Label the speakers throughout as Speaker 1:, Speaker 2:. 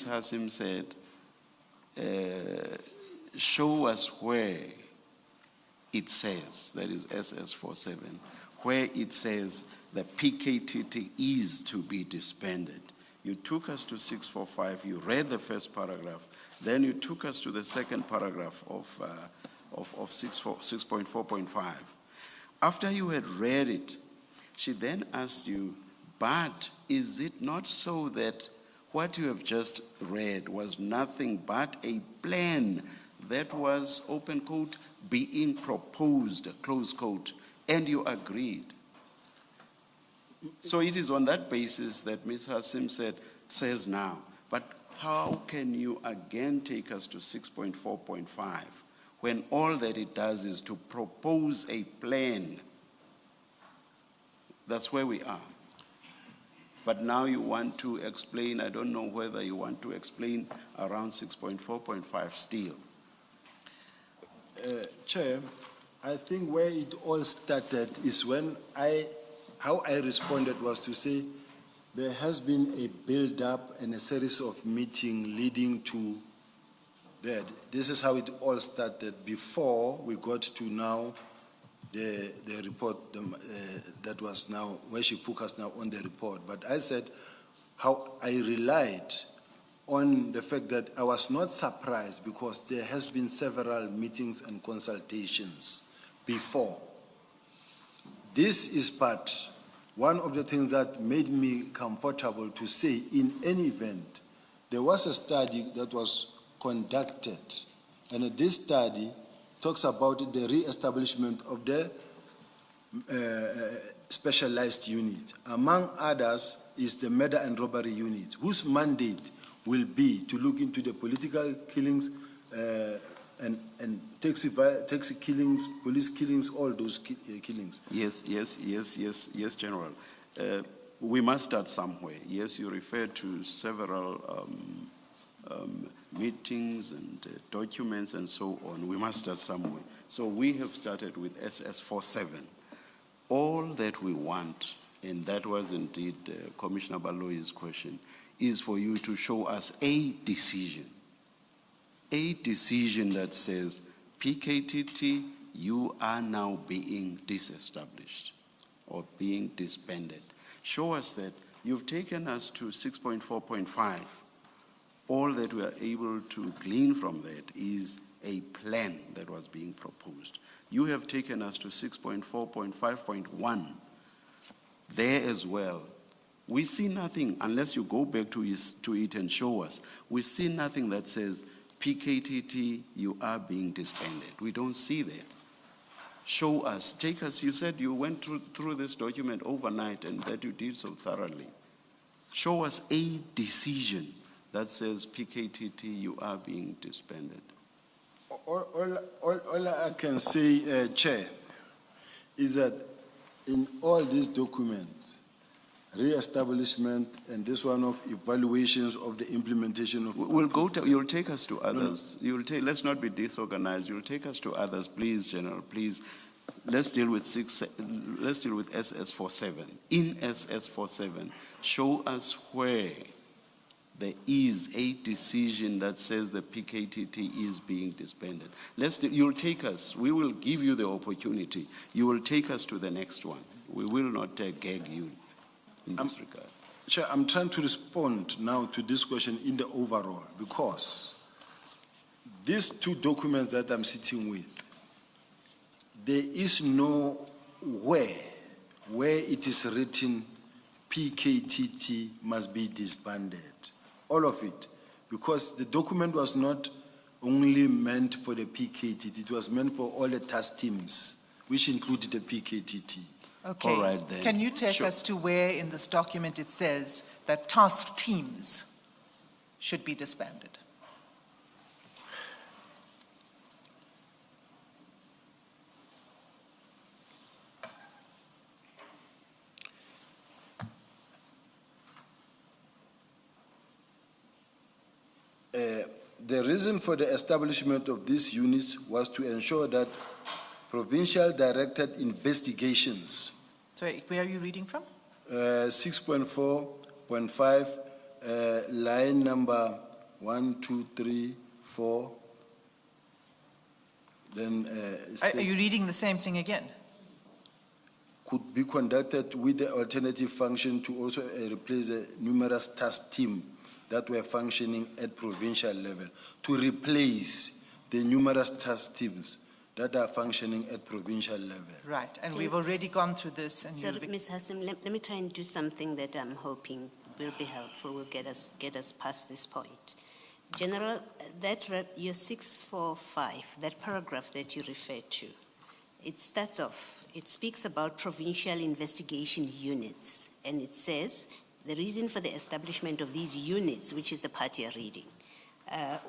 Speaker 1: Ms. Hassim said, show us where it says, that is SS47, where it says the PKTT is to be disbanded. You took us to 645, you read the first paragraph, then you took us to the second paragraph of 6.4.5. After you had read it, she then asked you, but is it not so that what you have just read was nothing but a plan that was, open quote, being proposed, close quote, and you agreed? So it is on that basis that Ms. Hassim says now, but how can you again take us to 6.4.5 when all that it does is to propose a plan? That's where we are. But now you want to explain, I don't know whether you want to explain around 6.4.5 still.
Speaker 2: Chair, I think where it all started is when how I responded was to say there has been a build-up and a series of meetings leading to that. This is how it all started before we got to now the report that was now, where she focused now on the report. But I said how I relied on the fact that I was not surprised because there has been several meetings and consultations before. This is one of the things that made me comfortable to say in any event, there was a study that was conducted, and this study talks about the re-establishment of the specialized unit. Among others is the murder and robbery unit, whose mandate will be to look into the political killings and taxi killings, police killings, all those killings.
Speaker 1: Yes, General. We must start somewhere. Yes, you referred to several meetings and documents and so on. We must start somewhere. So we have started with SS47. All that we want, and that was indeed Commissioner Baloyi's question, is for you to show us a decision that says, PKTT, you are now being disestablished or being disbanded. Show us that. You've taken us to 6.4.5. All that we are able to glean from that is a plan that was being proposed. You have taken us to 6.4.5.1. There as well, we see nothing, unless you go back to it and show us, we see nothing that says, PKTT, you are being disbanded. We don't see that. Show us, take us, you said you went through this document overnight and that you did so thoroughly. Show us a decision that says, PKTT, you are being disbanded.
Speaker 2: All I can say, Chair, is that in all these documents, re-establishment and this one of evaluations of the implementation of...
Speaker 1: You'll take us to others. No. Let's not be disorganized. You'll take us to others, please, General, please. Let's deal with SS47. In SS47, show us where there is a decision that says the PKTT is being disbanded. You'll take us. We will give you the opportunity. You will take us to the next one. We will not gag you in this regard.
Speaker 2: Chair, I'm trying to respond now to this question in the overall, because these two documents that I'm sitting with, there is no where it is written PKTT must be disbanded. All of it. Because the document was not only meant for the PKTT, it was meant for all the task teams, which included the PKTT.
Speaker 3: Okay.
Speaker 1: All right, then.
Speaker 3: Can you take us to where in this document it says that task teams should be disbanded?
Speaker 2: The reason for the establishment of these units was to ensure that provincial directed investigations.
Speaker 3: Sorry, where are you reading from?
Speaker 2: 6.4.5, line number 1, 2, 3, 4. Then
Speaker 3: Are you reading the same thing again?
Speaker 2: could be conducted with the alternative function to also replace the numerous task team that were functioning at provincial level, to replace the numerous task teams that are functioning at provincial level.
Speaker 3: Right, and we've already gone through this, and
Speaker 4: So,
Speaker 3: you've...
Speaker 4: Ms. Hassan, let me try and do something that I'm hoping will be helpful, will get us past this point. General, your 645, that paragraph that you referred to, it starts off, it speaks about provincial investigation units, and it says the reason for the establishment of these units, which is the part you're reading,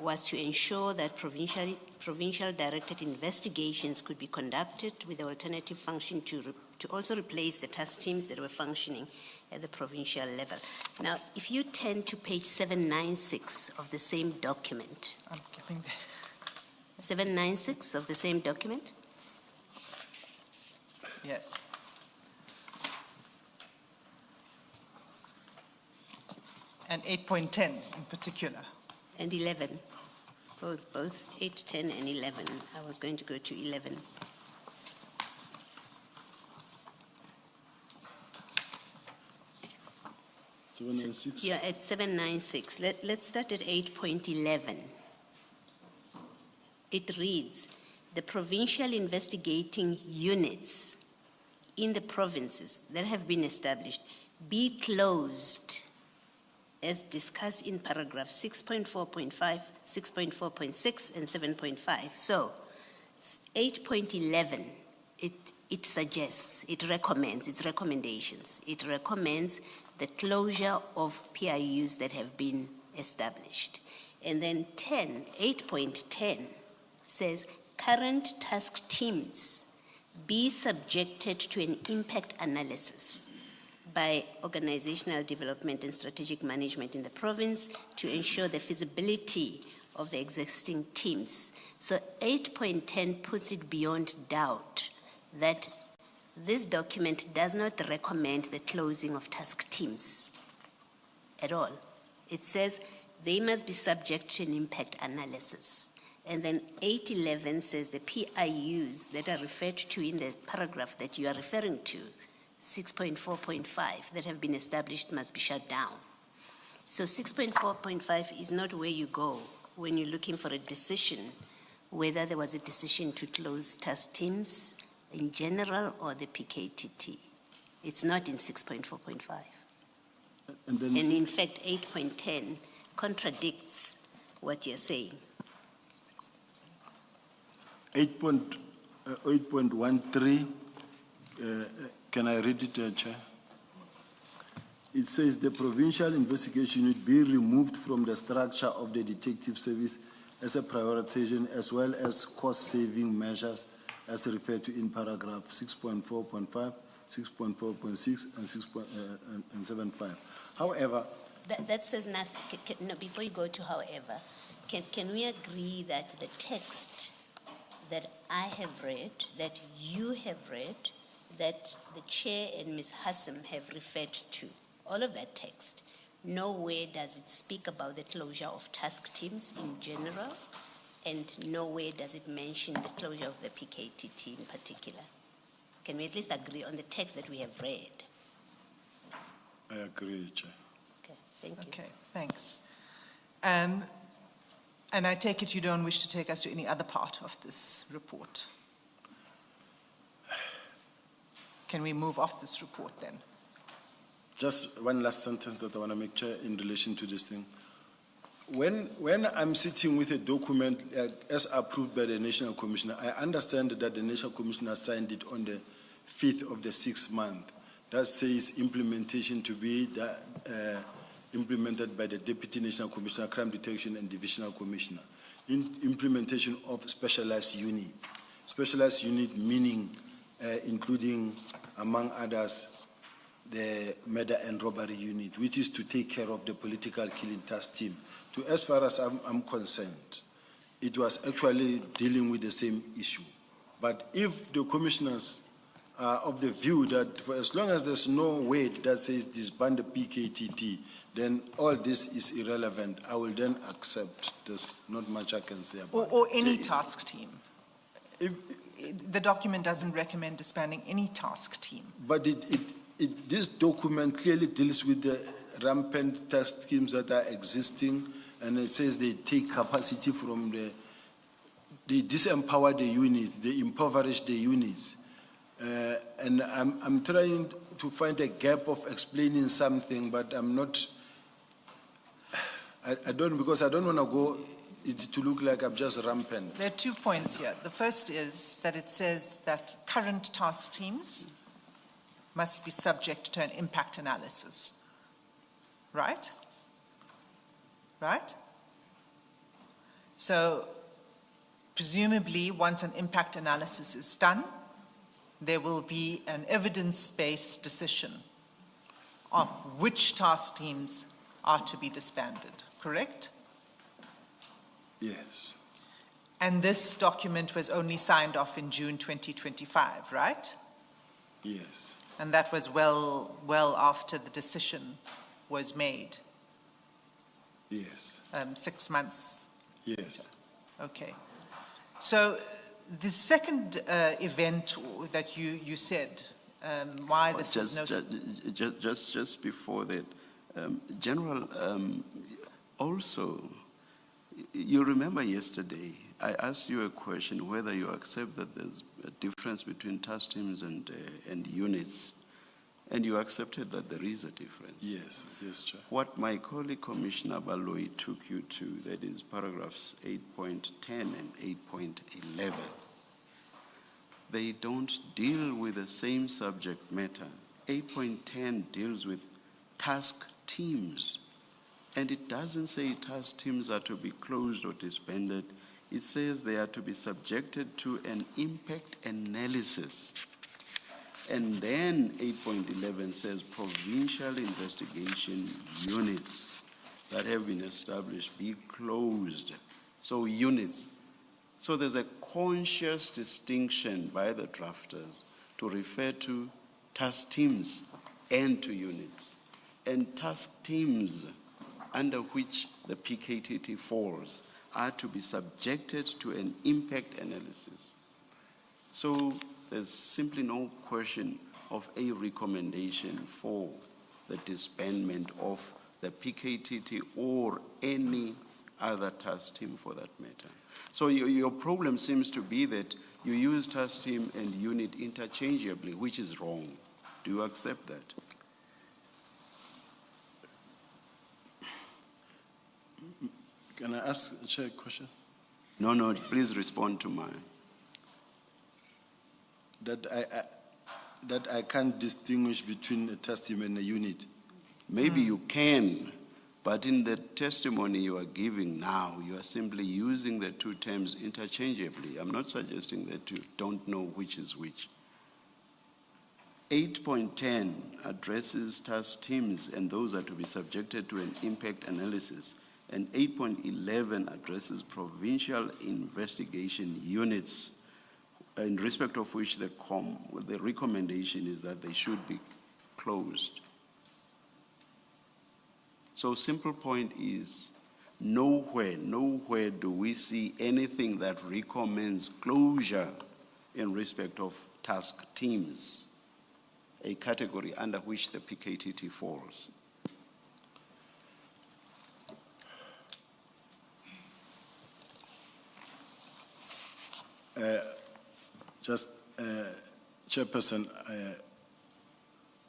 Speaker 4: was to ensure that provincial directed investigations could be conducted with the alternative function to also replace the task teams that were functioning at the provincial level. Now, if you turn to page 796 of the same document,
Speaker 3: I'm getting there.
Speaker 4: 796 of the same document,
Speaker 3: Yes. And 8.10 in particular.
Speaker 4: and 11, both 8, 10, and 11. I was going to go to 11. Yeah, at 796. Let's start at 8.11. It reads, the provincial investigating units in the provinces that have been established be closed as discussed in paragraph 6.4.5, 6.4.6, and 7.5. So 8.11, it suggests, it recommends, its recommendations. It recommends the closure of PIUs that have been established. And then 8.10 says, current task teams be subjected to an impact analysis by organizational development and strategic management in the province to ensure the feasibility of the existing teams. So 8.10 puts it beyond doubt that this document does not recommend the closing of task teams at all. It says they must be subject to an impact analysis. And then 8.11 says the PIUs that are referred to in the paragraph that you are referring to, 6.4.5, that have been established must be shut down. So 6.4.5 is not where you go when you're looking for a decision, whether there was a decision to close task teams in general or the PKTT. It's not in 6.4.5. And in fact, 8.10 contradicts what you're saying.
Speaker 2: 8.13, can I read it, Chair? It says the provincial investigation unit be removed from the structure of the detective service as a prioritization as well as cost-saving measures as referred to in paragraph 6.4.5, 6.4.6, and 7.5. However,
Speaker 4: that says nothing. No, before you go to however, can we agree that the text that I have read, that you have read, that the chair and Ms. Hassam have referred to, all of that text, nowhere does it speak about the closure of task teams in general, and nowhere does it mention the closure of the PKTT in particular. Can we at least agree on the text that we have read?
Speaker 2: I agree, Chair.
Speaker 4: Okay, thank you.
Speaker 3: Okay, thanks. And I take it you don't wish to take us to any other part of this report? Can we move off this report then?
Speaker 2: Just one last sentence that I want to make, Chair, in relation to this thing. When I'm sitting with a document as approved by the National Commissioner, I understand that the National Commissioner signed it on the 5th of the 6th month. That says implementation to be implemented by the Deputy National Commissioner, Crime Detection and Divisional Commissioner. Implementation of specialized units. Specialized unit meaning including, among others, the murder and robbery unit, which is to take care of the political killing task team. As far as I'm concerned, it was actually dealing with the same issue. But if the commissioners are of the view that for as long as there's no word that says disband the PKTT, then all this is irrelevant. I will then accept. There's not much I can say about
Speaker 3: Or any task team.
Speaker 2: it.
Speaker 3: The document doesn't recommend disbanding any task team.
Speaker 2: But this document clearly deals with the rampant task schemes that are existing, and it says they take capacity from they disempower the units, they impoverish the units. And I'm trying to find a gap of explaining something, but I'm not, I don't, because I don't want to go to look like I'm just rampant.
Speaker 3: There are 2 points here. The first is that it says that current task teams must be subject to an impact analysis. Right? Right? So, presumably, once an impact analysis is done, there will be an evidence-based decision of which task teams are to be disbanded, correct?
Speaker 2: Yes.
Speaker 3: And this document was only signed off in June 2025, right?
Speaker 2: Yes.
Speaker 3: And that was well after the decision was made,
Speaker 2: Yes.
Speaker 3: 6 months.
Speaker 2: Yes.
Speaker 3: Okay. So the second event that you said, why this is no...
Speaker 1: Just before that, General, also, you remember yesterday, I asked you a question whether you accept that there's a difference between task teams and units, and you accepted that there is a difference.
Speaker 2: Yes. Yes, Chair.
Speaker 1: What my colleague Commissioner Baloyi took you to, that is paragraphs 8.10 and 8.11, they don't deal with the same subject matter. 8.10 deals with task teams, and it doesn't say task teams are to be closed or disbanded. It says they are to be subjected to an impact analysis. And then 8.11 says provincial investigation units that have been established be closed. So units. So there's a conscious distinction by the drafters to refer to task teams and to units. And task teams under which the PKTT falls are to be subjected to an impact analysis. So there's simply no question of a recommendation for the disbandment of the PKTT or any other task team for that matter. So your problem seems to be that you use task team and unit interchangeably, which is wrong. Do you accept that?
Speaker 2: Can I ask a Chair a question?
Speaker 1: No, please respond to mine.
Speaker 2: That I can't distinguish between a task team and a unit.
Speaker 1: Maybe you can, but in the testimony you are giving now, you are simply using the two terms interchangeably. I'm not suggesting that you don't know which is which. 8.10 addresses task teams, and those are to be subjected to an impact analysis. And 8.11 addresses provincial investigation units, in respect of which the recommendation is that they should be closed. So simple point is, nowhere do we see anything that recommends closure in respect of task teams, a category under which the PKTT falls.
Speaker 2: Chairperson,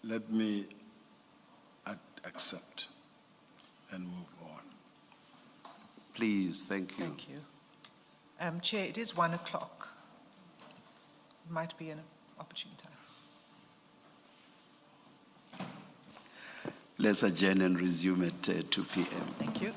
Speaker 2: let me accept and move on.
Speaker 1: Please, thank you.
Speaker 3: Thank you. Chair, it is 1 o'clock. It might be an opportune time.
Speaker 1: Let's adjourn and resume at 2 p.m.
Speaker 3: Thank you.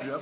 Speaker 2: Ya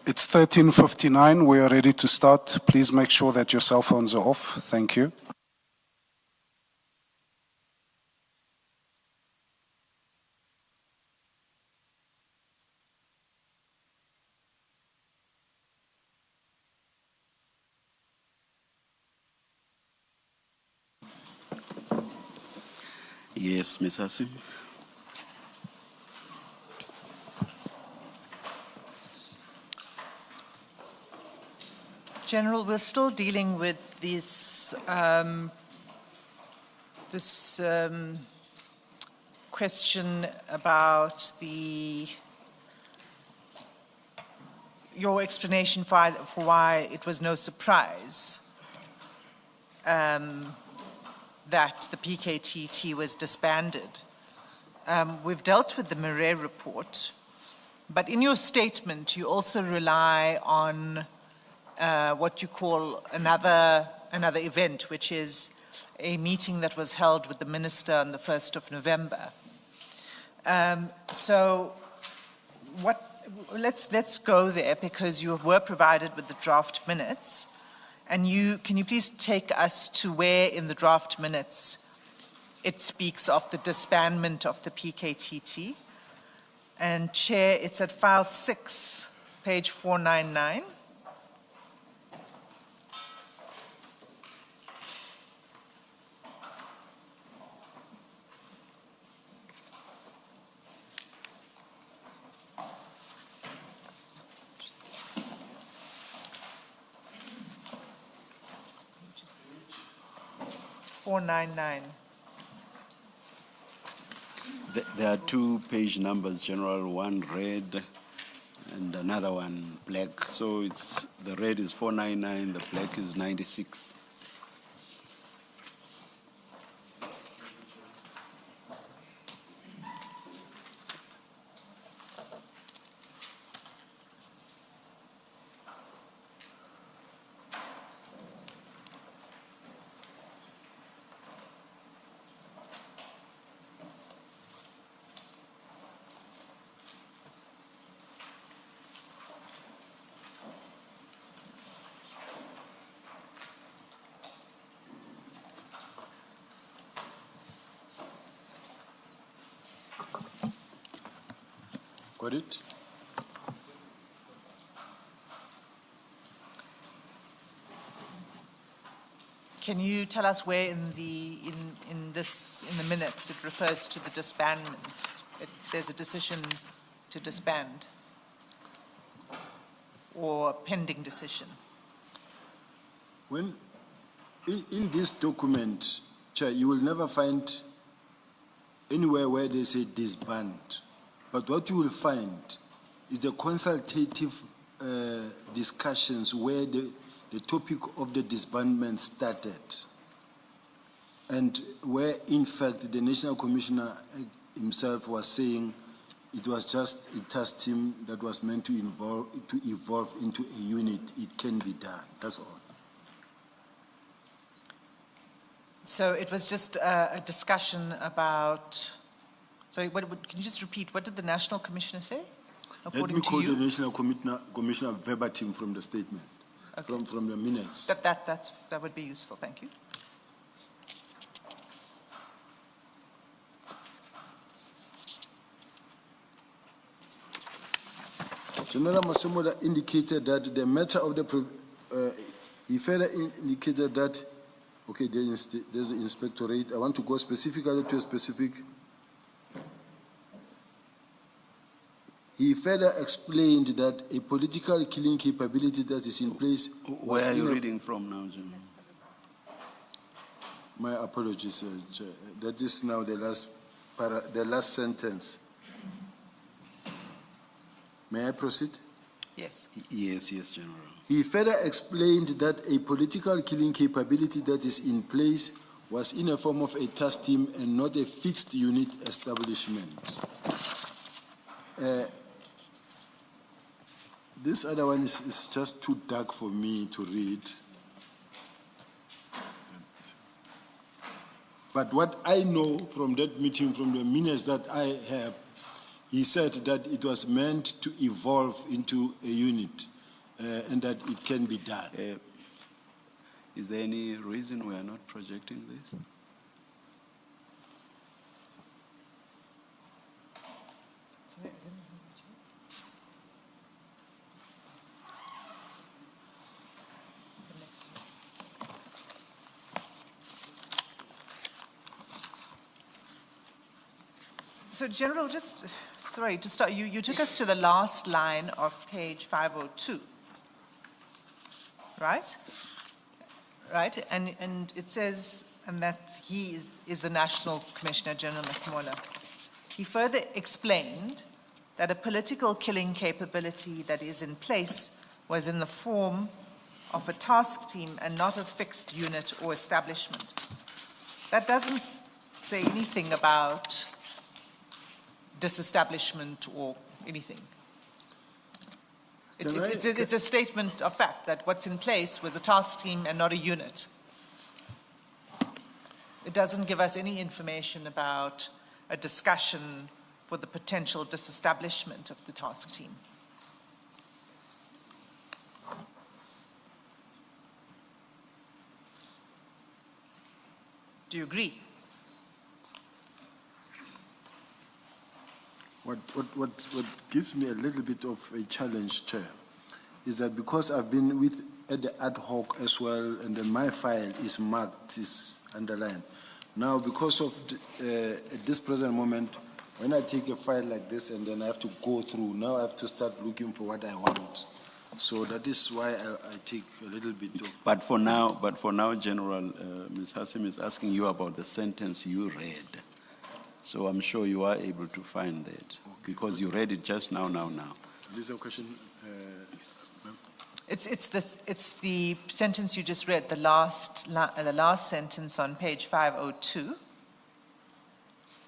Speaker 5: It's 13:59. We are ready to start. Please make sure that your cell phones are off. Thank you.
Speaker 1: Yes, Ms. Hasim.
Speaker 3: General, we're still dealing with this question about your explanation for why it was no surprise that the PKTT was disbanded. We've dealt with the Murray report, but in your statement, you also rely on what you call another event, which is a meeting that was held with the minister on the 1st of November. Let's go there, because you were provided with the draft minutes. And can you please take us to where in the draft minutes it speaks of the disbandment of the PKTT? And Chair, it's at file 6, page 499.
Speaker 1: There are two page numbers, General, one red and another one black. So the red is 499, the black is 96.
Speaker 2: Got it?
Speaker 3: Can you tell us where in the minutes it refers to the disbandment? There's a decision to disband or a pending decision.
Speaker 2: When in this document, Chair, you will never find anywhere where they say disband. But what you will find is the consultative discussions where the topic of the disbandment started, and where, in fact, the National Commissioner himself was saying it was just a task team that was meant to evolve into a unit. It can be done. That's all.
Speaker 3: So it was just a discussion about. Sorry, can you just repeat? What did the National Commissioner say?
Speaker 2: Let me quote the National Commissioner verbatim from the statement, okay, from the minutes.
Speaker 3: That would be useful. Thank you.
Speaker 2: General Masemola indicated that the matter of the he further indicated that, okay, there's the inspectorate. I want to go specifically to a specific. He further explained that a political killing capability that is in place.
Speaker 1: Where are you reading from now, Jim?
Speaker 2: My apologies, Chair. That is now the last sentence. May I proceed?
Speaker 3: Yes.
Speaker 1: Yes, General.
Speaker 2: He further explained that a political killing capability that is in place was in a form of a task team and not a fixed unit establishment. This other one is just too dark for me to read. But what I know from that meeting, from the minutes that I have, he said that it was meant to evolve into a unit. and that it can be done.
Speaker 1: Is there any reason we are not projecting this?
Speaker 3: So General, just, sorry, to start, you took us to the last line of page 502, right? Right, and it says, and that he is the National Commissioner General Mkhwanazi. He further explained that a political killing capability that is in place was in the form of a task team and not a fixed unit or establishment. That doesn't say anything about disestablishment or anything. It's a statement of fact that what's in place was a task team and not a unit. It doesn't give us any information about a discussion for the potential disestablishment of the task team. Do you agree?
Speaker 2: What gives me a little bit of a challenge, Chair, is that because I've been at the ad hoc as well, and then my file is marked, is underlined. Now, because of at this present moment, when I take a file like this and then I have to go through, now I have to start looking for what I want. So that is why I take a little bit of...
Speaker 1: But for now, General, Ms. Hassim is asking you about the sentence you read. So I'm sure you are able to find that, because you read it just now.
Speaker 2: This is a question...
Speaker 3: It's the sentence you just read, the last sentence on page 502,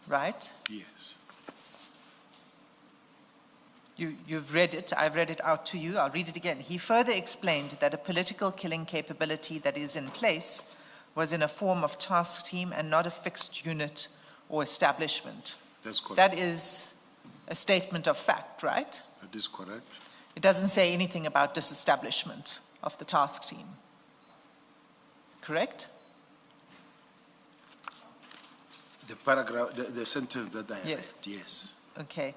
Speaker 3: right?
Speaker 2: Yes.
Speaker 3: You've read it. I've read it out to you. I'll read it again. He further explained that a political killing capability that is in place was in a form of task team and not a fixed unit or establishment.
Speaker 2: That's correct.
Speaker 3: That is a statement of fact, right?
Speaker 2: That is correct.
Speaker 3: It doesn't say anything about disestablishment of the task team. Correct?
Speaker 2: The paragraph, the sentence that I read,
Speaker 3: Yes.
Speaker 2: yes.
Speaker 3: Okay.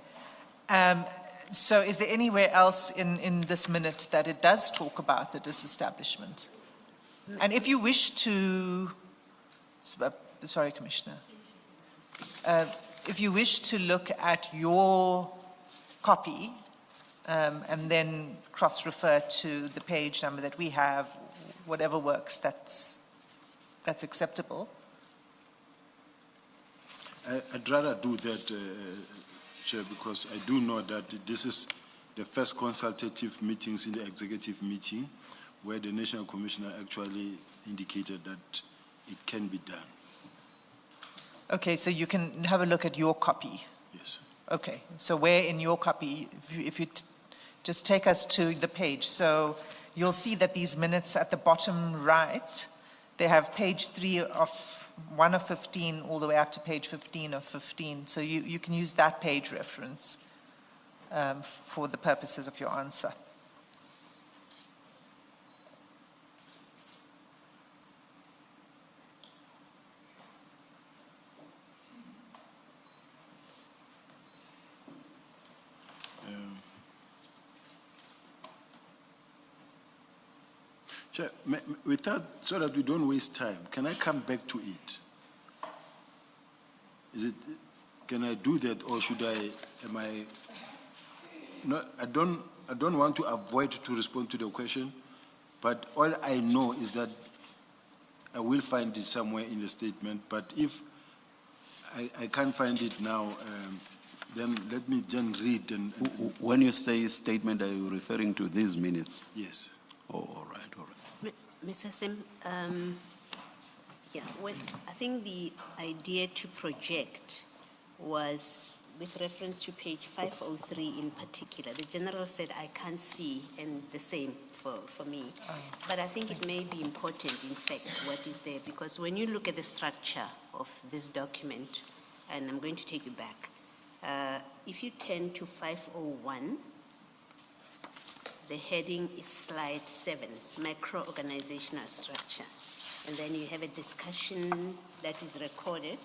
Speaker 3: So is there anywhere else in this minute that it does talk about the disestablishment? And if you wish to, sorry, Commissioner, if you wish to look at your copy and then cross-refer to the page number that we have, whatever works, that's acceptable.
Speaker 2: I'd rather do that, Chair, because I do know that this is the first consultative meetings in the executive meeting where the National Commissioner actually indicated that it can be done.
Speaker 3: Okay, so you can have a look at your copy.
Speaker 2: Yes.
Speaker 3: Okay, so where in your copy, if you just take us to the page, so you'll see that these minutes at the bottom right, they have page 3 of 1 of 15 all the way up to page 15 of 15. So you can use that page reference for the purposes of your answer.
Speaker 2: Chair, so that we don't waste time, can I come back to it? Can I do that, or should I, I don't want to avoid to respond to the question, but all I know is that I will find it somewhere in the statement, but if I can't find it now, then let me then read.
Speaker 1: When you say statement, are you referring to these minutes?
Speaker 2: Yes.
Speaker 1: Oh, all right.
Speaker 4: Mr. Sim, I think the idea to project was with reference to page 503 in particular. The General said, I can't see, and the same for me. But I think it may be important, in fact, what is there, because when you look at the structure of this document, and I'm going to take you back, if you turn to 501, the heading is slide 7, macro-organizational structure. And then you have a discussion that is recorded,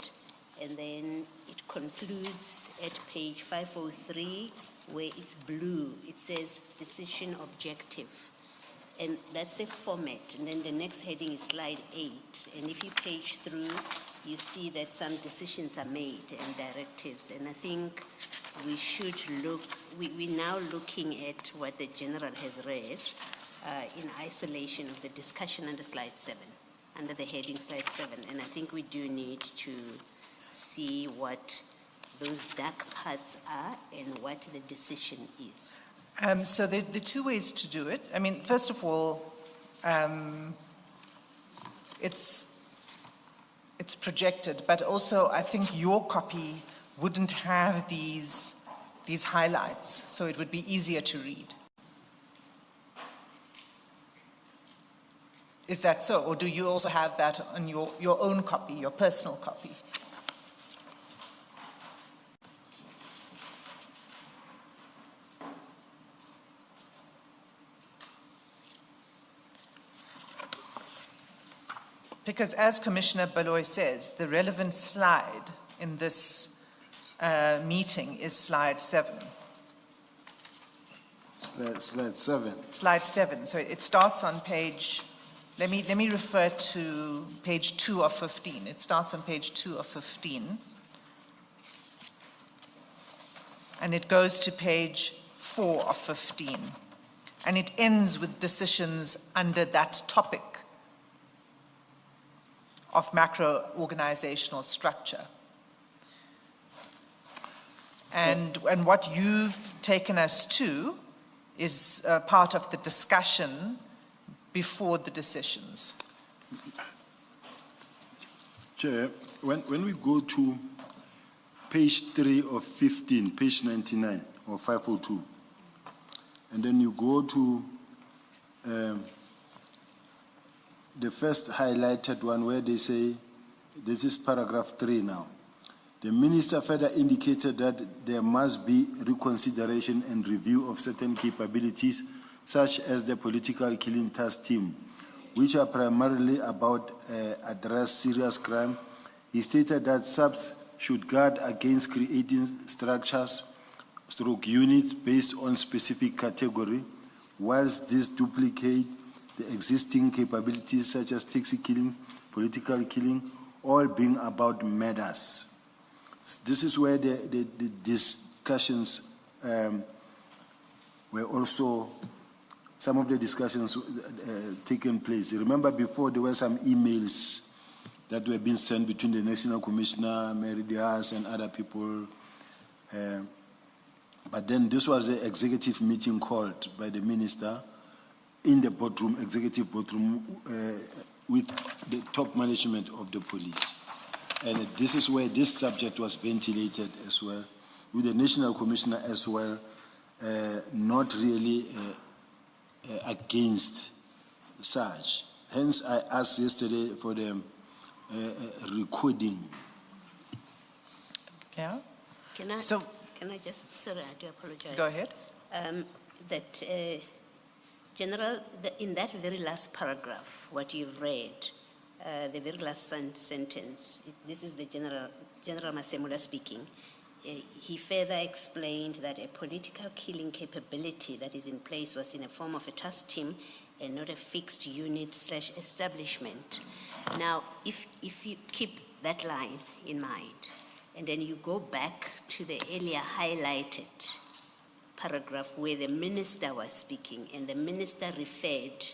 Speaker 4: and then it concludes at page 503, where it's blue. It says decision objective. And that's the format. And then the next heading is slide 8. And if you page through, you see that some decisions are made and directives. And I think we should look, we're now looking at what the general has read in isolation of the discussion under slide 7, under the heading slide 7. And I think we do need to see what those dark parts are and what the decision is.
Speaker 3: So the two ways to do it. I mean, first of all, it's projected, but also I think your copy wouldn't have these highlights, so it would be easier to read. Is that so, or do you also have that on your own copy, your personal copy? Because as Commissioner Baloy says, the relevant slide in this meeting is slide 7.
Speaker 2: Slide 7.
Speaker 3: Slide 7. So it starts on page, let me refer to page 2 of 15. It starts on page 2 of 15. And it goes to page 4 of 15. And it ends with decisions under that topic of macro-organizational structure. And what you've taken us to is part of the discussion before the decisions.
Speaker 2: Chair, when we go to page 3 of 15, page 99 or 502, and then you go to the first highlighted one where they say, this is paragraph 3 now. The minister further indicated that there must be reconsideration and review of certain capabilities, such as the political killing task team, which are primarily about address serious crime. He stated that SAPS should guard against creating structures, stroke units based on specific category, whilst this duplicate the existing capabilities such as taxi killing, political killing, all being about murders. This is where the discussions were also, some of the discussions taken place. Remember before there were some emails that were being sent between the National Commissioner, Mary Diaz, and other people. But then this was the executive meeting called by the minister in the boardroom, executive boardroom, with the top management of the police. And this is where this subject was ventilated as well, with the National Commissioner as well, not really against such. Hence, I asked yesterday for the recording.
Speaker 3: Yeah?
Speaker 4: Can I just, sorry, I do apologize.
Speaker 3: Go ahead.
Speaker 4: General, in that very last paragraph, what you've read, the very last sentence, this is the General Masemula speaking. He further explained that a political killing capability that is in place was in a form of a task team and not a fixed unit / establishment. Now, if you keep that line in mind, and then you go back to the earlier highlighted paragraph where the minister was speaking, and the minister referred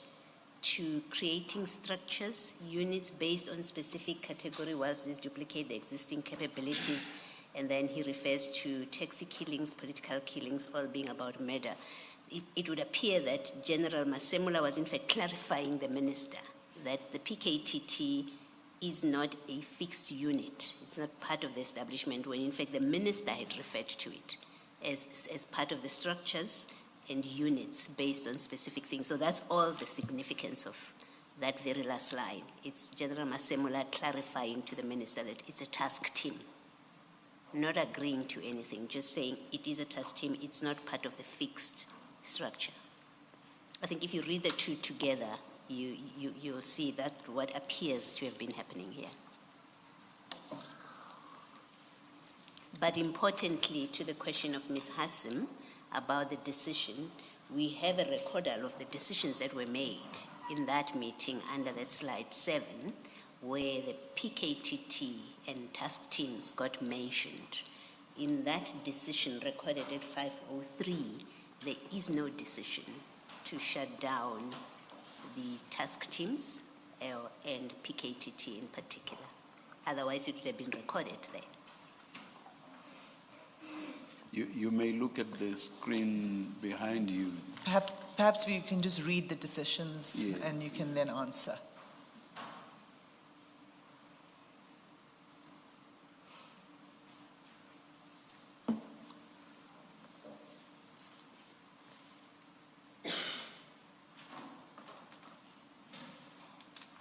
Speaker 4: to creating structures, units based on specific category, whilst these duplicate the existing capabilities, and then he refers to taxi killings, political killings, all being about murder. It would appear that General Masemula was in fact clarifying the minister that the PKTT is not a fixed unit. It's not part of the establishment, when in fact the minister had referred to it as part of the structures and units based on specific things. So that's all the significance of that very last line. It's General Masemula clarifying to the minister that it's a task team, not agreeing to anything, just saying it is a task team, it's not part of the fixed structure. I think if you read the two together, you'll see that what appears to have been happening here. But importantly, to the question of Ms. Hassim about the decision, we have a recordal of the decisions that were made in that meeting under the slide 7, where the PKTT and task teams got mentioned. In that decision recorded at 503, there is no decision to shut down the task teams and PKTT in particular. Otherwise, it would have been recorded there.
Speaker 1: You may look at the screen behind you.
Speaker 3: Perhaps you can just read the decisions
Speaker 1: Yes.
Speaker 3: and you can then answer.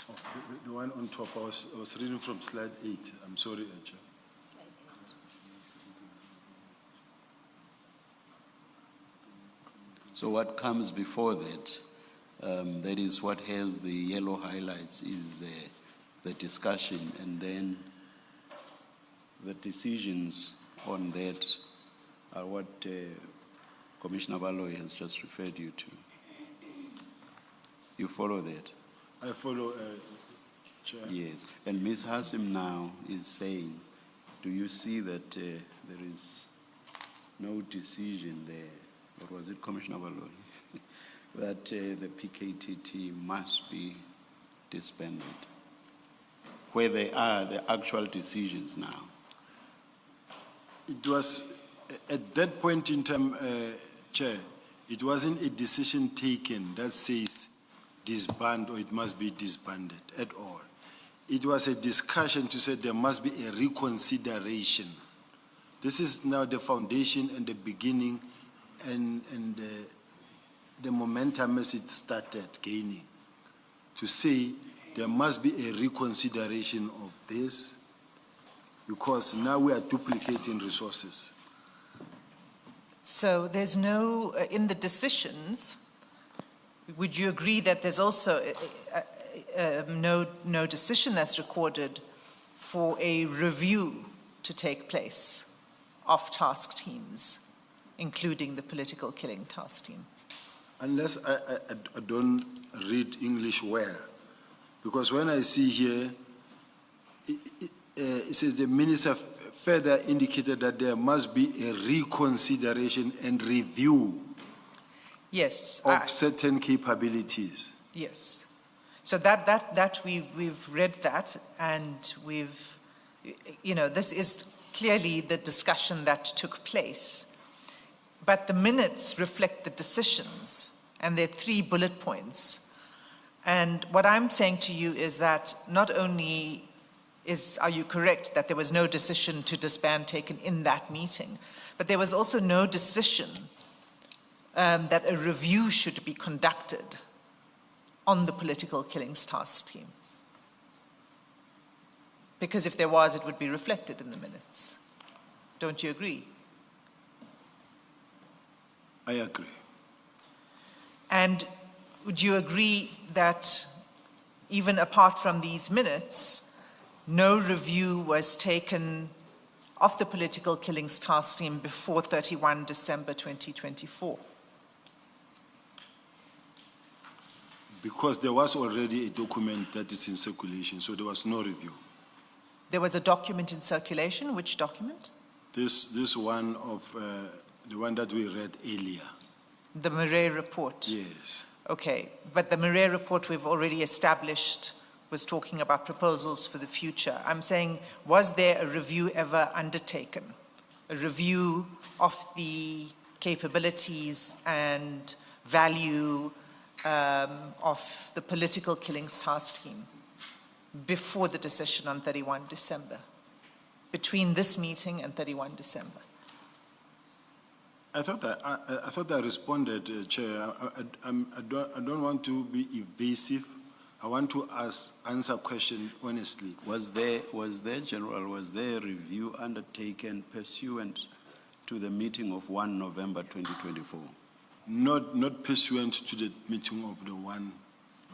Speaker 2: Oh, the one on top, I was reading from slide 8. I'm sorry, Chair.
Speaker 1: So what comes before that, that is what has the yellow highlights, is the discussion, and then the decisions on that are what Commissioner Baloy has just referred you to. You follow that?
Speaker 2: I follow, Chair.
Speaker 1: Yes. And Ms. Hassim now is saying, do you see that there is no decision there? Or was it Commissioner Baloy? That the PKTT must be disbanded. Where they are, the actual decisions now.
Speaker 2: It was, at that point in time, Chair, it wasn't a decision taken that says disband or it must be disbanded at all. It was a discussion to say there must be a reconsideration. This is now the foundation and the beginning and the momentum as it started gaining, to say there must be a reconsideration of this because now we are duplicating resources.
Speaker 3: So there's no, in the decisions, would you agree that there's also no decision that's recorded for a review to take place of task teams, including the political killing task team?
Speaker 2: Unless I don't read English well, because when I see here, it says the minister further indicated that there must be a reconsideration and review
Speaker 3: Yes.
Speaker 2: of certain capabilities.
Speaker 3: Yes. So that we've read that, and we've, this is clearly the discussion that took place. But the minutes reflect the decisions, and there are 3 bullet points. And what I'm saying to you is that not only are you correct that there was no decision to disband taken in that meeting, but there was also no decision that a review should be conducted on the political killings task team. Because if there was, it would be reflected in the minutes. Don't you agree?
Speaker 2: I agree.
Speaker 3: And would you agree that even apart from these minutes, no review was taken of the political killings task team before 31 December 2024?
Speaker 2: Because there was already a document that is in circulation, so there was no review.
Speaker 3: There was a document in circulation. Which document?
Speaker 2: This one of the one that we read earlier.
Speaker 3: The Murray report.
Speaker 2: Yes.
Speaker 3: Okay, but the Murray report we've already established was talking about proposals for the future. I'm saying, was there a review ever undertaken? A review of the capabilities and value of the political killings task team before the decision on 31 December, between this meeting and 31 December?
Speaker 2: I thought I responded, Chair. I don't want to be evasive. I want to answer a question honestly.
Speaker 1: Was there, General, was there a review undertaken pursuant to the meeting of 1 November 2024?
Speaker 2: Not pursuant to the meeting of the 1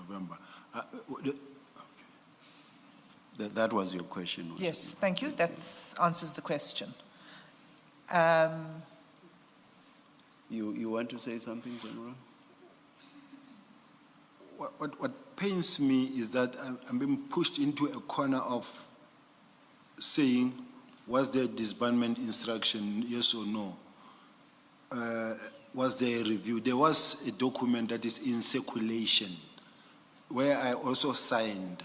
Speaker 2: November.
Speaker 1: That was your question. wasn't
Speaker 3: Yes,
Speaker 1: it?
Speaker 3: thank you. That answers the question.
Speaker 1: You want to say something, General?
Speaker 2: What pains me is that I'm being pushed into a corner of saying, was there disbandment instruction, yes or no? Was there a review? There was a document that is in circulation where I also signed,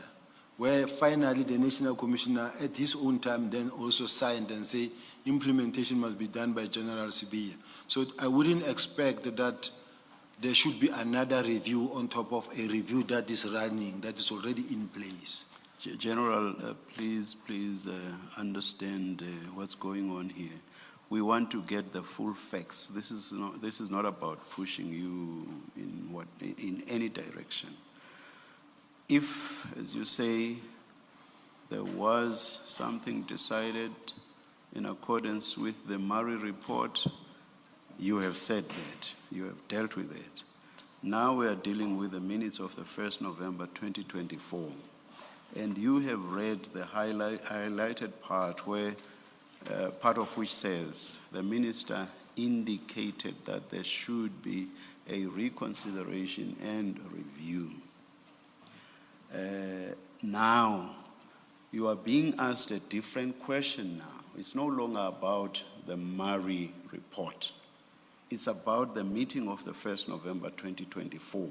Speaker 2: where finally the National Commissioner at his own time then also signed and say implementation must be done by General Sibiya. So I wouldn't expect that there should be another review on top of a review that is running, that is already in place.
Speaker 1: General, please understand what's going on here. We want to get the full facts. This is not about pushing you in any direction. If, as you say, there was something decided in accordance with the Murray report, you have said that. You have dealt with it. Now we are dealing with the minutes of the 1st November 2024. And you have read the highlighted part where part of which says the minister indicated that there should be a reconsideration and review. Now, you are being asked a different question now. It's no longer about the Murray report. It's about the meeting of the 1st November 2024.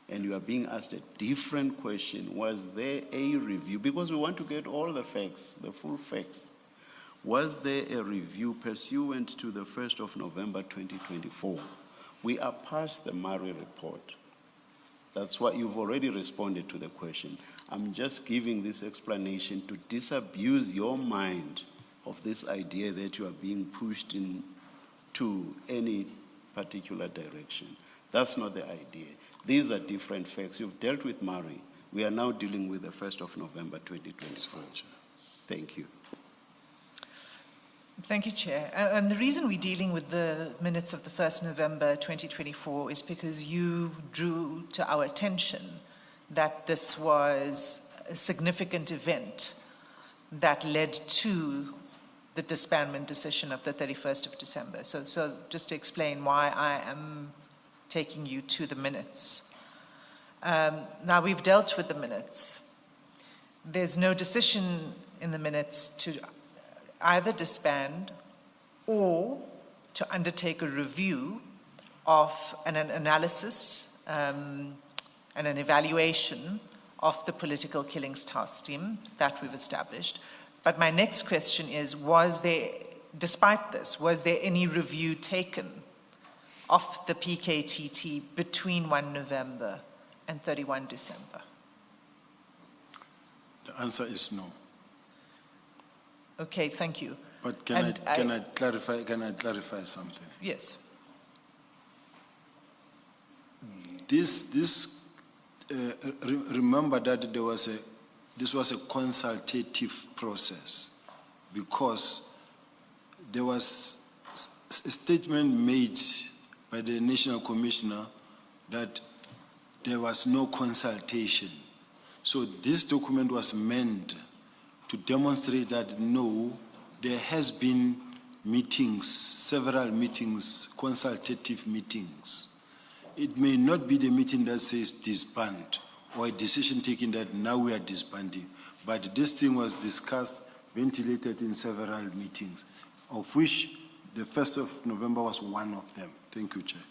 Speaker 1: And you are being asked a different question. Was there a review? Because we want to get all the facts, the full facts. Was there a review pursuant to the 1st of November 2024? We are past the Murray report. That's why you've already responded to the question. I'm just giving this explanation to disabuse your mind of this idea that you are being pushed into any particular direction. That's not the idea. These are different facts. You've dealt with Murray. We are now dealing with the 1st of November 2024. Thank you.
Speaker 3: Thank you, Chair. And the reason we're dealing with the minutes of the 1st November 2024 is because you drew to our attention that this was a significant event that led to the disbandment decision of the 31st of December. So just to explain why I am taking you to the minutes. Now, we've dealt with the minutes. There's no decision in the minutes to either disband or to undertake a review of an analysis and an evaluation of the political killings task team that we've established. But my next question is, despite this, was there any review taken of the PKTT between 1 November and 31 December?
Speaker 2: The answer is no.
Speaker 3: Okay, thank you.
Speaker 2: But can I clarify something?
Speaker 3: Yes.
Speaker 2: Remember that this was a consultative process because there was a statement made by the National Commissioner that there was no consultation. So this document was meant to demonstrate that no, there has been meetings, several meetings, consultative meetings. It may not be the meeting that says disband or a decision taken that now we are disbanding, but this thing was discussed, ventilated in several meetings, of which the 1st of November was one of them. Thank you, Chair.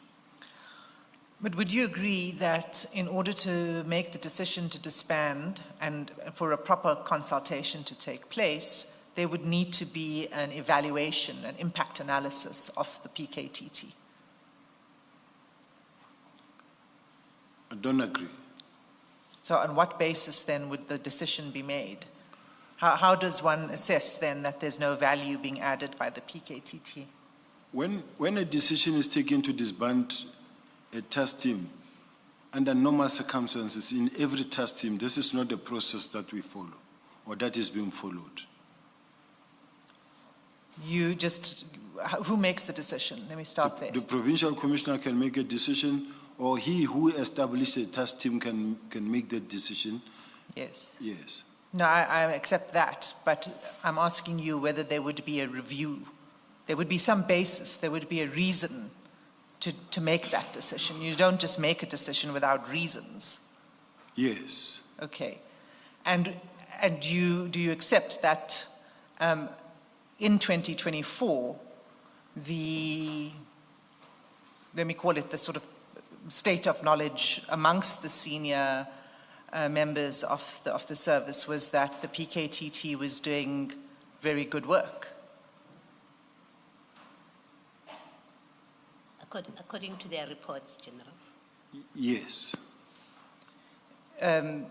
Speaker 3: But would you agree that in order to make the decision to disband and for a proper consultation to take place, there would need to be an evaluation, an impact analysis of the PKTT?
Speaker 2: I don't agree.
Speaker 3: So on what basis then would the decision be made? How does one assess then that there's no value being added by the PKTT?
Speaker 2: When a decision is taken to disband a task team, under normal circumstances, in every task team, this is not the process that we follow or that is being followed.
Speaker 3: You just, who makes the decision? Let me start there.
Speaker 2: The provincial commissioner can make a decision, or he who established a task team can make that decision.
Speaker 3: Yes.
Speaker 2: Yes.
Speaker 3: No, I accept that, but I'm asking you whether there would be a review. There would be some basis, there would be a reason to make that decision. You don't just make a decision without reasons.
Speaker 2: Yes.
Speaker 3: Okay. And do you accept that in 2024, let me call it the sort of state of knowledge amongst the senior members of the service was that the PKTT was doing very good work?
Speaker 4: According to their reports, General.
Speaker 2: Yes.
Speaker 3: And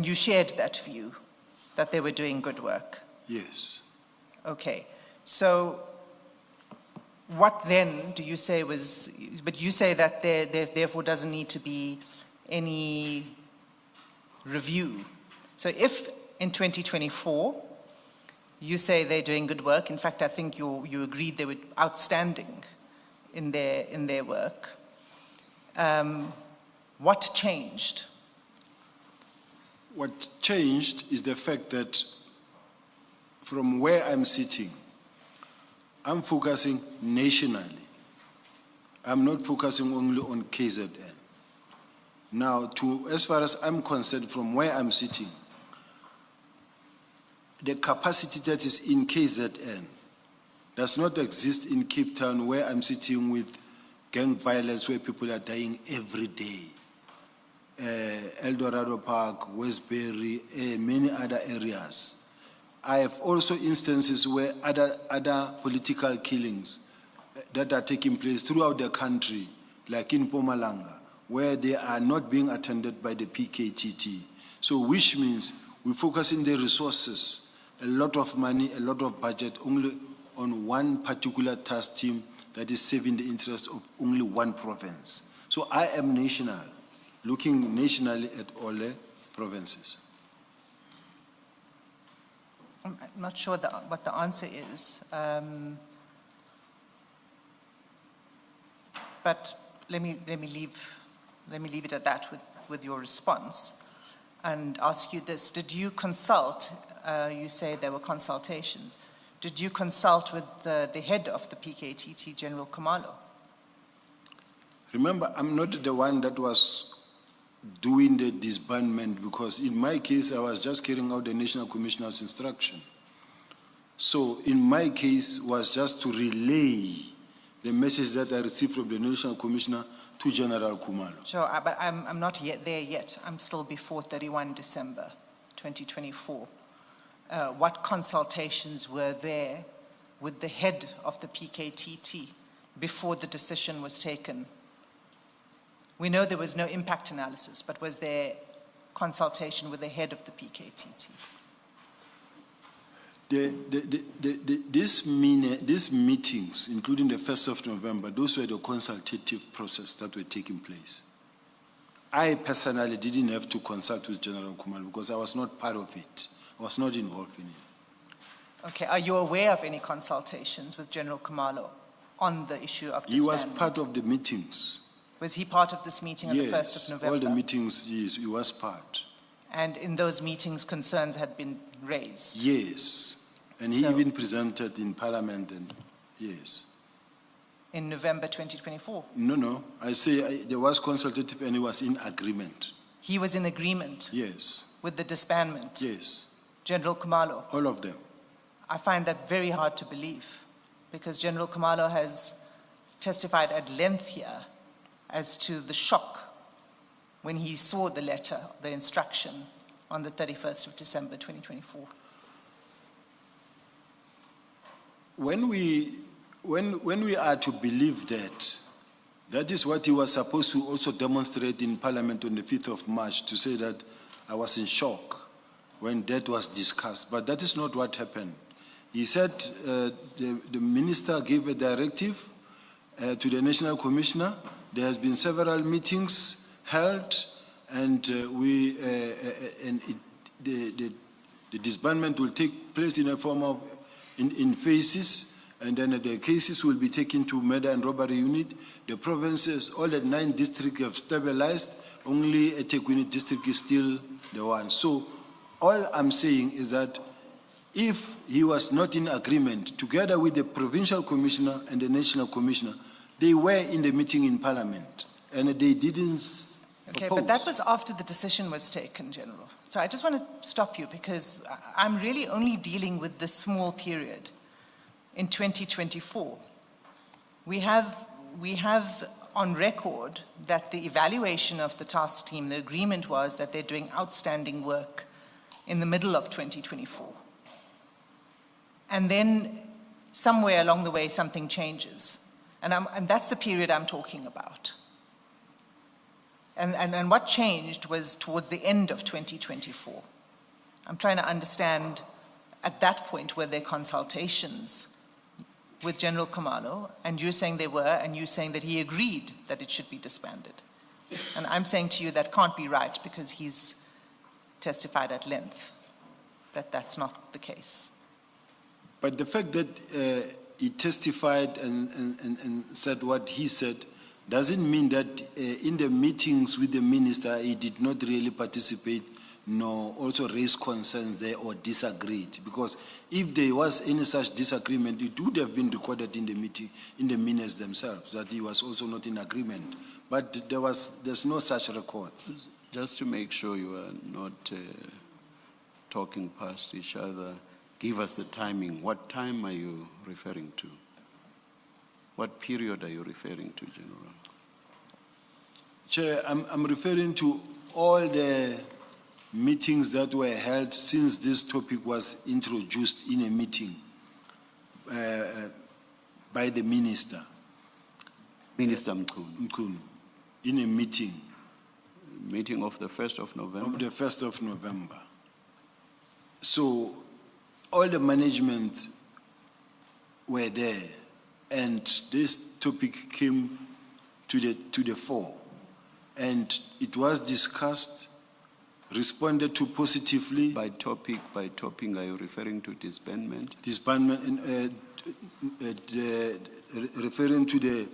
Speaker 3: you shared that view, that they were doing good work?
Speaker 2: Yes.
Speaker 3: Okay. So what then do you say was, but you say that there therefore doesn't need to be any review. So if in 2024 you say they're doing good work, in fact I think you agreed they were outstanding in their work, what changed?
Speaker 2: What changed is the fact that from where I'm sitting, I'm focusing nationally. I'm not focusing only on KZN. Now, as far as I'm concerned, from where I'm sitting, the capacity that is in KZN does not exist in Cape Town, where I'm sitting with gang violence, where people are dying every day. El Dorado Park, Westbury, many other areas. I have also instances where other political killings that are taking place throughout the country, like in Mpumalanga, where they are not being attended by the PKTT. So which means we focus in the resources, a lot of money, a lot of budget only on one particular task team that is serving the interest of only one province. So I am national, looking nationally at all the provinces.
Speaker 3: I'm not sure what the answer is, but let me leave it at that with your response, and ask you this: did you consult? You say there were consultations. Did you consult with the head of the PKTT, General Khumalo?
Speaker 2: Remember, I'm not the one that was doing the disbandment, because in my case, I was just carrying out the National Commissioner's instruction. So in my case, was just to relay the message that I received from the National Commissioner to General Khumalo.
Speaker 3: Sure, but I'm not yet there yet. I'm still before 31 December 2024. What consultations were there with the head of the PKTT before the decision was taken? We know there was no impact analysis, but was there consultation with the head of the PKTT? These
Speaker 2: meetings, including the 1st of November, those were the consultative process that were taking place. I personally didn't have to consult with General Khumalo because I was not part of it. I was not involved in it.
Speaker 3: Okay, are you aware of any consultations with General Khumalo on the issue of disbandment?
Speaker 2: He was part of the meetings.
Speaker 3: Was he part of this meeting on the 1st of November?
Speaker 2: All the meetings, yes, he was part.
Speaker 3: And in those meetings, concerns had been raised?
Speaker 2: Yes, and he even presented in Parliament, and yes.
Speaker 3: In November 2024?
Speaker 2: No, I say there was consultative and he was in agreement.
Speaker 3: He was in agreement?
Speaker 2: Yes.
Speaker 3: With the disbandment?
Speaker 2: Yes.
Speaker 3: General Khumalo?
Speaker 2: All of them.
Speaker 3: I find that very hard to believe, because General Khumalo has testified at length here as to the shock when he saw the letter, the instruction, on the 31st of December 2024.
Speaker 2: When we are to believe that is what he was supposed to also demonstrate in Parliament on the 5th of March, to say that I was in shock when that was discussed. But that is not what happened. He said the minister gave a directive to the National Commissioner. There has been several meetings held, and the disbandment will take place in a form of in phases, and then the cases will be taken to murder and robbery unit. The provinces, all the 9 districts have stabilized. Only eThekwini district is still the one. So all I'm saying is that if he was not in agreement, together with the provincial commissioner and the national commissioner, they were in the meeting in parliament, and they didn't
Speaker 3: Okay,
Speaker 2: oppose.
Speaker 3: but that was after the decision was taken, General. So I just want to stop you because I'm really only dealing with this small period in 2024. We have on record that the evaluation of the task team, the agreement was that they're doing outstanding work in the middle of 2024. And then somewhere along the way, something changes. And that's the period I'm talking about. And what changed was towards the end of 2024. I'm trying to understand at that point were there consultations with General Khumalo, and you're saying they were, and you're saying that he agreed that it should be disbanded. And I'm saying to you that can't be right because he's testified at length that that's not the case.
Speaker 2: But the fact that he testified and said what he said doesn't mean that in the meetings with the minister he did not really participate nor also raise concerns there or disagreed. Because if there was any such disagreement, it would have been recorded in the meeting, in the minutes themselves, that he was also not in agreement. But there's no such record.
Speaker 1: Just to make sure you are not talking past each other, give us the timing. What time are you referring to? What period are you referring to, General?
Speaker 2: Chair, I'm referring to all the meetings that were held since this topic was introduced in a meeting by the minister.
Speaker 1: Minister Mkhwanazi.
Speaker 2: Mkhunu, in a meeting.
Speaker 1: Meeting of the 1st of November?
Speaker 2: Of the 1st of November. So all the management were there, and this topic came to the fore, and it was discussed, responded to positively.
Speaker 1: By topic, are you referring to disbandment?
Speaker 2: Disbandment, referring to the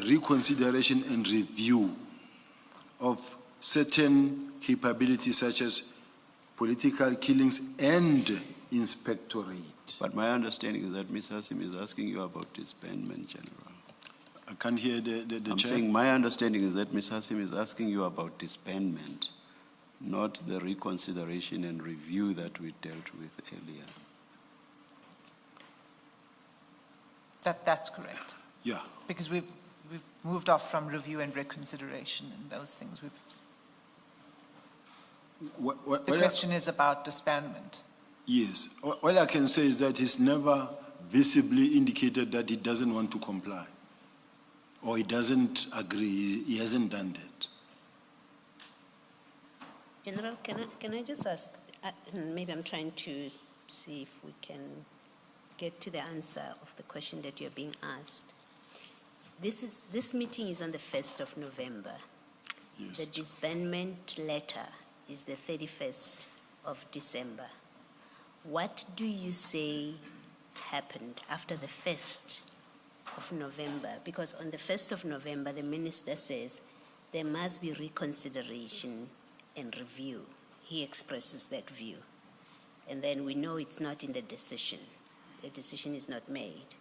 Speaker 2: reconsideration and review of certain capabilities such as political killings and inspectorate.
Speaker 1: But my understanding is that Ms. Hassim is asking you about disbandment, General.
Speaker 2: I can't hear the
Speaker 1: I'm
Speaker 2: chair.
Speaker 1: saying my understanding is that Ms. Hassim is asking you about disbandment, not the reconsideration and review that we dealt with earlier.
Speaker 3: That's correct.
Speaker 2: Yeah.
Speaker 3: Because we've moved off from review and reconsideration and those things. The question is about disbandment.
Speaker 2: Yes. All I can say is that he's never visibly indicated that he doesn't want to comply or he doesn't agree. He hasn't done that.
Speaker 4: General, can I just ask, maybe I'm trying to see if we can get to the answer of the question that you're being asked. This meeting is on the 1st of November.
Speaker 2: Yes.
Speaker 4: The disbandment letter is the 31st of December. What do you say happened after the 1st of November? Because on the 1st of November, the minister says there must be reconsideration and review. He expresses that view. And then we know it's not in the decision. The decision is not made.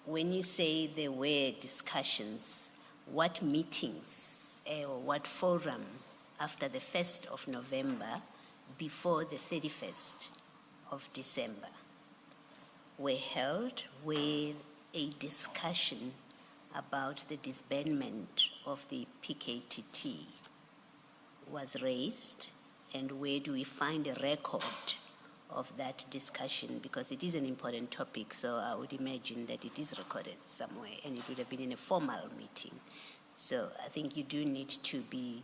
Speaker 4: When you say there were discussions, what meetings or what forum after the 1st of November before the 31st of December were held with a discussion about the disbandment of the PKTT was raised, and where do we find a record of that discussion? Because it is an important topic, so I would imagine that it is recorded somewhere, and it would have been in a formal meeting. So I think you do need to be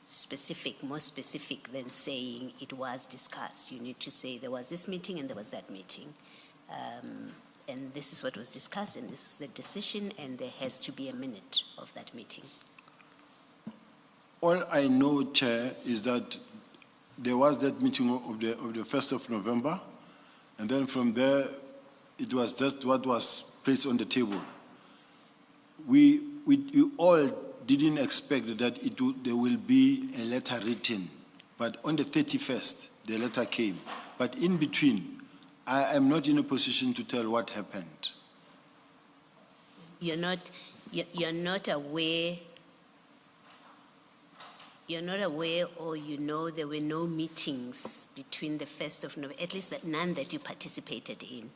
Speaker 4: specific, more specific than saying it was discussed. You need to say there was this meeting and there was that meeting. And this is what was discussed, and this is the decision, and there has to be a minute of that meeting.
Speaker 2: All I know, Chair, is that there was that meeting of the 1st of November, And then from there, it was just what was placed on the table. We all didn't expect that there will be a letter written, but on the 31st, the letter came. But in between, I am not in a position to tell what happened.
Speaker 4: You're not aware, or you know there were no meetings between the 1st of November, at least none that you participated in.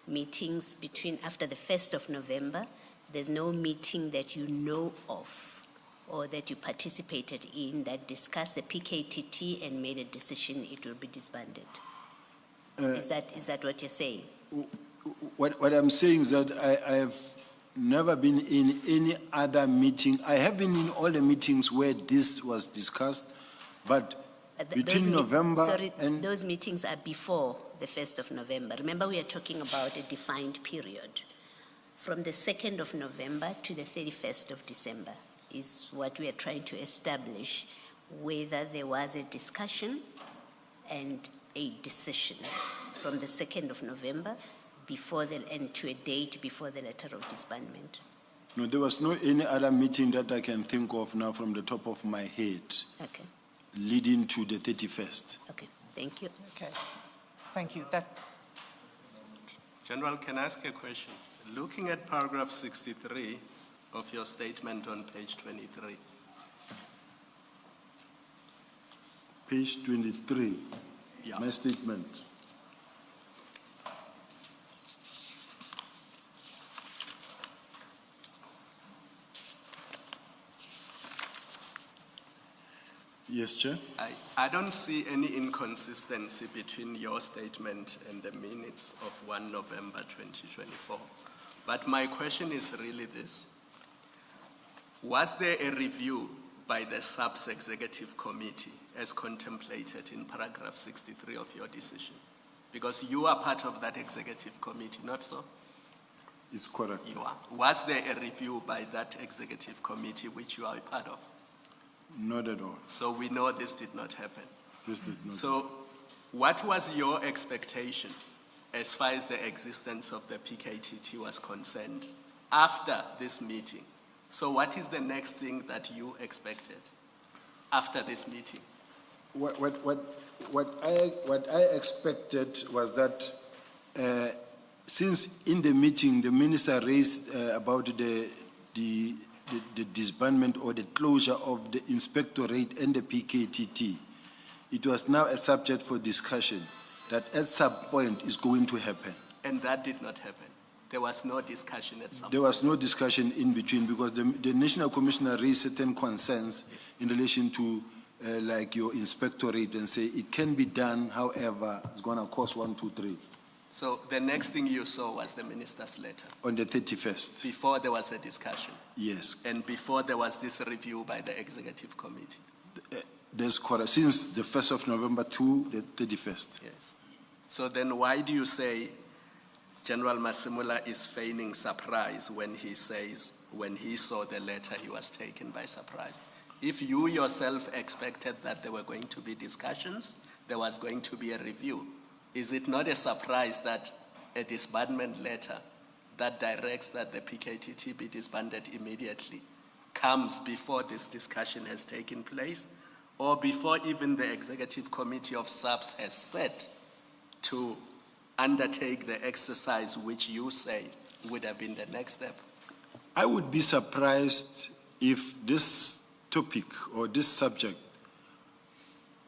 Speaker 4: Meetings after the 1st of November, there's no meeting that you know of or that you participated in that discussed the PKTT and made a decision it will be disbanded. Is that what you're saying?
Speaker 2: What I'm saying is that I have never been in any other meeting. I have been in all the meetings where this was discussed, but between November and...
Speaker 4: Those meetings are before the 1st of November. Remember, we are talking about a defined period. From the 2nd of November to the 31st of December is what we are trying to establish, whether there was a discussion and a decision from the 2nd of November and to a date before the letter of disbandment.
Speaker 2: No, there was no any other meeting that I can think of now from the top of my head.
Speaker 4: Okay.
Speaker 2: Leading to the 31st.
Speaker 4: Okay, thank you.
Speaker 3: Okay, thank you.
Speaker 6: General, can I ask a question? Looking at paragraph 63 of your statement on page 23.
Speaker 2: Page 23,
Speaker 6: Yeah.
Speaker 2: my statement. Yes, Chair.
Speaker 6: I don't see any inconsistency between your statement and the minutes of 1 November 2024. But my question is really this. Was there a review by the SAPS Executive Committee as contemplated in paragraph 63 of your decision? Because you are part of that executive committee, not so?
Speaker 2: It's correct.
Speaker 6: You are. Was there a review by that executive committee which you are a part of?
Speaker 2: Not at all.
Speaker 6: So we know this did not happen.
Speaker 2: This did not.
Speaker 6: So what was your expectation as far as the existence of the PKTT was concerned after this meeting? So what is the next thing that you expected after this meeting?
Speaker 2: What I expected was that since in the meeting the minister raised about the disbandment or the closure of the inspectorate and the PKTT, it was now a subject for discussion that at some point is going to happen.
Speaker 6: And that did not happen. There was no discussion at some point.
Speaker 2: There was no discussion in between because the National Commissioner raised certain concerns in relation to like your inspectorate and say it can be done, however, it's going to cost 1, 2, 3.
Speaker 6: So the next thing you saw was the minister's letter.
Speaker 2: On the 31st.
Speaker 6: Before there was a discussion.
Speaker 2: Yes.
Speaker 6: And before there was this review by the executive committee.
Speaker 2: That's correct. Since the 1st of November to the 31st.
Speaker 6: Yes. So then why do you say General Masimula is feigning surprise when he says when he saw the letter he was taken by surprise? If you yourself expected that there were going to be discussions, there was going to be a review, is it not a surprise that a disbandment letter that directs that the PKTT be disbanded immediately comes before this discussion has taken place or before even the executive committee of SAPS has set to undertake the exercise which you say would have been the next step?
Speaker 2: I would be surprised if this topic or this subject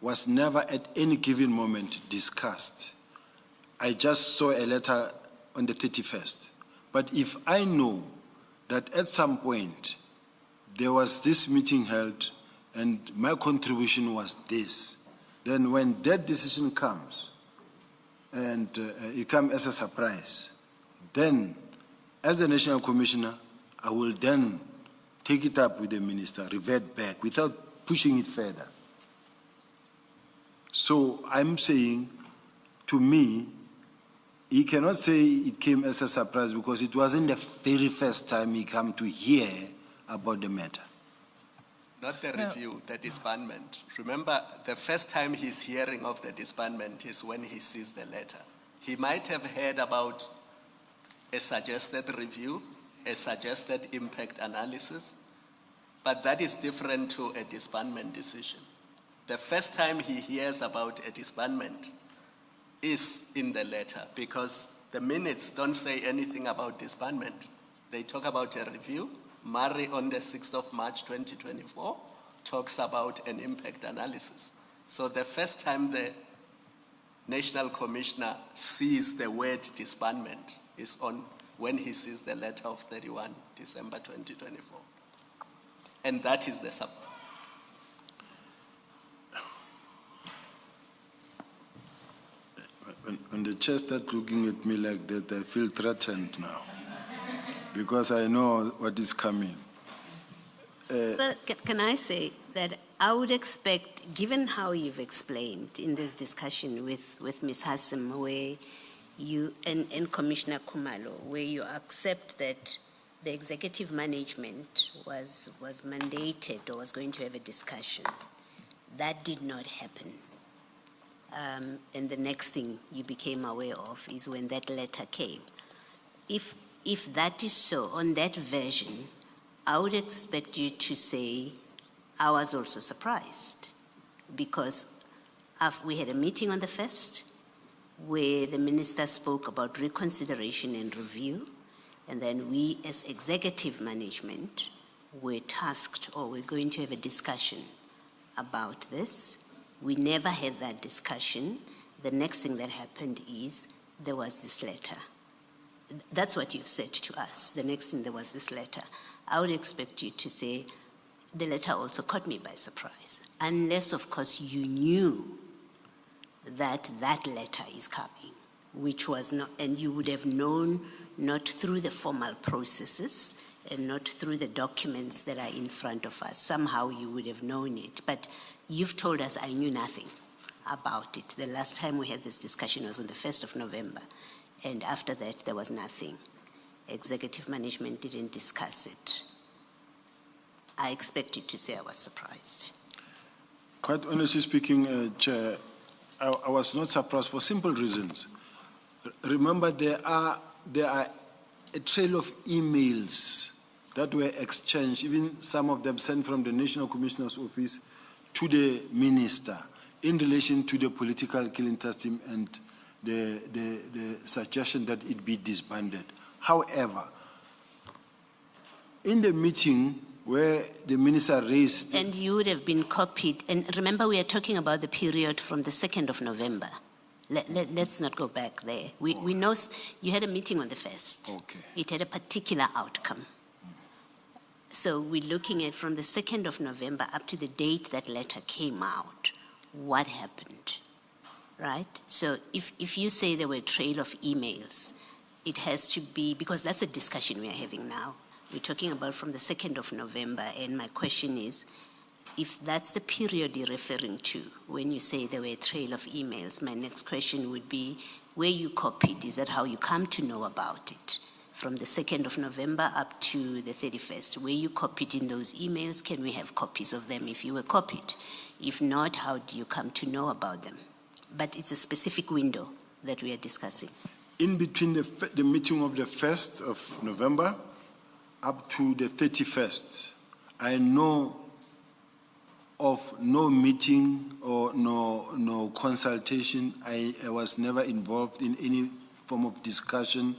Speaker 2: was never at any given moment discussed. I just saw a letter on the 31st. But if I know that at some point there was this meeting held and my contribution was this, then when that decision comes and it comes as a surprise, then as a National Commissioner, I will then take it up with the minister, revert back without pushing it further. So I'm saying, to me, he cannot say it came as a surprise because it wasn't the very first time he came to hear about the matter.
Speaker 6: Not the review, the disbandment. Remember, the first time he's hearing of the disbandment is when he sees the letter. He might have heard about a suggested review, a suggested impact analysis, but that is different to a disbandment decision. The first time he hears about a disbandment is in the letter, because the minutes don't say anything about disbandment. They talk about a review. Murray on the 6th of March 2024 talks about an impact analysis. So the first time the National Commissioner sees the word disbandment is on when he sees the letter of 31 December 2024. And that is the sub.
Speaker 2: When the chair starts looking at me like that, I feel threatened now. Because I know what is coming.
Speaker 4: Well, can I say that I would expect, given how you've explained in this discussion with Ms. Hassim, where you, and Commissioner Khumalo, where you accept that the executive management was mandated or was going to have a discussion, that did not happen. And the next thing you became aware of is when that letter came. If that is so, on that version, I would expect you to say, I was also surprised, because we had a meeting on the 1st where the minister spoke about reconsideration and review, and then we as executive management were tasked, or we're going to have a discussion about this. We never had that discussion. The next thing that happened is there was this letter. That's what you've said to us. The next thing, there was this letter. I would expect you to say, the letter also caught me by surprise. Unless, of course, you knew that that letter is coming, which was not, and you would have known not through the formal processes and not through the documents that are in front of us. Somehow you would have known it. But you've told us I knew nothing about it. The last time we had this discussion was on the 1st of November. And after that, there was nothing. Executive management didn't discuss it. I expect you to say I was surprised.
Speaker 2: Quite honestly speaking, Chair, I was not surprised for simple reasons. Remember, there are a trail of emails that were exchanged, even some of them sent from the National Commissioner's Office to the Minister in relation to the political killing test team and the suggestion that it be disbanded. However, in the meeting where the minister raised...
Speaker 4: And you would have been copied. And remember, we are talking about the period from the 2nd of November. Let's not go back there. We know you had a meeting on the 1st.
Speaker 2: Okay.
Speaker 4: It had a particular outcome. So we're looking at from the 2nd of November up to the date that letter came out, what happened, right? So if you say there were a trail of emails, it has to be, because that's a discussion we are having now. We're talking about from the 2nd of November, and my question is, if that's the period you're referring to, when you say there were a trail of emails, my next question would be, where you copied, is that how you come to know about it? From the 2nd of November up to the 31st, where you copied in those emails, can we have copies of them if you were copied? If not, how do you come to know about them? But it's a specific window that we are discussing.
Speaker 2: In between the meeting of the 1st of November up to the 31st, I know of no meeting or no consultation. I was never involved in any form of discussion.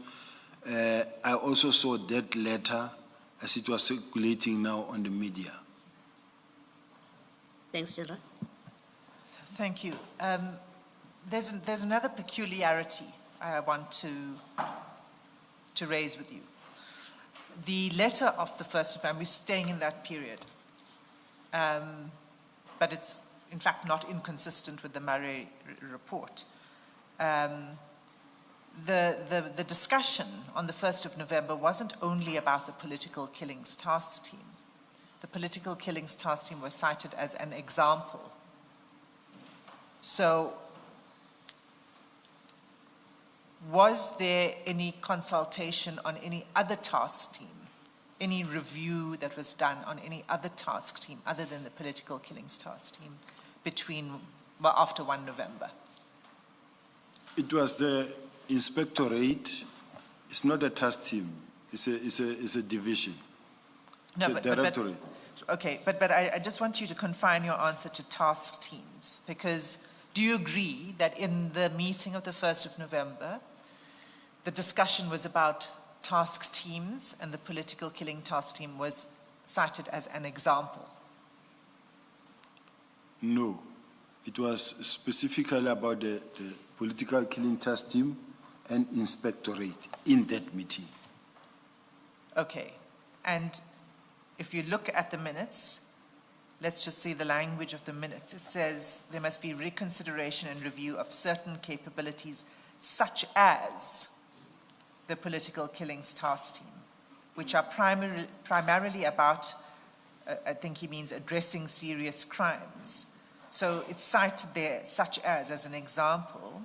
Speaker 2: I also saw that letter as it was circulating now on the media.
Speaker 4: Thanks, Shadrack.
Speaker 3: Thank you. There's another peculiarity I want to raise with you. The letter of the 1st of November, we're staying in that period. But it's, in fact, not inconsistent with the Murray report. The discussion on the 1st of November wasn't only about the political killings task team. The political killings task team was cited as an example. So, was there any consultation on any other task team, any review that was done on any other task team other than the political killings task team after 1 November?
Speaker 2: It was the inspectorate, it's not a task team, it's a division.
Speaker 3: No,
Speaker 2: It's a directorate.
Speaker 3: Okay, but I just want you to confine your answer to task teams, because do you agree that in the meeting of the 1st of November, the discussion was about task teams and the political killing task team was cited as an example?
Speaker 2: No, it was specifically about the political killing task team and inspectorate in that meeting.
Speaker 3: Okay, and if you look at the minutes, let's just see the language of the minutes. It says there must be reconsideration and review of certain capabilities such as the political killings task team, which are primarily about, I think he means addressing serious crimes. So it's cited there, such as an example.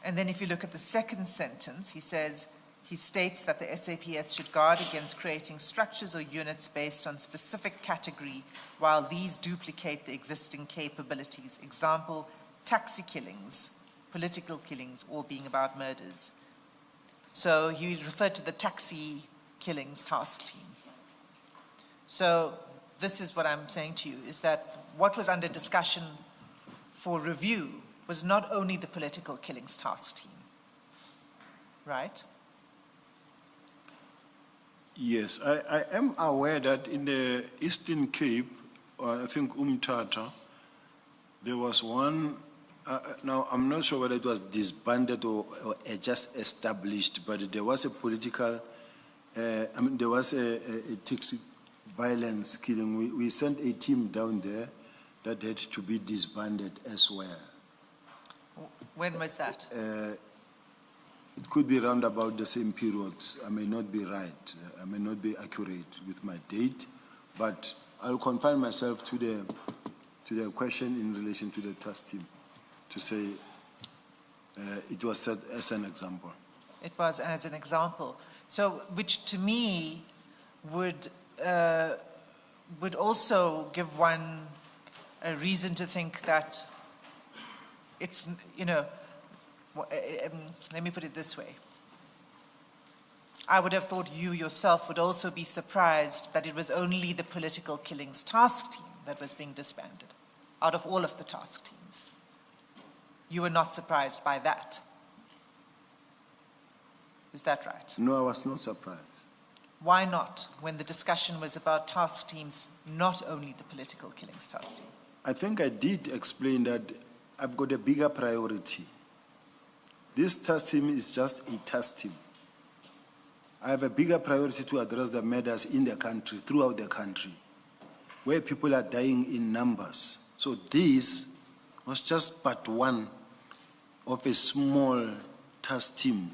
Speaker 3: And then if you look at the second sentence, he states that the SAPS should guard against creating structures or units based on specific category while these duplicate the existing capabilities. Example, taxi killings, political killings, all being about murders. So he referred to the taxi killings task team. So this is what I'm saying to you, is that what was under discussion for review was not only the political killings task team, right?
Speaker 2: Yes, I am aware that in the Eastern Cape, or I think Umtata, there was one, now I'm not sure whether it was disbanded or just established, but there was a political, there was a taxi violence killing. We sent a team down there that had to be disbanded as well.
Speaker 3: When was that?
Speaker 2: It could be around about the same period. I may not be right. I may not be accurate with my date, but I'll confine myself to the question in relation to the task team to say it was set as an example.
Speaker 3: It was as an example. So, which to me would also give one a reason to think that it's, let me put it this way. I would have thought you yourself would also be surprised that it was only the political killings task team that was being disbanded out of all of the task teams. You were not surprised by that. Is that right?
Speaker 2: No, I was not surprised.
Speaker 3: Why not, when the discussion was about task teams, not only the political killings task team?
Speaker 2: I think I did explain that I've got a bigger priority. This task team is just a task team. I have a bigger priority to address the murders in the country, throughout the country, where people are dying in numbers. So this was just part one of a small task team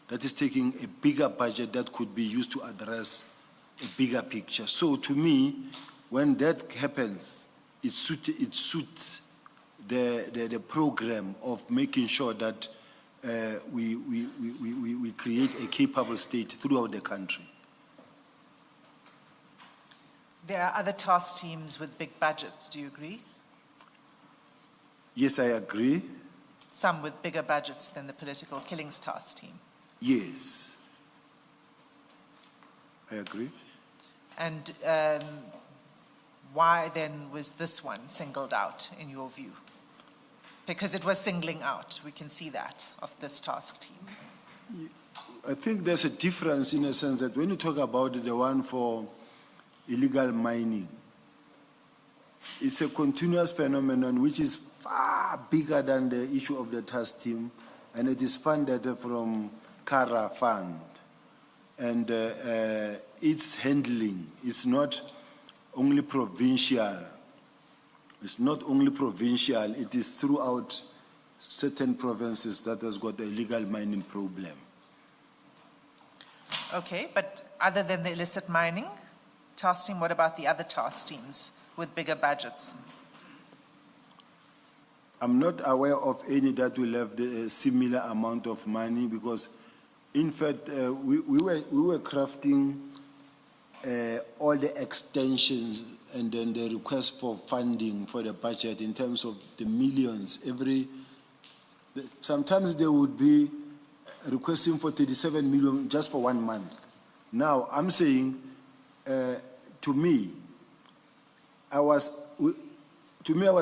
Speaker 2: that is taking a bigger budget that could be used to address a bigger picture. So to me, when that happens, it suits the program of making sure that we create a capable state throughout the country.
Speaker 3: There are other task teams with big budgets, do you agree?
Speaker 2: Yes, I agree.
Speaker 3: Some with bigger budgets than the political killings task team.
Speaker 2: Yes, I agree.
Speaker 3: And why then was this one singled out in your view? Because it was singling out, we can see that, of this task team.
Speaker 2: I think there's a difference in a sense that when you talk about the one for illegal mining, it's a continuous phenomenon which is far bigger than the issue of the task team, and it is funded from CARA fund. And its handling is not only provincial. It's not only provincial, it is throughout certain provinces that has got a illegal mining problem.
Speaker 3: Okay, but other than the illicit mining task team, what about the other task teams with bigger budgets?
Speaker 2: I'm not aware of any that will have the similar amount of money because, in fact, we were crafting all the extensions and then the request for funding for the budget in terms of the millions. Sometimes there would be requesting for 37 million just for 1 month. Now, I'm saying, to me, I was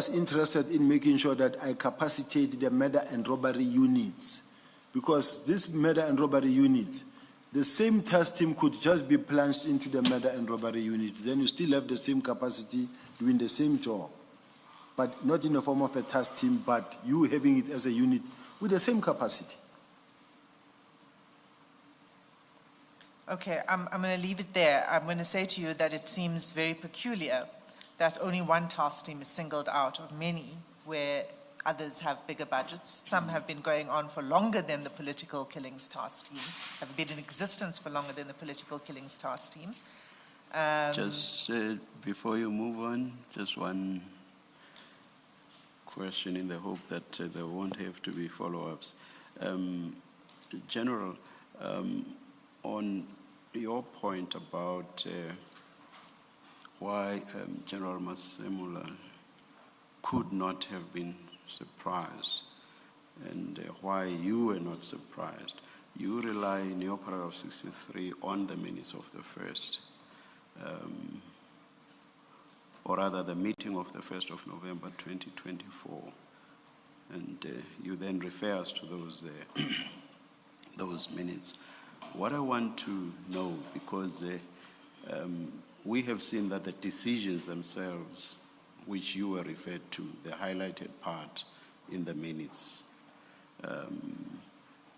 Speaker 2: interested in making sure that I capacitate the murder and robbery units, because this murder and robbery units, the same task team could just be plunged into the murder and robbery unit. Then you still have the same capacity doing the same job, but not in the form of a task team, but you having it as a unit with the same capacity.
Speaker 3: Okay, I'm going to leave it there. I'm going to say to you that it seems very peculiar that only one task team is singled out of many, where others have bigger budgets. Some have been going on for longer than the political killings task team, have been in existence for longer than the political killings task team.
Speaker 1: Just before you move on, just one question in the hope that there won't have to be follow-ups. General, on your point about why General Masemula could not have been surprised and why you were not surprised, you rely in your paragraph 63 on the minutes of the first, or rather the meeting of the 1st of November 2024, and you then refer us to those minutes. What I want to know, because we have seen that the decisions themselves, which you were referred to, the highlighted part in the minutes,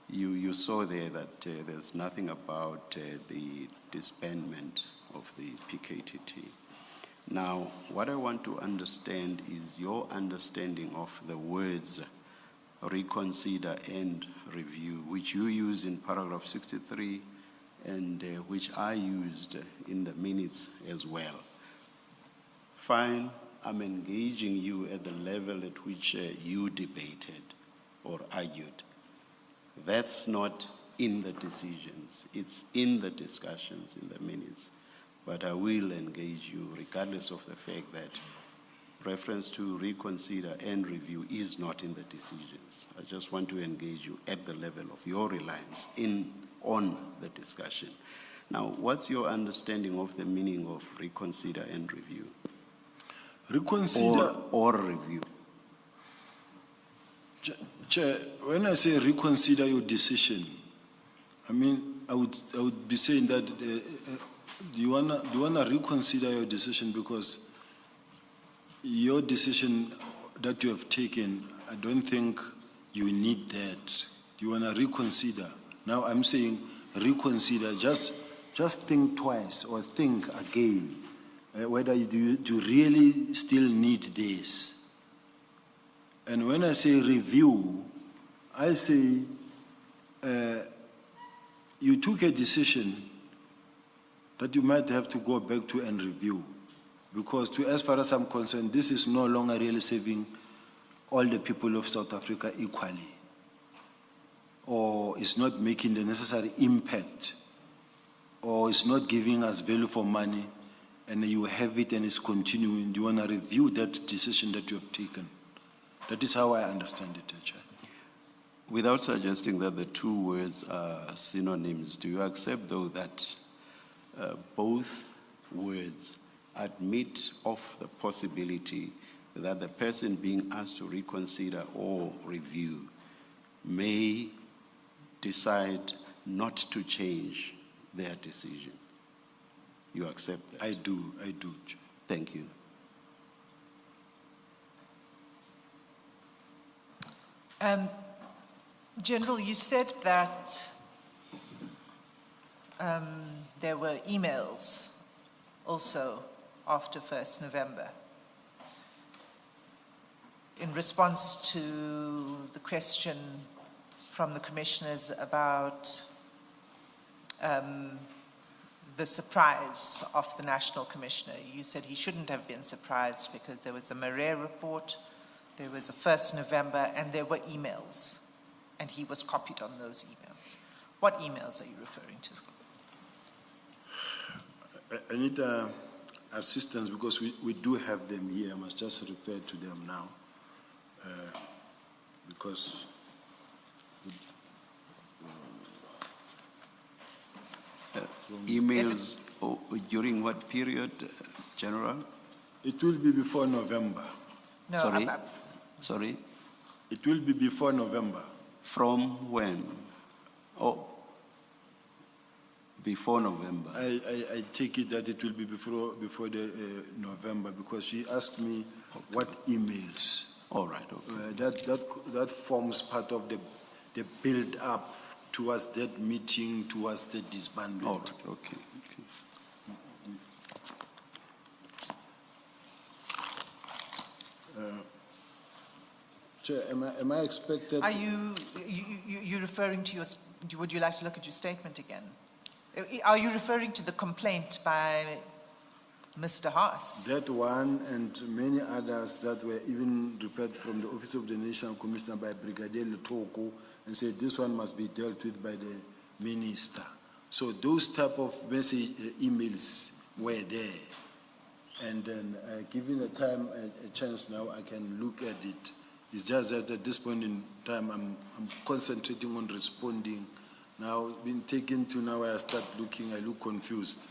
Speaker 1: you saw there that there's nothing about the disbandment of the PKTT. Now, what I want to understand is your understanding of the words reconsider and review, which you use in paragraph 63 and which I used in the minutes as well. Fine, I'm engaging you at the level at which you debated or argued. That's not in the decisions, it's in the discussions in the minutes. But I will engage you regardless of the fact that reference to reconsider and review is not in the decisions. I just want to engage you at the level of your reliance on the discussion. Now, what's your understanding of the meaning of reconsider and review?
Speaker 2: Reconsider
Speaker 1: or review?
Speaker 2: Chair, when I say reconsider your decision, I mean I would be saying that do you wanna reconsider your decision, because your decision that you have taken, I don't think you need that. You wanna reconsider. Now I'm saying reconsider. Just think twice or think again whether you really still need this. And when I say review, I say you took a decision that you might have to go back to and review. Because as far as I'm concerned, this is no longer really serving all the people of South Africa equally, or it's not making the necessary impact, or it's not giving us value for money, and you have it and it's continuing. Do you want to review that decision that you have taken? That is how I understand it, Chair.
Speaker 1: Without suggesting that the two words are synonyms, do you accept, though, that both words admit of the possibility that the person being asked to reconsider or review may decide not to change their decision? You accept that?
Speaker 2: I do, Chair.
Speaker 1: Thank you.
Speaker 3: General, you said that there were emails also after 1st November in response to the question from the commissioners about the surprise of the National Commissioner. You said he shouldn't have been surprised because there was a Marais report, there was a 1st November, and there were emails, and he was copied on those emails. What emails are you referring to?
Speaker 2: I need assistance because we do have them here. I must just refer to them now because
Speaker 1: Emails during what period, General?
Speaker 2: It will be before November.
Speaker 3: No,
Speaker 1: Sorry? Sorry?
Speaker 2: It will be before November.
Speaker 1: From when? Oh, before November.
Speaker 2: I take it that it will be before the November, because she asked me what emails.
Speaker 1: All right, okay.
Speaker 2: That forms part of the build up towards that meeting, towards the disbandment.
Speaker 1: All right, okay.
Speaker 2: Chair, am I expected?
Speaker 3: Are you referring to would you like to look at your statement again? Are you referring to the complaint by Mr. Haas?
Speaker 2: That one and many others that were even referred from the Office of the National Commissioner by Brigadier Letoko, and said this one must be dealt with by the minister. So those type of message emails were there. And then given a chance now, I can look at it. It's just that at this point in time, I'm concentrating on responding. Now, being taken to now, I start looking, I look confused.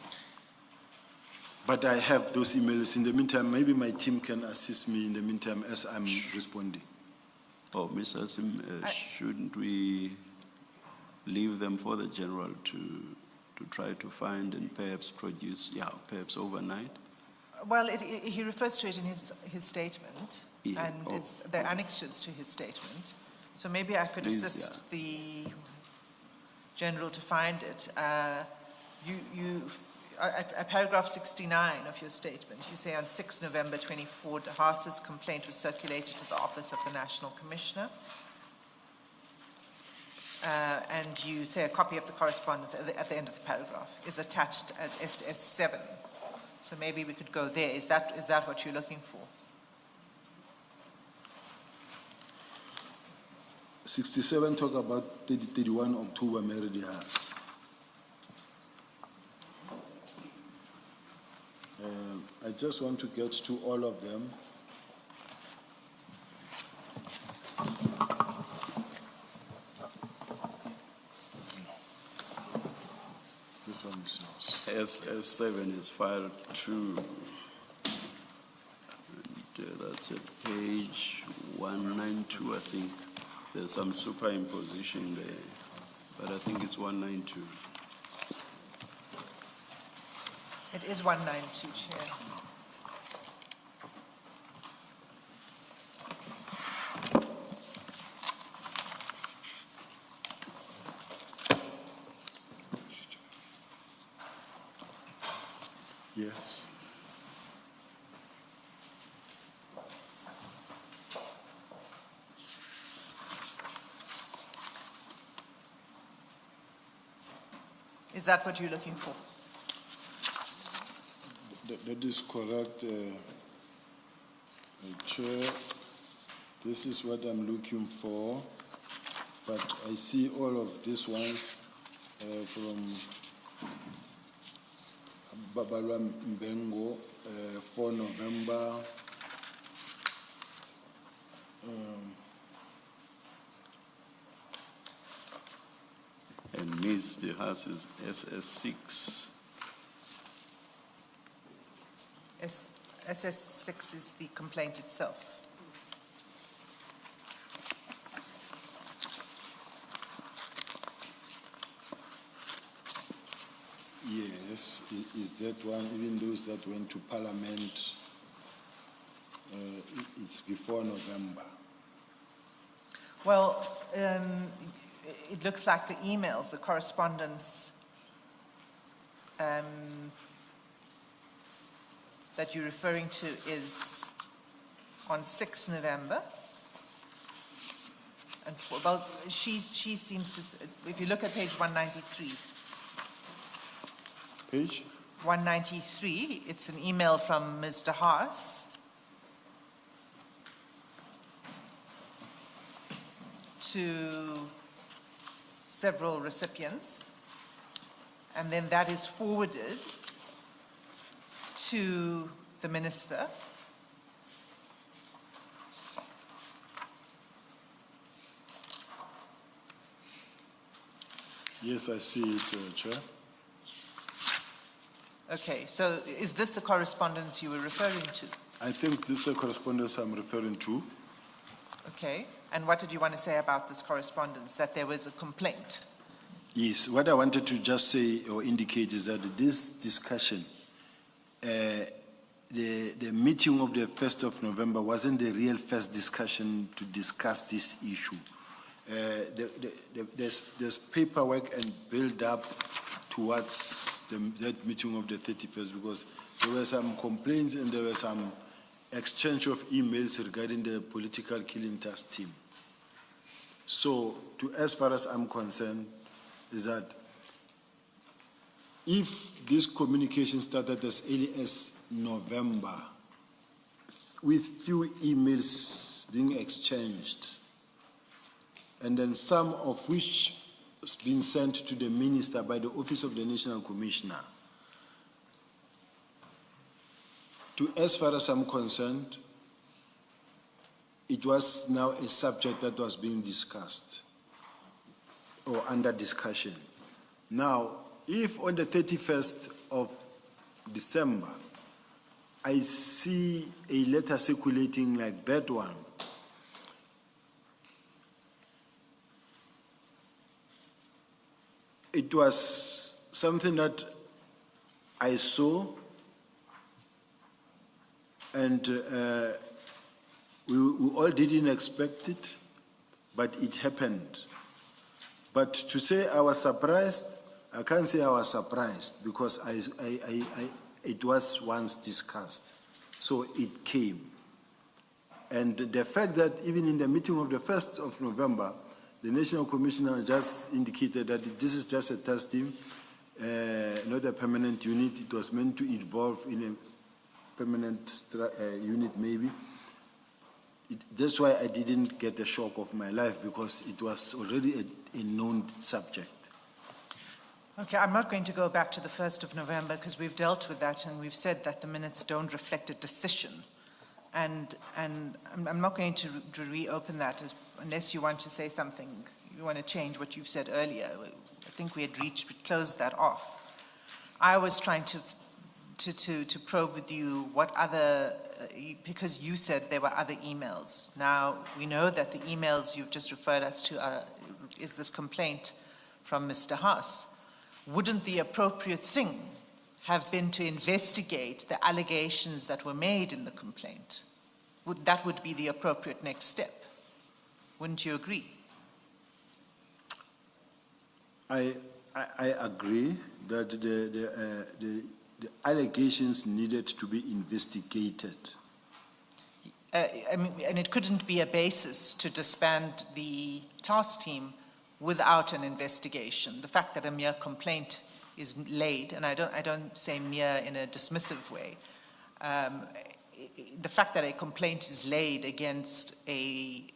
Speaker 2: But I have those emails. In the meantime, maybe my team can assist me in the meantime as I'm responding.
Speaker 1: Oh, Mr. Sim, shouldn't we leave them for the General to try to find and perhaps produce, perhaps overnight?
Speaker 3: Well, he refers to it in his statement,
Speaker 1: Yeah,
Speaker 3: and they're annexures to his statement. So maybe I could
Speaker 1: Please,
Speaker 3: assist the General to find it. At paragraph 69 of your statement, you say on 6 November 24, the Haas's complaint was circulated to the Office of the National Commissioner. And you say a copy of the correspondence at the end of the paragraph is attached as SS7. So maybe we could go there. Is that what you're looking for?
Speaker 2: 67 talk about 31 October Meridi House. I just want to get to all of them. This one is yours.
Speaker 1: SS7 is file 2. And that's at page 192, I think. There's some superimposition there, but I think it's 192.
Speaker 3: It is 192, Chair.
Speaker 2: Yes.
Speaker 3: Is that what you're looking for?
Speaker 2: That is correct, Chair. This is what I'm looking for, but I see all of these ones from Babalwa Mbengo, 4 November.
Speaker 1: And Ms. De Haas is SS6.
Speaker 3: SS6 is the complaint itself.
Speaker 2: Yes, is that one, even those that went to Parliament, it's before November.
Speaker 3: Well, it looks like the emails, the correspondence that you're referring to is on 6 November. And she seems to, if you look at page 193.
Speaker 2: Page?
Speaker 3: 193, it's an email from Ms. De Haas to several recipients, and then that is forwarded to the minister.
Speaker 2: Yes, I see it, Chair.
Speaker 3: Okay, so is this the correspondence you were referring to?
Speaker 2: I think this is the correspondence I'm referring to.
Speaker 3: Okay, and what did you want to say about this correspondence, that there was a complaint?
Speaker 2: Yes, what I wanted to just say or indicate is that this discussion, the meeting of the 1st of November wasn't the real first discussion to discuss this issue. There's paperwork and build up towards that meeting of the 31st, because there were some complaints and there were some exchange of emails regarding the political killing task team. So, as far as I'm concerned, is that if this communication started as early as November, with few emails being exchanged, and then some of which has been sent to the minister by the Office of the National Commissioner, as far as I'm concerned, it was now a subject that was being discussed or under discussion. Now, if on the 31st of December, I see a letter circulating like that one, it was something that I saw, and we all didn't expect it, but it happened. But to say I was surprised, I can't say I was surprised, because it was once discussed. So it came. And the fact that even in the meeting of the 1st of November, the National Commissioner just indicated that this is just a task team, not a permanent unit. It was meant to evolve in a permanent unit maybe. That's why I didn't get the shock of my life, because it was already a known subject.
Speaker 3: Okay, I'm not going to go back to the 1st of November because we've dealt with that and we've said that the minutes don't reflect a decision. And I'm not going to reopen that unless you want to say something, you want to change what you've said earlier. I think we closed that off. I was trying to probe with you what other, because you said there were other emails. Now, we know that the emails you've just referred us to is this complaint from Mr. Haas. Wouldn't the appropriate thing have been to investigate the allegations that were made in the complaint? That would be the appropriate next step. Wouldn't you agree?
Speaker 2: I agree that the allegations needed to be investigated.
Speaker 3: I mean, and it couldn't be a basis to disband the task team without an investigation. The fact that a mere complaint is laid, and I don't say mere in a dismissive way, the fact that a complaint is laid against any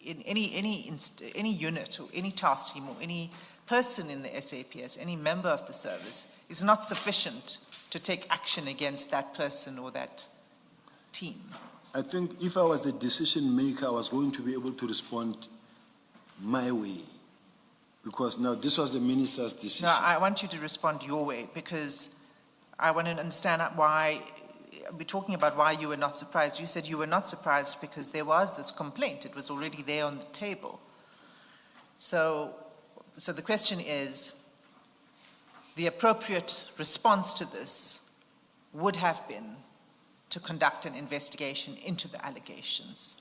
Speaker 3: unit or any task team or any person in the SAPS, any member of the service, is not sufficient to take action against that person or that team.
Speaker 2: I think if I was the decision maker, I was going to be able to respond my way. Because now this was the minister's decision.
Speaker 3: No, I want you to respond your way, because I want to understand why, we're talking about why you were not surprised. You said you were not surprised because there was this complaint. It was already there on the table. So the question is, the appropriate response to this would have been to conduct an investigation into the allegations.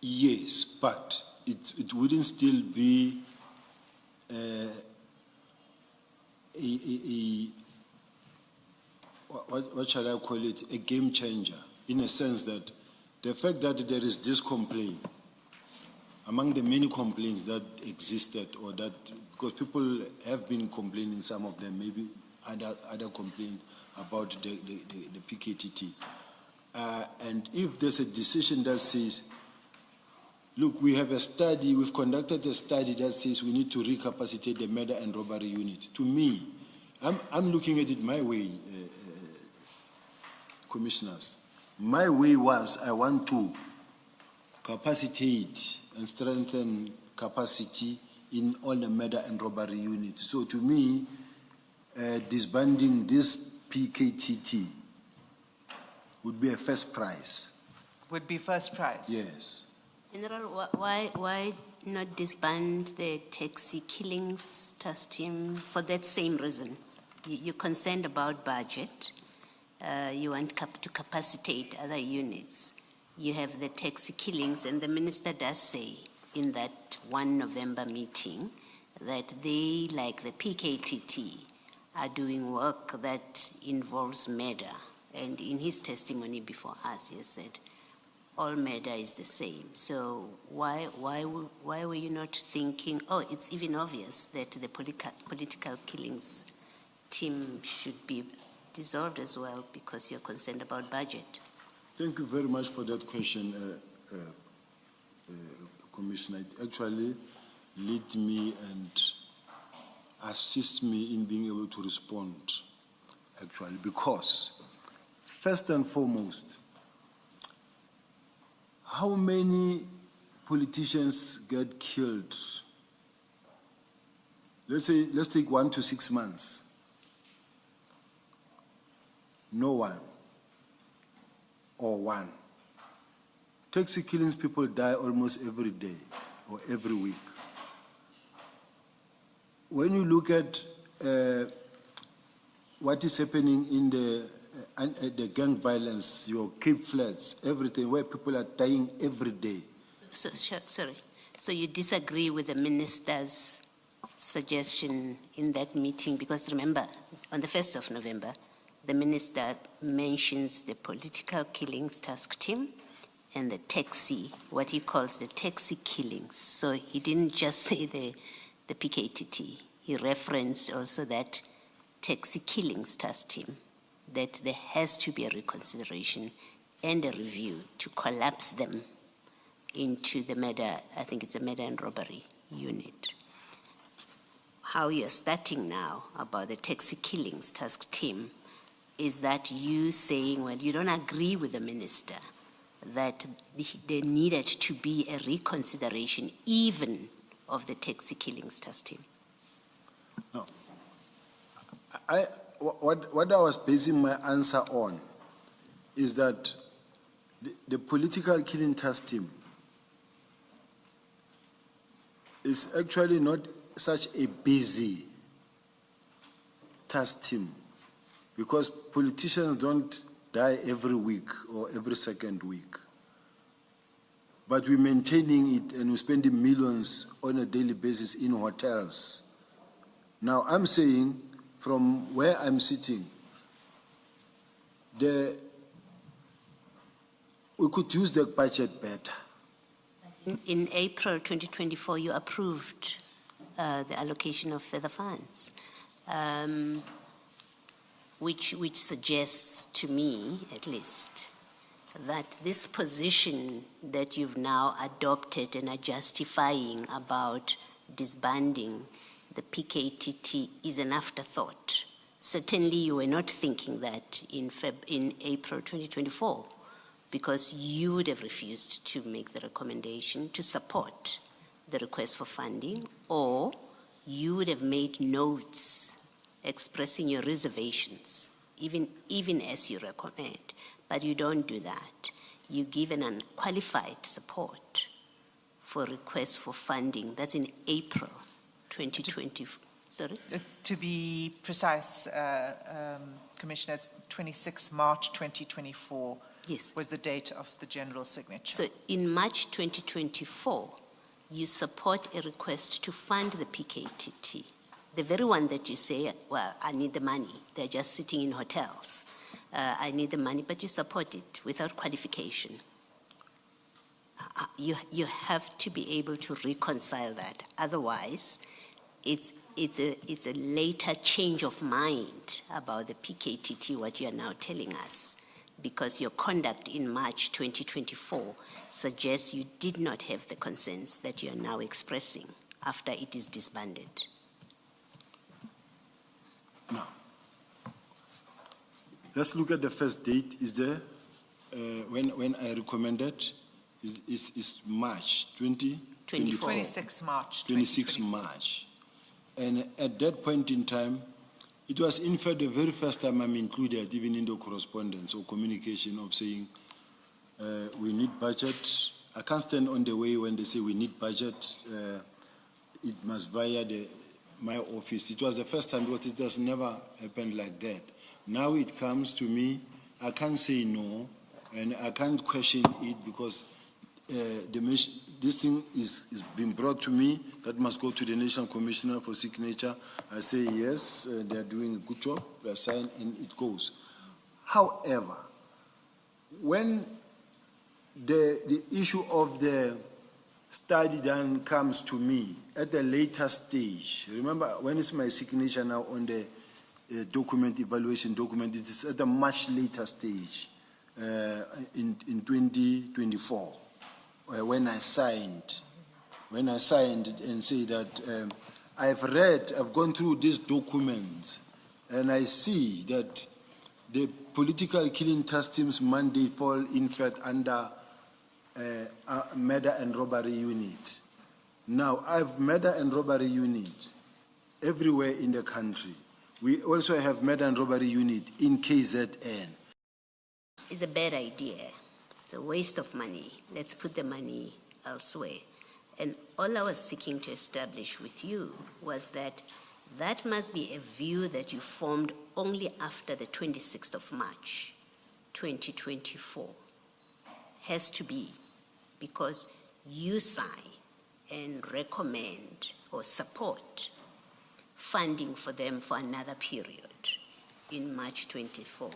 Speaker 2: Yes, but it wouldn't still be what shall I call it, a game changer, in a sense that the fact that there is this complaint, among the many complaints that existed, or that, because people have been complaining, some of them, maybe other complaints about the PKTT. And if there's a decision that says, look, we have a study, we've conducted a study that says we need to recapacitate the murder and robbery unit. To me, I'm looking at it my way, commissioners. My way was, I want to capacitate and strengthen capacity in all the murder and robbery units. So to me, disbanding this PKTT would be a first prize.
Speaker 3: Would be first prize?
Speaker 2: Yes.
Speaker 4: General, why not disband the taxi killings task team for that same reason? You're concerned about budget. You want to capacitate other units. You have the taxi killings, and the minister does say in that 1 November meeting that they, like the PKTT, are doing work that involves murder. And in his testimony before us, he said, all murder is the same. So why were you not thinking, oh, it's even obvious that the political killings team should be dissolved as well because you're concerned about budget?
Speaker 2: Thank you very much for that question, Commissioner. It actually led me and assist me in being able to respond, actually, because first and foremost, how many politicians get killed? Let's take 1 to 6 months. No one. Or one. Taxi killings, people die almost every day or every week. When you look at what is happening in the gang violence, your Cape Flats, everything, where people are dying every day.
Speaker 4: Sorry. So you disagree with the minister's suggestion in that meeting? Because remember, on the 1st of November, the minister mentions the political killings task team and the taxi, what he calls the taxi killings. So he didn't just say the PKTT. He referenced also that taxi killings task team, that there has to be a reconsideration and a review to collapse them into the murder, I think it's a murder and robbery unit. How you're starting now about the taxi killings task team is that you saying, well, you don't agree with the minister that there needed to be a reconsideration even of the taxi killings task team?
Speaker 2: No. What I was basing my answer on is that the political killing task team is actually not such a busy task team, because politicians don't die every week or every second week. But we're maintaining it and we're spending millions on a daily basis in hotels. Now, I'm saying, from where I'm sitting, we could use the budget better.
Speaker 4: In April 2024, you approved the allocation of further funds, which suggests to me, at least, that this position that you've now adopted and are justifying about disbanding the PKTT is an afterthought. Certainly you were not thinking that in April 2024, because you would have refused to make the recommendation to support the request for funding, or you would have made notes expressing your reservations, even as you recommend. But you don't do that. You give an unqualified support for request for funding. That's in April 2020. Sorry?
Speaker 3: To be precise, Commissioner, it's 26 March 2024
Speaker 4: Yes.
Speaker 3: was the date of the general signature.
Speaker 4: So in March 2024, you support a request to fund the PKTT, the very one that you say, well, I need the money. They're just sitting in hotels. I need the money, but you support it without qualification. You have to be able to reconcile that. Otherwise, it's a later change of mind about the PKTT, what you are now telling us, because your conduct in March 2024 suggests you did not have the concerns that you are now expressing after it is disbanded.
Speaker 2: Now, let's look at the first date. Is there, when I recommended, is March 2024.
Speaker 3: 26 March
Speaker 2: 26
Speaker 3: 2024.
Speaker 2: March. And at that point in time, It was in fact the very first time I'm included, even in the correspondence or communication of saying we need budget. I can't stand on the way when they say we need budget. It must via my office. It was the first time because it has never happened like that. Now it comes to me, I can't say no, and I can't question it because this thing is being brought to me. That must go to the National Commissioner for signature. I say yes, they're doing a good job, they sign, and it goes. However, when the issue of the study then comes to me at a later stage, remember when it's my signature now on the document, evaluation document, it is at a much later stage in 2024 when I signed and say that I've gone through these documents and I see that the political killing task team's mandate fall in fact under murder and robbery unit. Now, I've murder and robbery unit everywhere in the country. We also have murder and robbery unit in KZN.
Speaker 4: It's a bad idea. It's a waste of money. Let's put the money elsewhere. And all I was seeking to establish with you was that that must be a view that you formed only after the 26th of March, 2024. Has to be, because you sign and recommend or support funding for them for another period in March 24.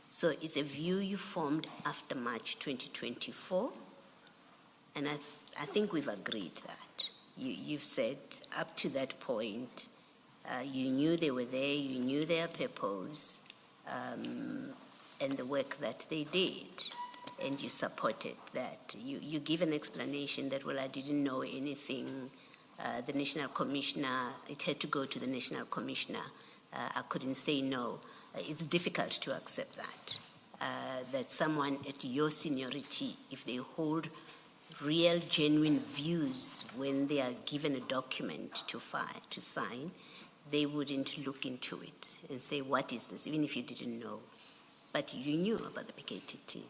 Speaker 4: So it's a view you formed after March 2024, and I think we've agreed that. You've said up to that point, you knew they were there, you knew their purpose, and the work that they did, and you supported that. You give an explanation that, well, I didn't know anything. The National Commissioner, it had to go to the National Commissioner. I couldn't say no. It's difficult to accept that someone at your seniority, if they hold real, genuine views when they are given a document to sign, they wouldn't look into it and say, what is this, even if you didn't know. But you knew about the PKTT.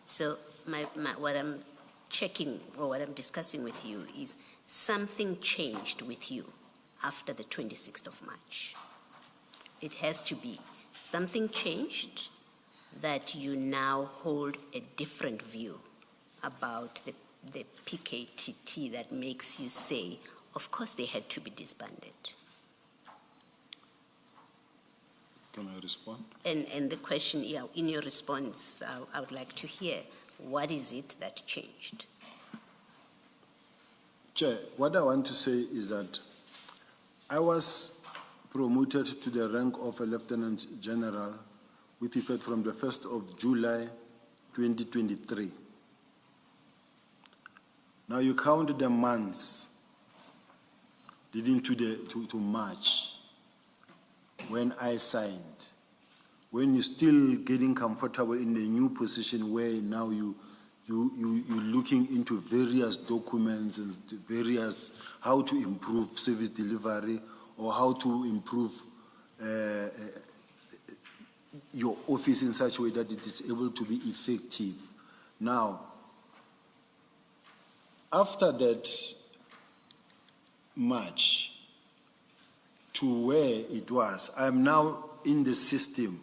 Speaker 4: So what I'm checking, or what I'm discussing with you is something changed with you after the 26th of March. It has to be. Something changed that you now hold a different view about the PKTT that makes you say, of course they had to be disbanded.
Speaker 2: Can I respond?
Speaker 4: And the question, yeah, in your response, I would like to hear, what is it that changed?
Speaker 2: Chair, what I want to say is that I was promoted to the rank of a Lieutenant General with effect from the 1st of July 2023. Now you count the months leading to March when I signed, when you're still getting comfortable in the new position where now you're looking into various documents and various how to improve service delivery or how to improve your office in such a way that it is able to be effective. Now, after that March to where it was, I'm now in the system.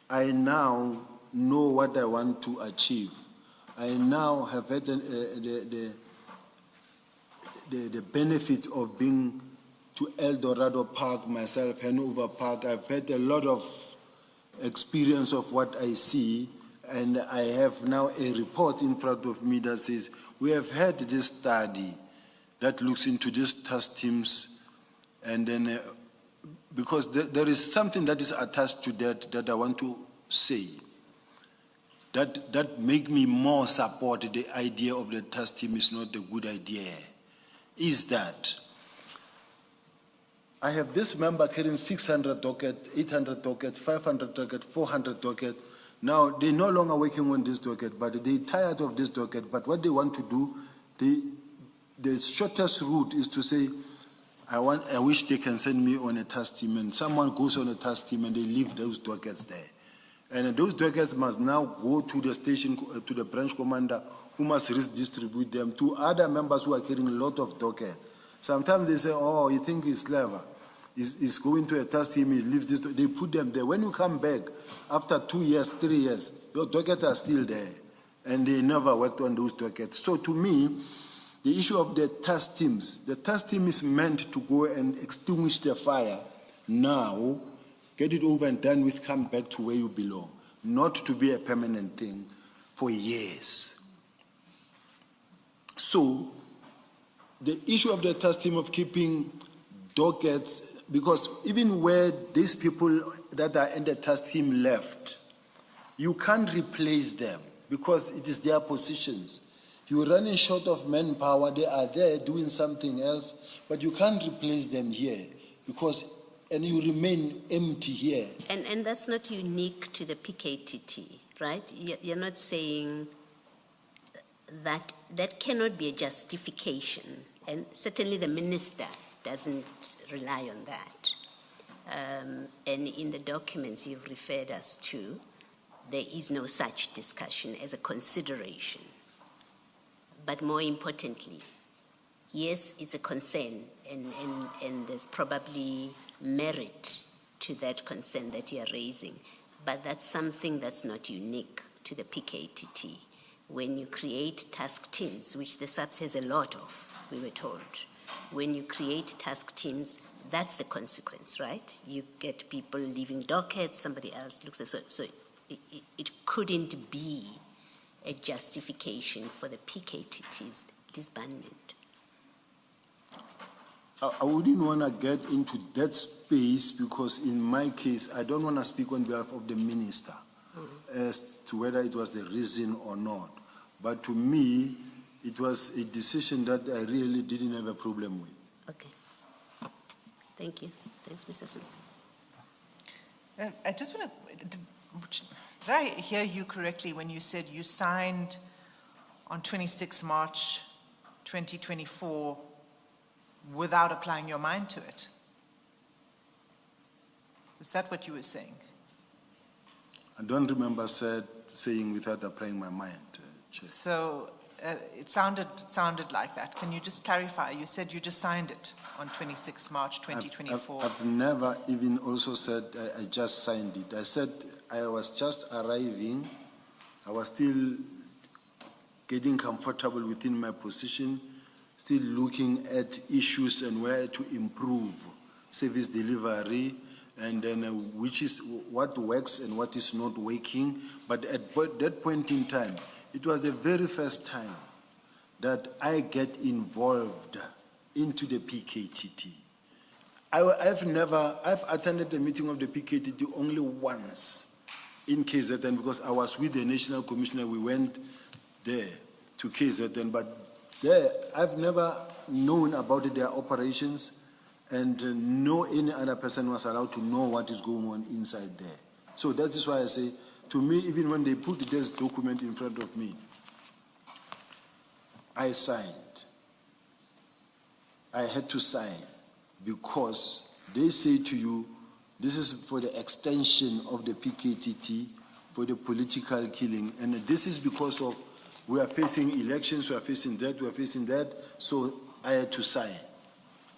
Speaker 2: I now know what I want to achieve. I now have had the benefit of being to El Dorado Park myself, Hanover Park. I've had a lot of experience of what I see, and I have now a report in front of me that says, we have had this study that looks into these task teams, and then because there is something that is attached to that I want to say, that make me more support the idea of the task team is not a good idea, is that I have this member carrying 600 docket, 800 docket, 500 docket, 400 docket. Now, they're no longer working on this docket, but they're tired of this docket. But what they want to do, the shortest route is to say, I wish they can send me on a task team, and someone goes on a task team and they leave those dockets there. And those dockets must now go to the station, to the branch commander, who must redistribute them to other members who are carrying a lot of dockets. Sometimes they say, oh, you think he's clever. He's going to a task team, he leaves this, they put them there. When you come back, after 2 years, 3 years, your dockets are still there. And they never worked on those dockets. So to me, the issue of the task teams, the task team is meant to go and extinguish the fire now, get it over and done with, come back to where you belong, not to be a permanent thing for years. So the issue of the task team of keeping dockets, because even where these people that are in the task team left, you can't replace them because it is their positions. You're running short of manpower, they are there doing something else, but you can't replace them here because, and you remain empty here.
Speaker 4: And that's not unique to the PKTT, right? You're not saying that that cannot be a justification, and certainly the minister doesn't rely on that. And in the documents you've referred us to, there is no such discussion as a consideration. But more importantly, yes, it's a concern, and there's probably merit to that concern that you're raising, but that's something that's not unique to the PKTT. When you create task teams, which the SAPS has a lot of, we were told, when you create task teams, that's the consequence, right? You get people leaving dockets, somebody else looks at, so it couldn't be a justification for the PKTT's disbandment.
Speaker 2: I wouldn't want to get into that space because in my case, I don't want to speak on behalf of the minister as to whether it was the reason or not. But to me, it was a decision that I really didn't have a problem with.
Speaker 4: Okay. Thank you. Thanks, Mr. Smith.
Speaker 3: I just want to, did I hear you correctly when you said you signed on 26 March 2024 without applying your mind to it? Is that what you were saying?
Speaker 2: I don't remember saying without applying my mind, Chair.
Speaker 3: So it sounded like that. Can you just clarify? You said you just signed it on 26 March 2024.
Speaker 2: I've never even also said I just signed it. I said I was just arriving. I was still getting comfortable within my position, still looking at issues and where to improve service delivery, and then which is what works and what is not working. But at that point in time, it was the very first time that I get involved into the PKTT. I've attended the meeting of the PKTT only once in KZN because I was with the National Commissioner. We went there to KZN, but there I've never known about their operations, and no any other person was allowed to know what is going on inside there. So that is why I say, to me, even when they put this document in front of me, I signed. I had to sign because they say to you, this is for the extension of the PKTT, for the political killing. And this is because of we are facing elections, we are facing that, so I had to sign.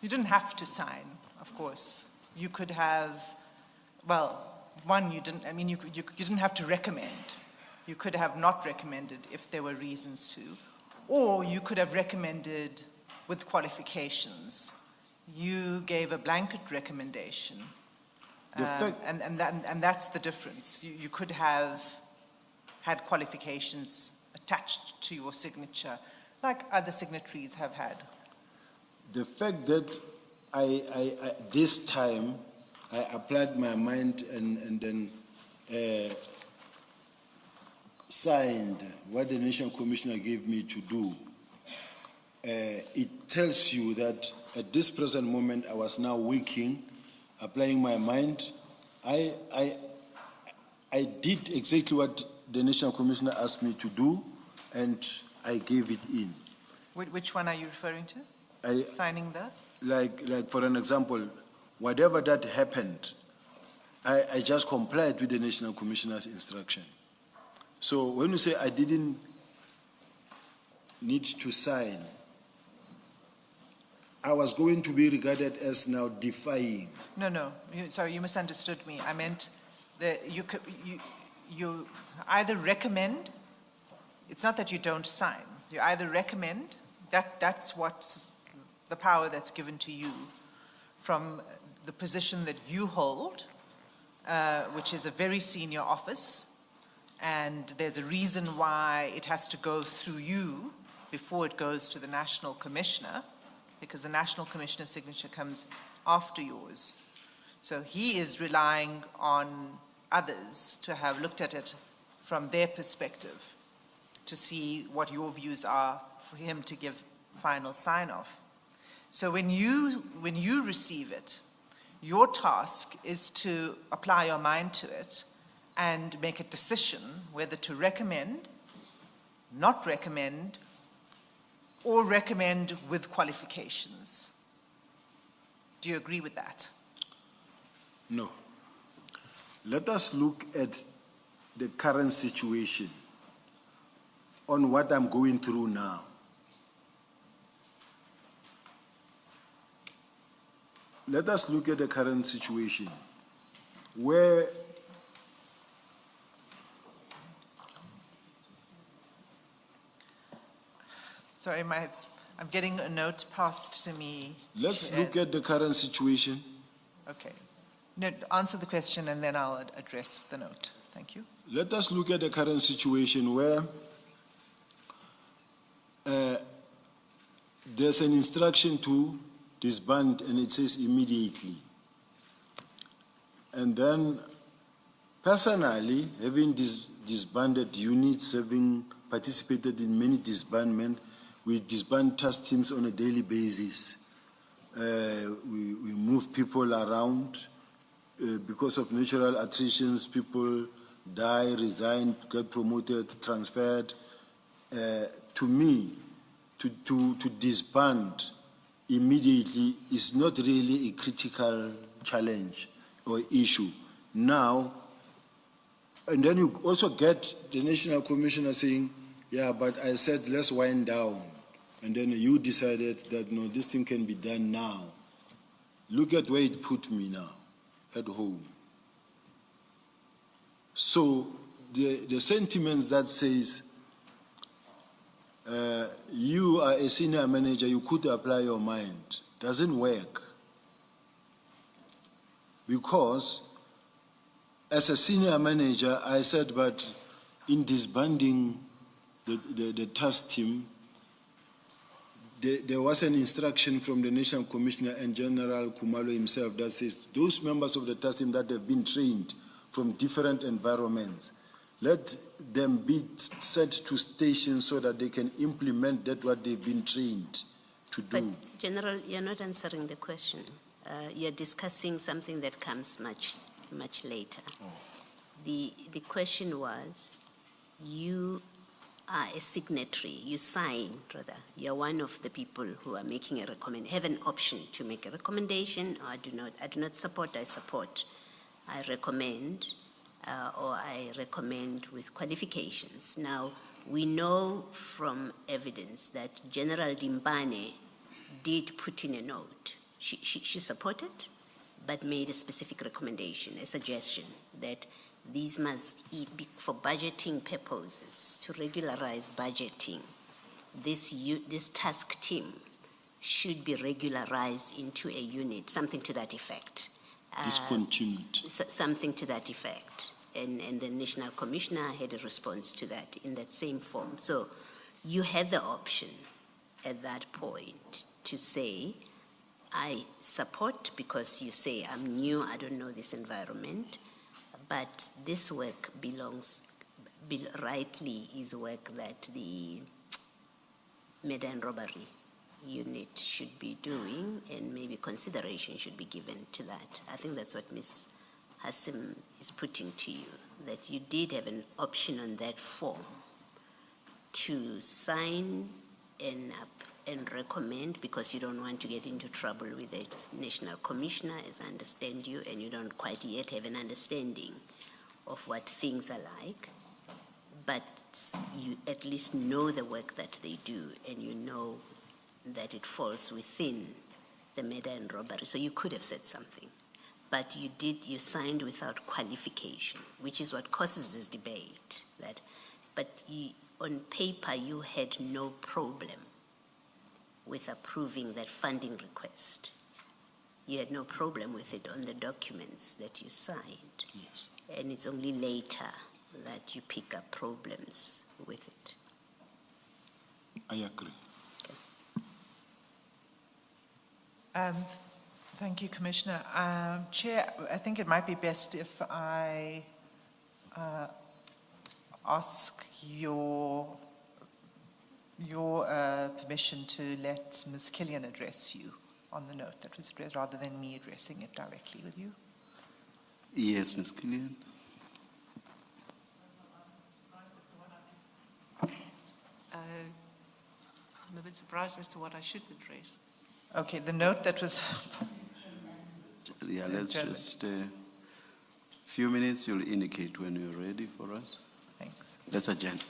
Speaker 3: You didn't have to sign, of course. You could have, well, one, you didn't, I mean, you didn't have to recommend. You could have not recommended if there were reasons to, or you could have recommended with qualifications. You gave a blanket recommendation, and that's the difference. You could have had qualifications attached to your signature, like other signatories have had.
Speaker 2: The fact that I this time I applied my mind and then signed what the National Commissioner gave me to do, it tells you that at this present moment I was now working, applying my mind. I did exactly what the National Commissioner asked me to do, and I gave it in.
Speaker 3: Which one are you referring to? Signing that?
Speaker 2: like for an example, whatever that happened, I just complied with the National Commissioner's instruction. So when you say I didn't need to sign, I was going to be regarded as now defying.
Speaker 3: No, sorry, you misunderstood me. I meant that you either recommend, it's not that you don't sign, you either recommend, that's what's the power that's given to you from the position that you hold, which is a very senior office, and there's a reason why it has to go through you before it goes to the National Commissioner, because the National Commissioner's signature comes after yours. So he is relying on others to have looked at it from their perspective to see what your views are for him to give final sign-off. So when you receive it, your task is to apply your mind to it and make a decision whether to recommend, not recommend, or recommend with qualifications. Do you agree with that?
Speaker 2: No. Let us look at the current situation on what I'm going through now. Let us look at the current situation where
Speaker 3: Sorry, I'm getting a note passed to me.
Speaker 2: let's
Speaker 3: Chair.
Speaker 2: look at the current situation.
Speaker 3: Okay. No, answer the question and then I'll address the note. Thank you.
Speaker 2: Let us look at the current situation where there's an instruction to disband and it says immediately. And then personally, having disbanded units, having participated in many disbandment, we disband task teams on a daily basis. We move people around. Because of natural attritions, people die, resign, get promoted, transferred. To me, to disband immediately is not really a critical challenge or issue. Now, and then you also get the National Commissioner saying, yeah, but I said let's wind down. And then you decided that no, this thing can be done now. Look at where it put me now, at home. So the sentiments that says, you are a senior manager, you could apply your mind, doesn't work. Because as a senior manager, I said, but in disbanding the task team, there was an instruction from the National Commissioner and General Khumalo himself that says those members of the task team that have been trained from different environments, let them be sent to stations so that they can implement that what they've been trained to do.
Speaker 4: But General, you're not answering the question. You're discussing something that comes much later.
Speaker 2: Oh.
Speaker 4: The question was, you are a signatory, you sign, rather. You're one of the people who are making a recommendation, have an option to make a recommendation, or I do not support, I support. I recommend, or I recommend with qualifications. Now, we know from evidence that General Dimbane did put in a note. She supported, but made a specific recommendation, a suggestion that these must be for budgeting purposes, to regularize budgeting. This task team should be regularized into a unit, something to that effect.
Speaker 2: Discontinued.
Speaker 4: Something to that effect. And the National Commissioner had a response to that in that same form. So you had the option at that point to say, I support, because you say, I'm new, I don't know this environment, but this work rightly is work that the murder and robbery unit should be doing, and maybe consideration should be given to that. I think that's what Ms. Hassim is putting to you, that you did have an option on that form to sign and and recommend, because you don't want to get into trouble with the National Commissioner, as I understand you, and you don't quite yet have an understanding of what things are like, but you at least know the work that they do, and you know that it falls within the murder and robbery. So you could have said something, but you signed without qualification, which is what causes this debate. But on paper, you had no problem with approving that funding request. You had no problem with it on the documents that you signed.
Speaker 2: Yes.
Speaker 4: And it's only later that you pick up problems with it.
Speaker 2: I agree.
Speaker 3: Thank you, Commissioner. Chair, I think it might be best if I ask your permission to let Ms. Killian address you on the note that was addressed, rather than me addressing it directly with you.
Speaker 1: Yes, Ms. Killian.
Speaker 7: I'm a bit surprised as to what I should address.
Speaker 3: Okay, the note that was...
Speaker 1: Yeah, let's
Speaker 3: Adjournment.
Speaker 1: just, few minutes, you'll indicate when you're ready for us.
Speaker 3: Thanks.
Speaker 1: Let's adjourn.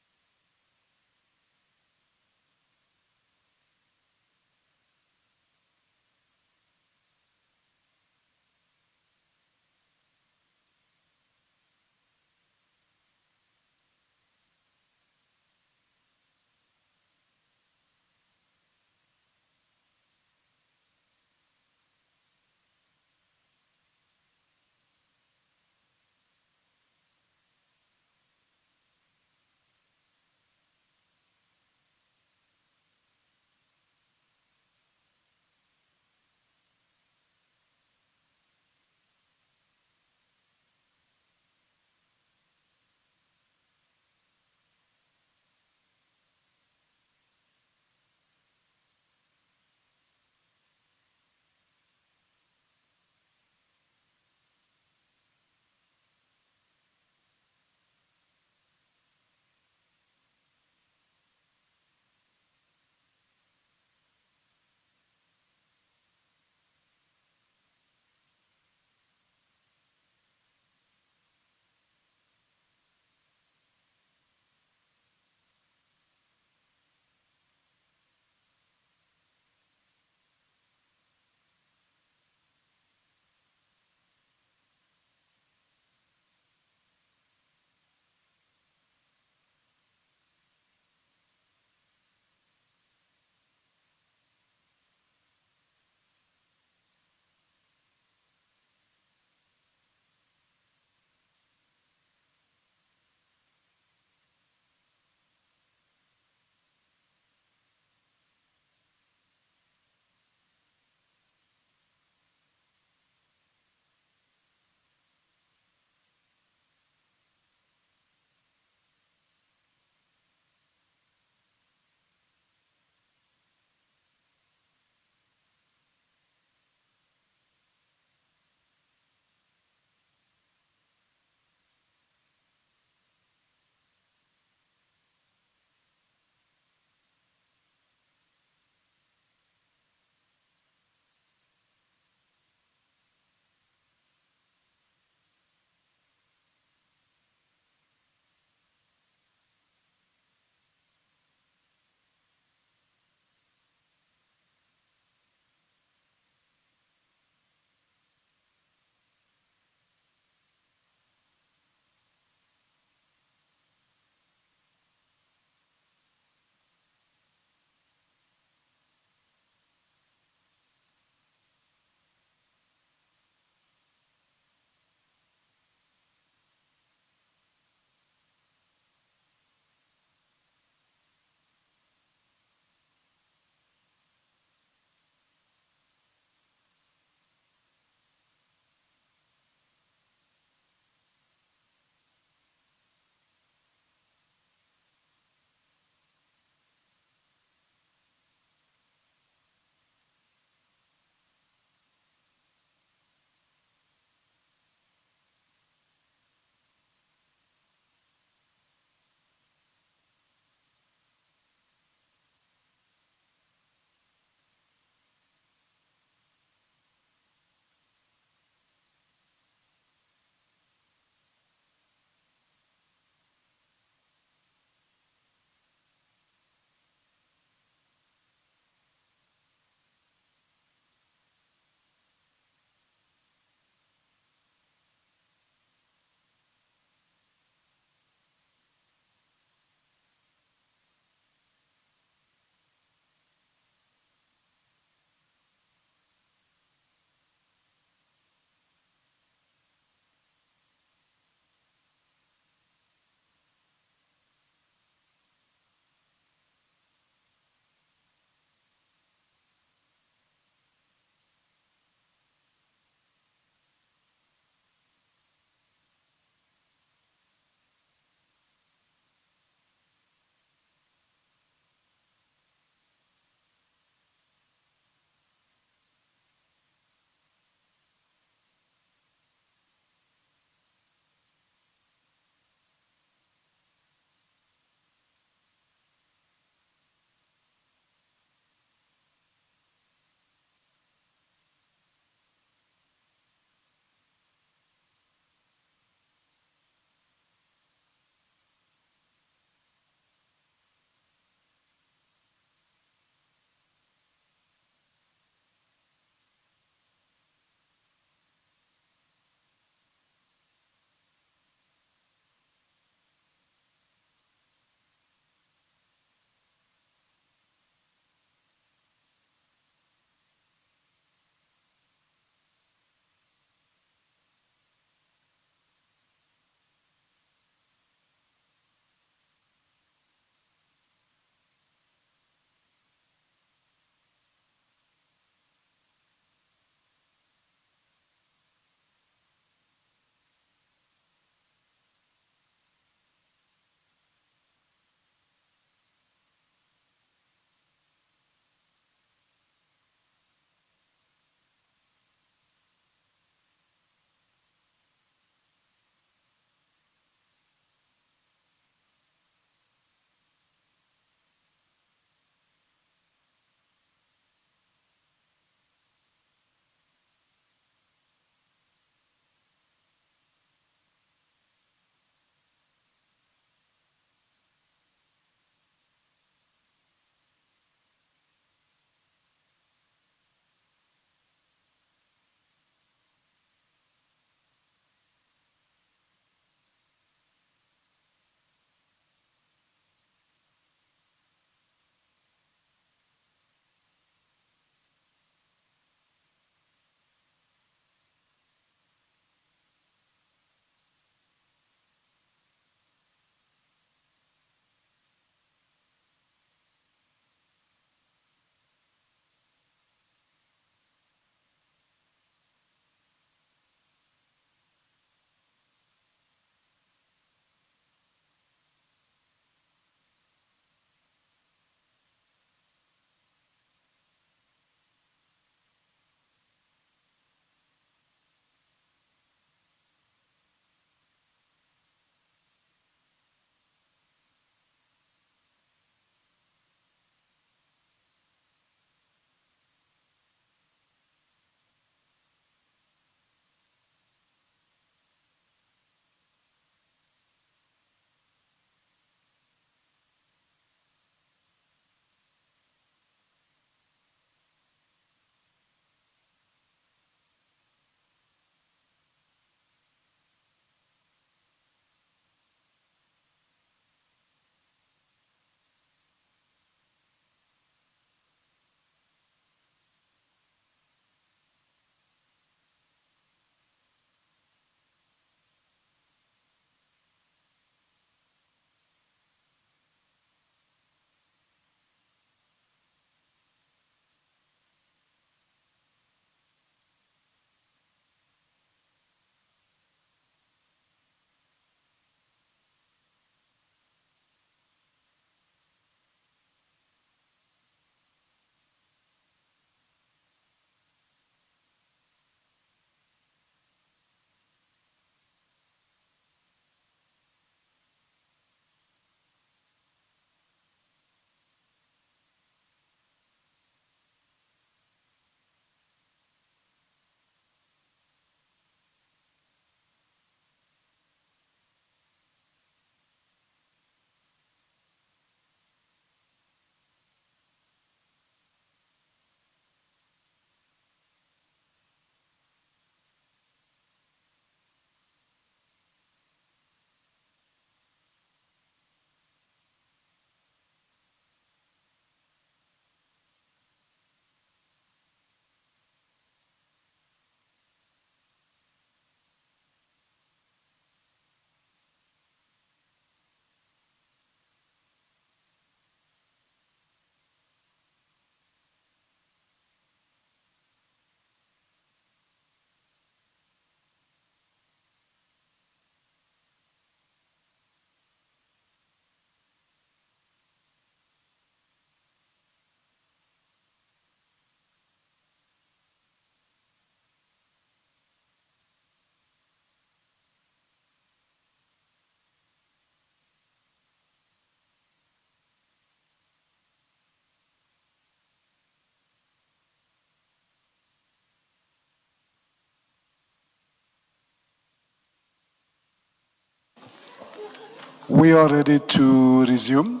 Speaker 5: We are ready to resume.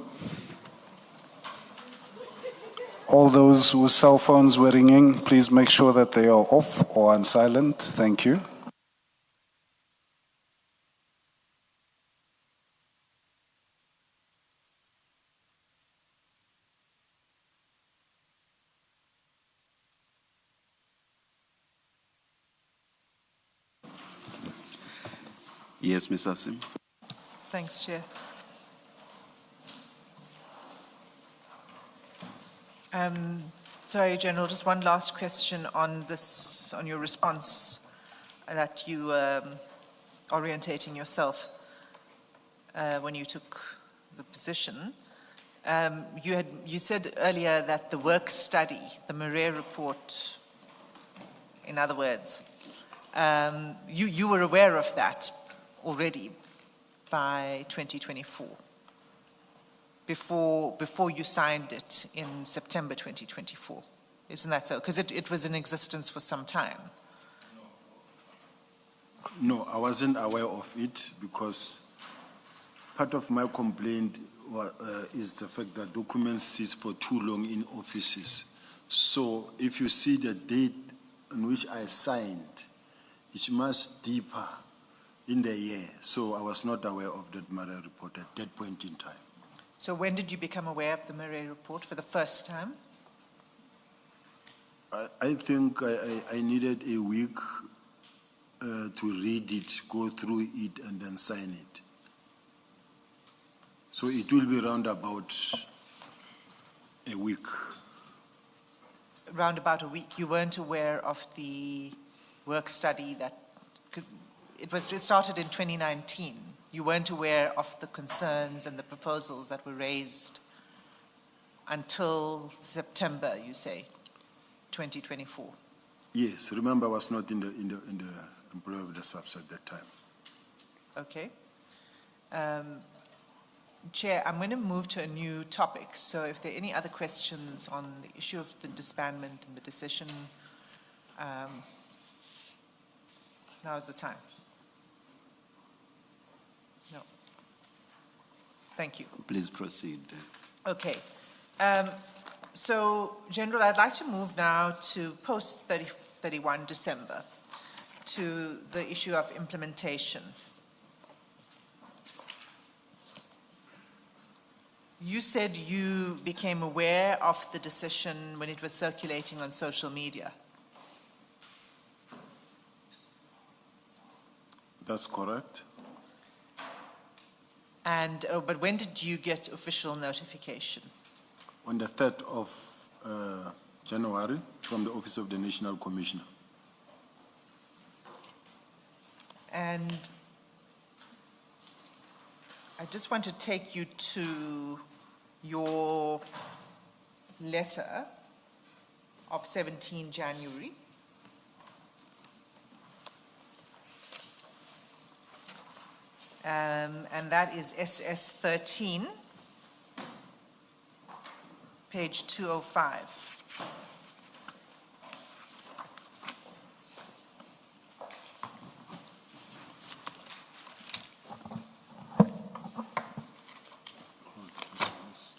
Speaker 5: All those whose cell phones were ringing, please make sure that they are off or on silent. Thank you.
Speaker 1: Yes, Mr. Sim.
Speaker 3: Thanks, Chair. Sorry, General, just one last question on this, on your response that you orientating yourself when you took the position. You said earlier that the work study, the Murray report, in other words, you were aware of that already by 2024, before you signed it in September 2024. Isn't that so? Because it was in existence for some time.
Speaker 2: No, I wasn't aware of it because part of my complaint is the fact that documents sit for too long in offices. So if you see the date on which I signed, it's much deeper in the year. So I was not aware of that Murray report at that point in time.
Speaker 3: So when did you become aware of the Murray report for the first time?
Speaker 2: I think I needed a week to read it, go through it, and then sign it. So it will be around about a week.
Speaker 3: Around about a week. You weren't aware of the work study that it started in 2019. You weren't aware of the concerns and the proposals that were raised until September, you say, 2024.
Speaker 2: Yes, remember I was not in the employ of the SAPS at that time.
Speaker 3: Okay. Chair, I'm going to move to a new topic. So if there are any other questions on the issue of the disbandment and the decision, now is the time. No. Thank you.
Speaker 1: Please proceed.
Speaker 3: Okay. So, General, I'd like to move now to post-31 December, to the issue of implementation. You said you became aware of the decision when it was circulating on social media.
Speaker 2: That's correct.
Speaker 3: And, but when did you get official notification?
Speaker 2: On the 3rd of January from the Office of the National Commissioner.
Speaker 3: And I just want to take you to your letter of 17 January. And that is SS 13, page 205.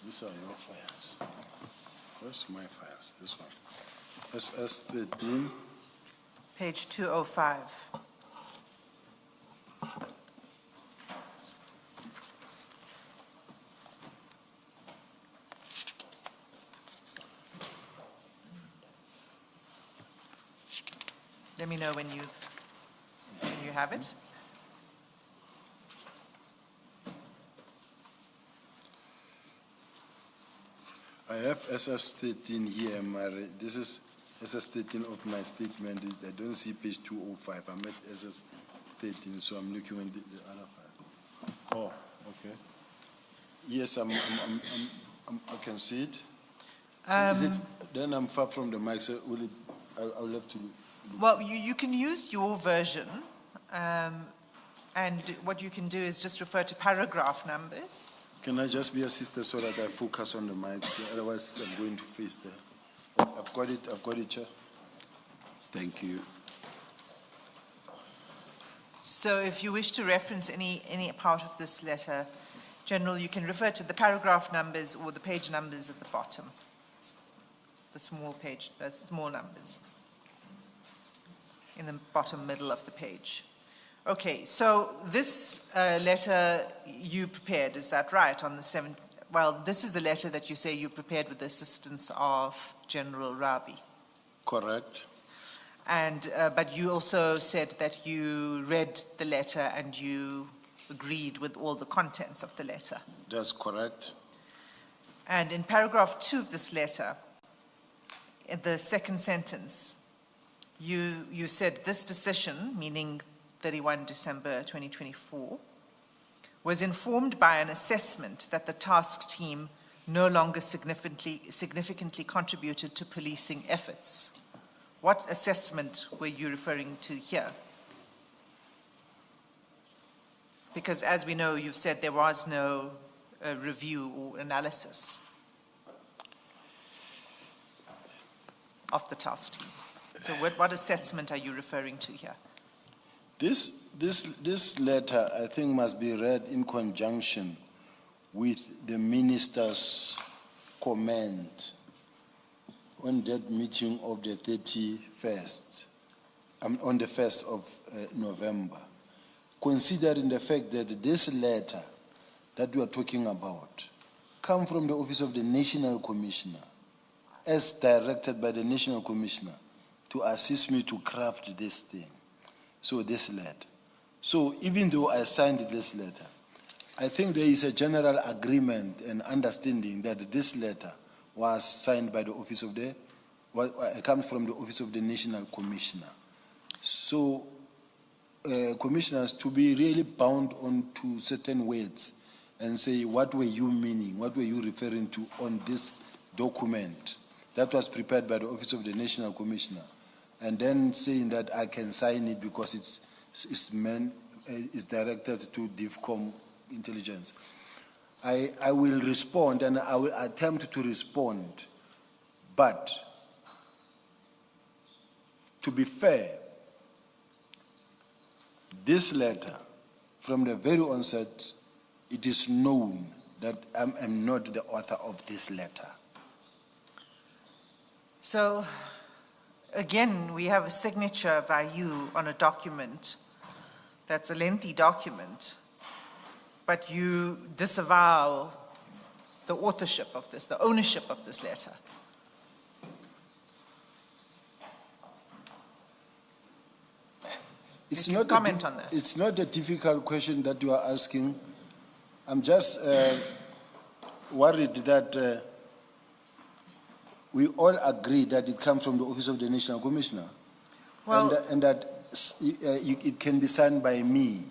Speaker 2: These are your files. Where's my files? This one. SS 13.
Speaker 3: Page 205. Let me know when you have it.
Speaker 2: I have SS 13 here, Mary. This is SS 13 of my statement. I don't see page 205. I'm at SS 13, so I'm looking at the other file. Oh, okay. Yes, I can see it. Is it. Then I'm far from the mic, so will it? I'll have to.
Speaker 3: Well, you can use your version, and what you can do is just refer to paragraph numbers.
Speaker 2: Can I just be assisted so that I focus on the mic? Otherwise, I'm going to face there. I've got it, Chair.
Speaker 1: Thank you.
Speaker 3: So if you wish to reference any part of this letter, General, you can refer to the paragraph numbers or the page numbers at the bottom. The small page, the small numbers in the bottom middle of the page. Okay, so this letter you prepared, is that right, on the 7th? Well, this is the letter that you say you prepared with the assistance of General Rabi.
Speaker 2: Correct.
Speaker 3: And, but you also said that you read the letter and you agreed with all the contents of the letter.
Speaker 2: That's correct.
Speaker 3: And in paragraph 2 of this letter, in the second sentence, you said this decision, meaning 31 December 2024, was informed by an assessment that the task team no longer significantly contributed to policing efforts. What assessment were you referring to here? Because as we know, you've said there was no review or analysis of the task team. So what assessment are you referring to here?
Speaker 2: This letter, I think, must be read in conjunction with the minister's comment on that meeting of the 31st, on the 1st of November, considering the fact that this letter that we are talking about comes from the Office of the National Commissioner, as directed by the National Commissioner, to assist me to craft this thing. So this letter. So even though I signed this letter, I think there is a general agreement and understanding that this letter was signed by the Office of the, comes from the Office of the National Commissioner. So commissioners to be really bound on to certain words and say, what were you meaning? What were you referring to on this document that was prepared by the Office of the National Commissioner? And then saying that I can sign it because it's directed to DIFCOM intelligence. I will respond and I will attempt to respond, but to be fair, this letter, from the very onset, it is known that I am not the author of this letter.
Speaker 3: So, again, we have a signature by you on a document that's a lengthy document, but you disavow the authorship of this, the ownership of this letter.
Speaker 2: It's
Speaker 3: You can
Speaker 2: not
Speaker 3: comment on that.
Speaker 2: It's not a difficult question that you are asking. I'm just worried that we all agree that it comes from the Office of the National Commissioner,
Speaker 3: Well,
Speaker 2: and that it can be signed by me.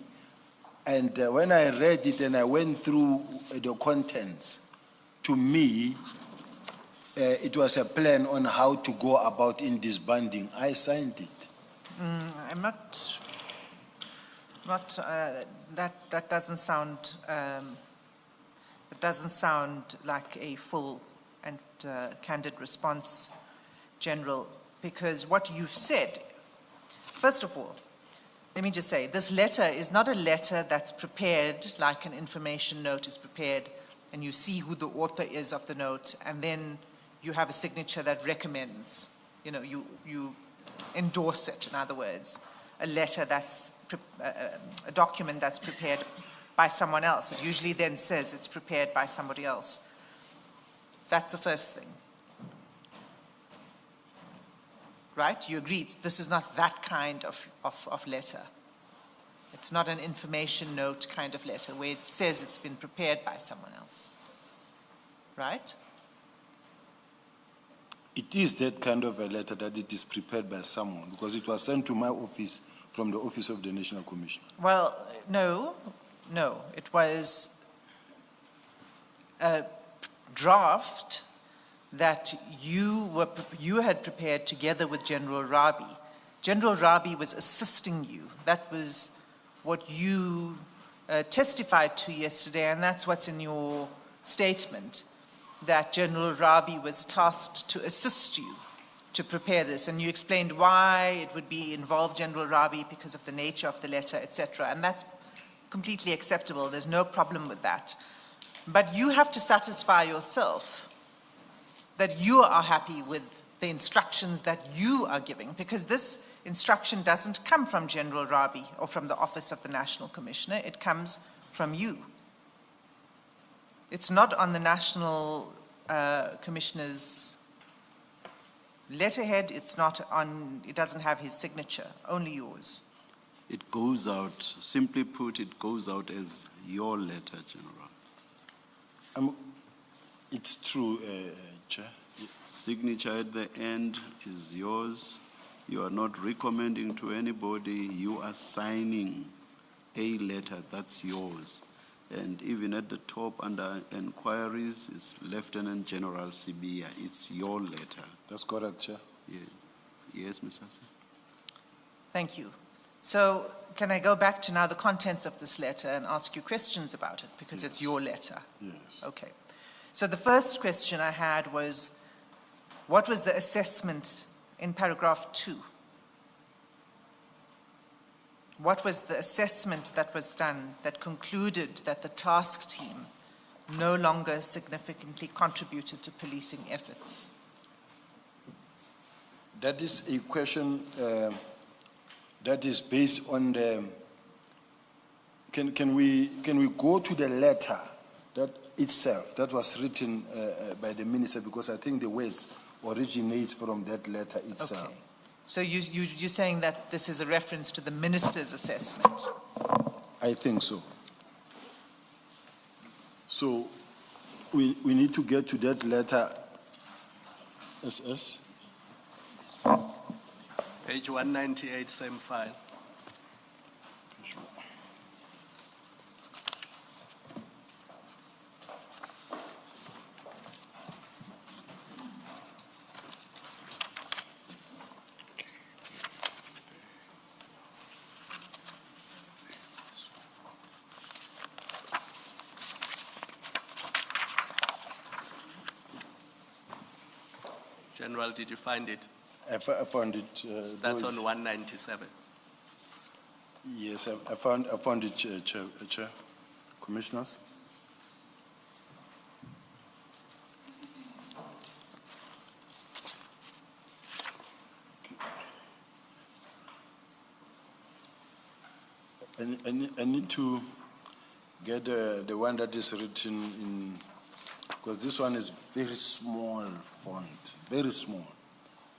Speaker 2: And when I read it and I went through the contents, to me, it was a plan on how to go about in disbanding. I signed it.
Speaker 3: I'm not that doesn't sound like a full and candid response, General, because what you've said, first of all, let me just say, this letter is not a letter that's prepared like an information note is prepared, and you see who the author is of the note, and then you have a signature that recommends, you endorse it, in other words. A letter that's, a document that's prepared by someone else. It usually then says it's prepared by somebody else. That's the first thing. Right? You agreed this is not that kind of letter. It's not an information note kind of letter where it says it's been prepared by someone else. Right?
Speaker 2: It is that kind of a letter that it is prepared by someone, because it was sent to my office from the Office of the National Commissioner.
Speaker 3: Well, no. It was a draft that you had prepared together with General Rabi. General Rabi was assisting you. That was what you testified to yesterday, and that's what's in your statement, that General Rabi was tasked to assist you to prepare this, and you explained why it would be involve General Rabi because of the nature of the letter, etc., and that's completely acceptable. There's no problem with that. But you have to satisfy yourself that you are happy with the instructions that you are giving, because this instruction doesn't come from General Rabi or from the Office of the National Commissioner, it comes from you. It's not on the National Commissioner's letterhead, it's not on, it doesn't have his signature, only yours.
Speaker 1: It goes out, simply put, it goes out as your letter, General.
Speaker 2: It's true, Chair.
Speaker 1: Signature at the end is yours. You are not recommending to anybody. You are signing a letter that's yours. And even at the top under inquiries is Lieutenant General Sibiya. It's your letter.
Speaker 2: That's correct, Chair.
Speaker 1: Yeah. Yes, Ms. Hassan.
Speaker 3: Thank you. So can I go back to now the contents of this letter and ask you questions about it, because it's your letter?
Speaker 2: Yes.
Speaker 3: Okay. So the first question I had was, what was the assessment in paragraph 2? What was the assessment that was done that concluded that the task team no longer significantly contributed to policing efforts?
Speaker 2: That is a question that is based on the. Can we go to the letter that itself that was written by the minister, because I think the words originate from that letter itself.
Speaker 3: Okay. So you're saying that this is a reference to the minister's assessment?
Speaker 2: I think so. So we need to get to that letter. SS.
Speaker 6: Page 198, same file. General, did you find it?
Speaker 2: I found it.
Speaker 6: That's on 197.
Speaker 2: Yes, I found it, Chair. Commissioners. I need to get the one that is written in, because this one is very small font, very small.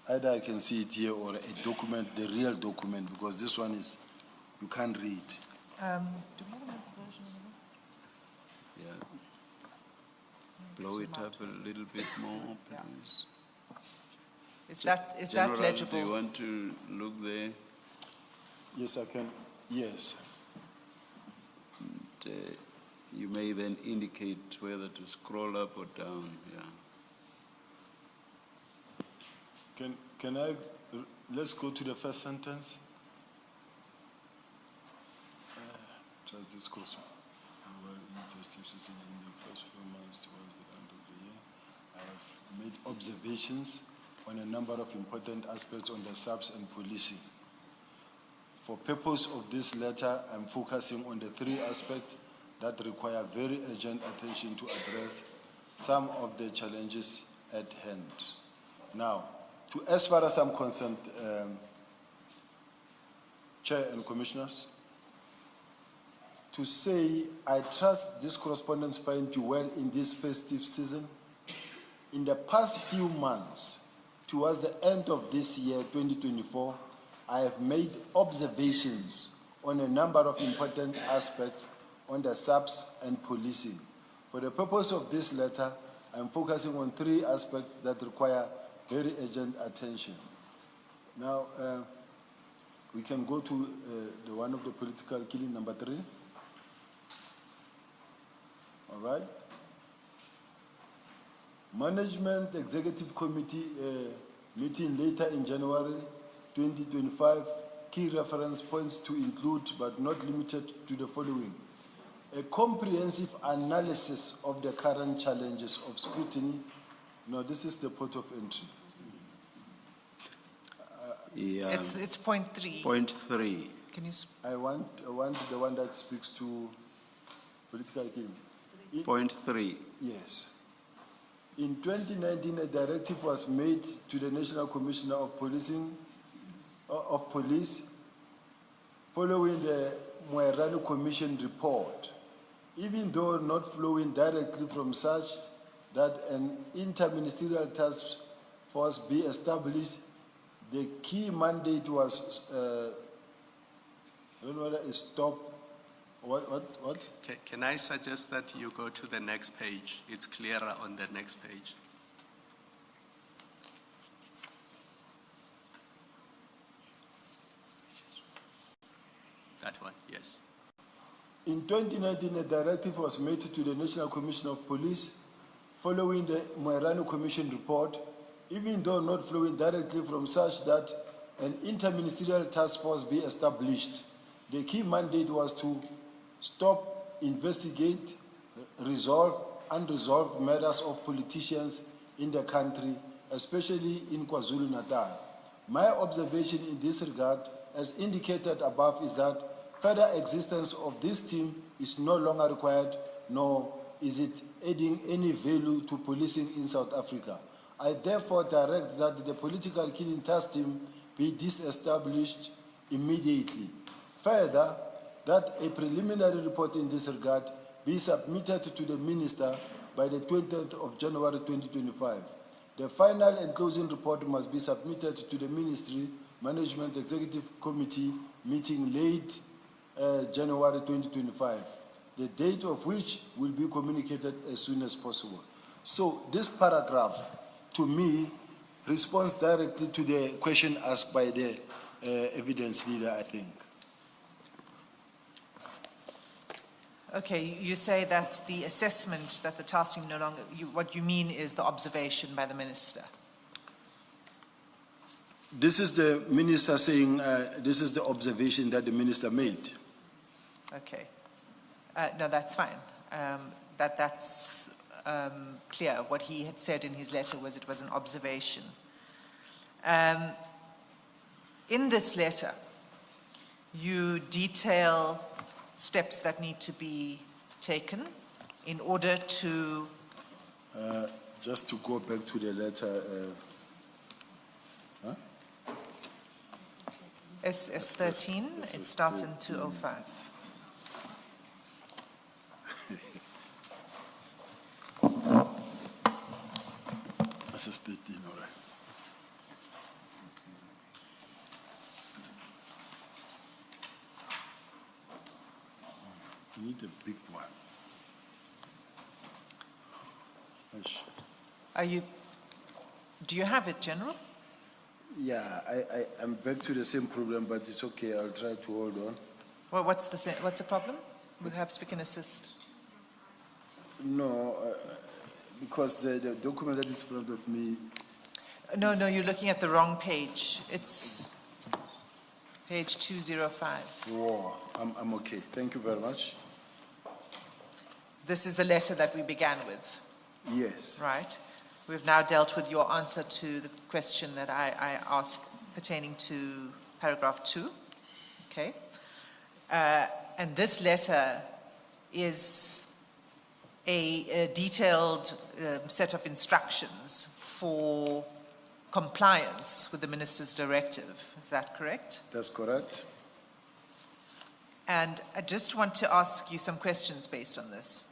Speaker 2: Either I can see it here or a document, the real document, because this one is, you can't read.
Speaker 3: Do we have another version of it?
Speaker 1: Yeah. Blow it up a little bit more, please.
Speaker 3: Is that
Speaker 1: General,
Speaker 3: legible?
Speaker 1: do you want to look there?
Speaker 2: Yes, I can. Yes.
Speaker 1: And, you may then indicate whether to scroll up or down. Yeah.
Speaker 2: Can I, let's go to the first sentence. Trust this course. Justices in the first few months towards the end of the year, I have made observations on a number of important aspects on the SAPS and policing. For purpose of this letter, I'm focusing on the 3 aspects that require very urgent attention to address some of the challenges at hand. Now, as far as I'm concerned, Chair and Commissioners, to say I trust this correspondence find you well in this festive season. In the past few months, towards the end of this year, 2024, I have made observations on a number of important aspects on the SAPS and policing. For the purpose of this letter, I'm focusing on 3 aspects that require very urgent attention. Now, we can go to the one of the political killing, number 3. All right. Management Executive Committee meeting later in January 2025. Key reference points to include, but not limited to, the following: a comprehensive analysis of the current challenges of scrutiny. No, this is the port of entry.
Speaker 1: Yeah.
Speaker 3: It's point 3.
Speaker 1: Point 3.
Speaker 3: Can you?
Speaker 2: I want the one that speaks to political killing.
Speaker 1: Point 3.
Speaker 2: Yes. In 2019, a directive was made to the National Commissioner of Police following the Mkhwanazi Commission report. Even though not flowing directly from such that an interministerial task force be established, the key mandate was, I don't know whether it's stop, what?
Speaker 6: Can I suggest that you go to the next page? It's clearer on the next page. That one, yes.
Speaker 2: In 2019, a directive was made to the National Commission of Police following the Mkhwanazi Commission report, even though not flowing directly from such that an interministerial task force be established. The key mandate was to stop, investigate, resolve unresolved matters of politicians in the country, especially in KwaZulu-Natal. My observation in this regard, as indicated above, is that further existence of this team is no longer required, nor is it adding any value to policing in South Africa. I therefore direct that the political killing task team be disestablished immediately. Further, that a preliminary report in this regard be submitted to the Minister by the 20th of January 2025. The final and closing report must be submitted to the Ministry Management Executive Committee meeting late January 2025, the date of which will be communicated as soon as possible. So this paragraph, to me, responds directly to the question asked by the evidence leader, I think.
Speaker 3: Okay, you say that the assessment that the task team no longer, what you mean is the observation by the minister.
Speaker 2: This is the minister saying, this is the observation that the minister made.
Speaker 3: Okay. No, that's fine. That's clear. What he had said in his letter was it was an observation. In this letter, you detail steps that need to be taken in order to...
Speaker 2: Just to go back to the letter...
Speaker 3: SS13, it starts in 205.
Speaker 2: SS13, all right. You need a big one.
Speaker 3: Do you have it, General?
Speaker 2: Yeah, I'm back to the same problem, but it's okay. I'll try to hold on.
Speaker 3: Well, what's the problem? Perhaps we can assist.
Speaker 2: No, because the document that is in front of me...
Speaker 3: No, you're looking at the wrong page. It's page 205.
Speaker 2: Whoa, I'm okay. Thank you very much.
Speaker 3: This is the letter that we began with.
Speaker 2: Yes.
Speaker 3: Right. We've now dealt with your answer to the question that I asked pertaining to paragraph 2. Okay. And this letter is a detailed set of instructions for compliance with the minister's directive. Is that correct?
Speaker 2: That's correct.
Speaker 3: And I just want to ask you some questions based on this.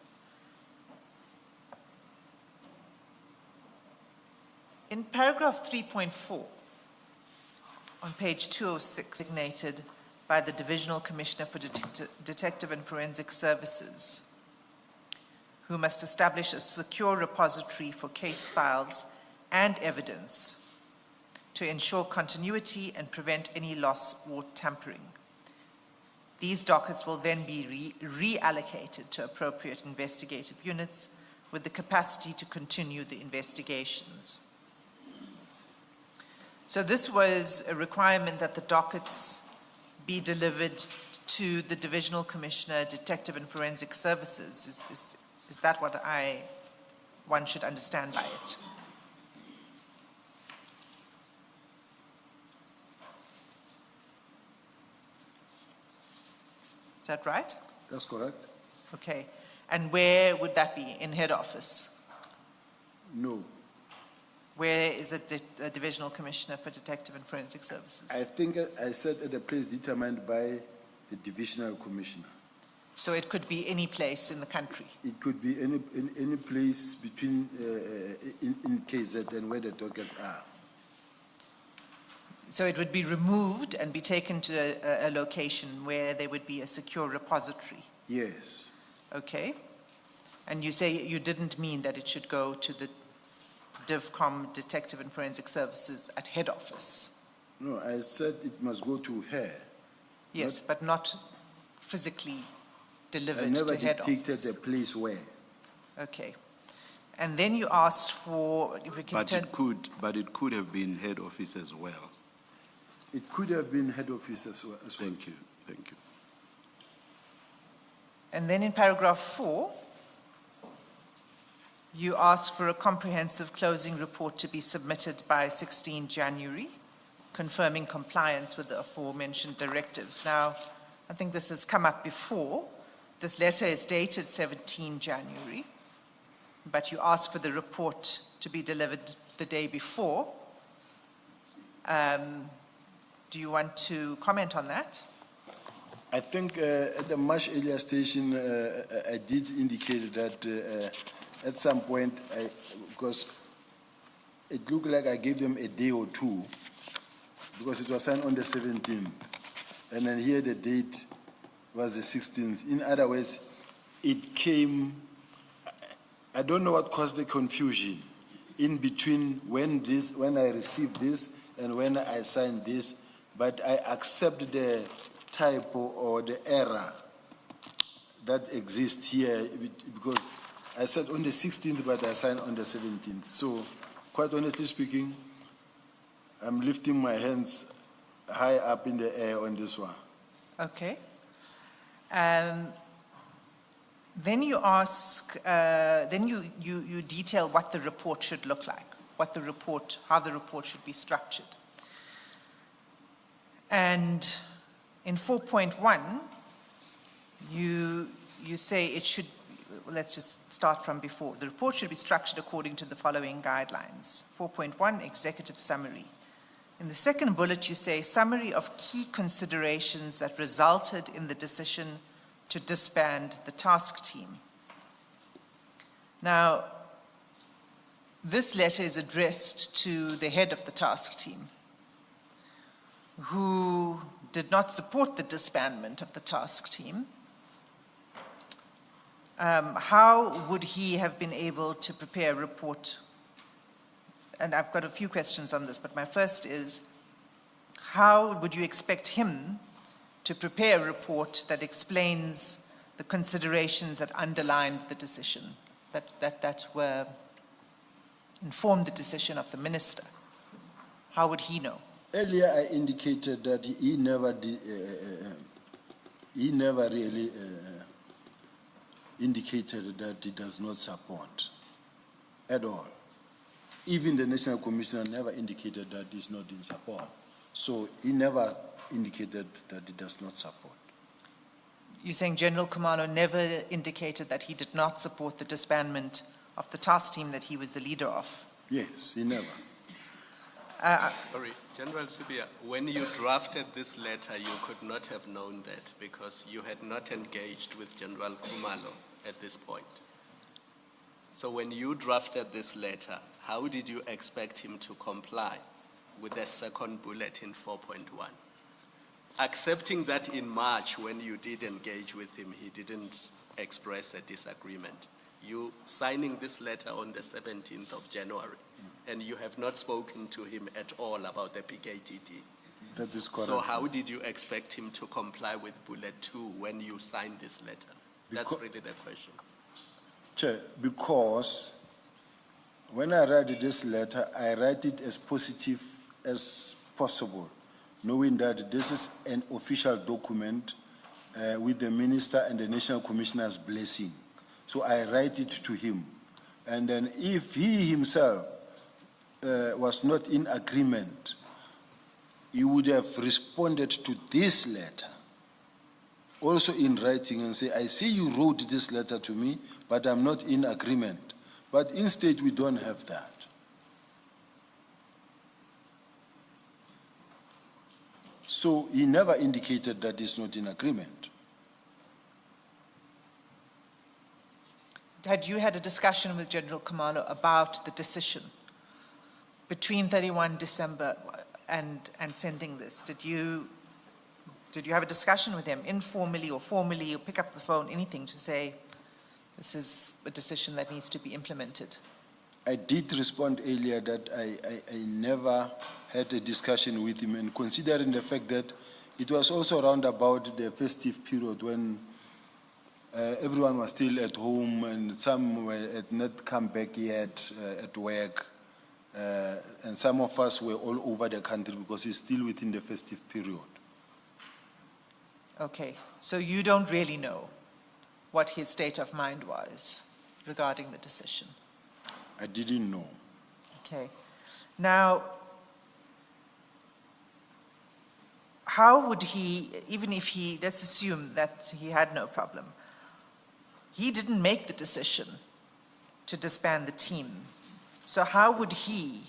Speaker 3: In paragraph 3.4, on page 206, designated by the Divisional Commissioner for Detective and Forensic Services, who must establish a secure repository for case files and evidence to ensure continuity and prevent any loss or tampering. These dockets will then be reallocated to appropriate investigative units with the capacity to continue the investigations. So this was a requirement that the dockets be delivered to the Divisional Commissioner, Detective and Forensic Services. Is that what one should understand by it? Is that right?
Speaker 2: That's correct.
Speaker 3: Okay. And where would that be? In head office?
Speaker 2: No.
Speaker 3: Where is the Divisional Commissioner for Detective and Forensic Services?
Speaker 2: I think I said at the place determined by the divisional commissioner.
Speaker 3: So it could be any place in the country.
Speaker 2: It could be any place between in KZ and where the dockets are.
Speaker 3: So it would be removed and be taken to a location where there would be a secure repository.
Speaker 2: Yes.
Speaker 3: Okay. And you say you didn't mean that it should go to the DivCom, Detective and Forensic Services at head office.
Speaker 2: No, I said it must go to her.
Speaker 3: Yes, but not physically
Speaker 2: I
Speaker 3: delivered
Speaker 2: never
Speaker 3: to head
Speaker 2: dictated
Speaker 3: office.
Speaker 2: a place where.
Speaker 3: Okay. And then you asked for, if we can
Speaker 1: But
Speaker 3: turn,
Speaker 1: it could have been head office as well.
Speaker 2: It could have been head office as well.
Speaker 1: Thank you, thank you.
Speaker 3: and then in paragraph 4, you ask for a comprehensive closing report to be submitted by 16 January, confirming compliance with the aforementioned directives. Now, I think this has come up before. This letter is dated 17 January, but you ask for the report to be delivered the day before. Do you want to comment on that?
Speaker 2: I think at a much earlier station, I did indicate that at some point, because it looked like I gave them a day or two, because it was signed on the 17th. And then here the date was the 16th. In other words, it came, I don't know what caused the confusion in between when I received this and when I signed this, but I accept the typo or the error that exists here because I said on the 16th, but I signed on the 17th. So, quite honestly speaking, I'm lifting my hands high up in the air on this one.
Speaker 3: Okay. Then you ask, then you detail what the report should look like, how the report should be structured. And in 4.1, you say it should, let's just start from before. The report should be structured according to the following guidelines. 4.1, executive summary. In the second bullet, you say summary of key considerations that resulted in the decision to disband the task team. Now, this letter is addressed to the head of the task team, who did not support the disbandment of the task team. How would he have been able to prepare a report? And I've got a few questions on this, but my first is, how would you expect him to prepare a report that explains the considerations that underlined the decision, that were informed the decision of the minister? How would he know?
Speaker 2: Earlier, I indicated that he never really indicated that he does not support at all. Even the National Commissioner never indicated that he's not in support. So he never indicated that he does not support.
Speaker 3: You're saying General Khumalo never indicated that he did not support the disbandment of the task team that he was the leader of?
Speaker 2: Yes, he never.
Speaker 6: Sorry, General Sibiya, when you drafted this letter, you could not have known that because you had not engaged with General Khumalo at this point. So when you drafted this letter, how did you expect him to comply with the second bullet in 4.1? Accepting that in March, when you did engage with him, he didn't express a disagreement. You signing this letter on the 17th of January, and you have not spoken to him at all about the PKTT.
Speaker 2: That is correct.
Speaker 6: So how did you expect him to comply with bullet 2 when you signed this letter? That's really the question.
Speaker 2: Chair, because when I write this letter, I write it as positive as possible, knowing that this is an official document with the minister and the National Commissioner's blessing. So I write it to him. And then if he himself was not in agreement, he would have responded to this letter also in writing and say, I see you wrote this letter to me, but I'm not in agreement. But instead, we don't have that. So he never indicated that he's not in agreement.
Speaker 3: Had you had a discussion with General Khumalo about the decision between 31 December and sending this? Did you have a discussion with him informally or formally, or pick up the phone, anything to say this is a decision that needs to be implemented?
Speaker 2: I did respond earlier that I never had a discussion with him, and considering the fact that it was also around about the festive period when everyone was still at home and some had not come back yet at work, and some of us were all over the country because it's still within the festive period.
Speaker 3: Okay, so you don't really know what his state of mind was regarding the decision?
Speaker 2: I didn't know.
Speaker 3: Okay. Now, how would he, even if he, let's assume that he had no problem, he didn't make the decision to disband the team. So how would he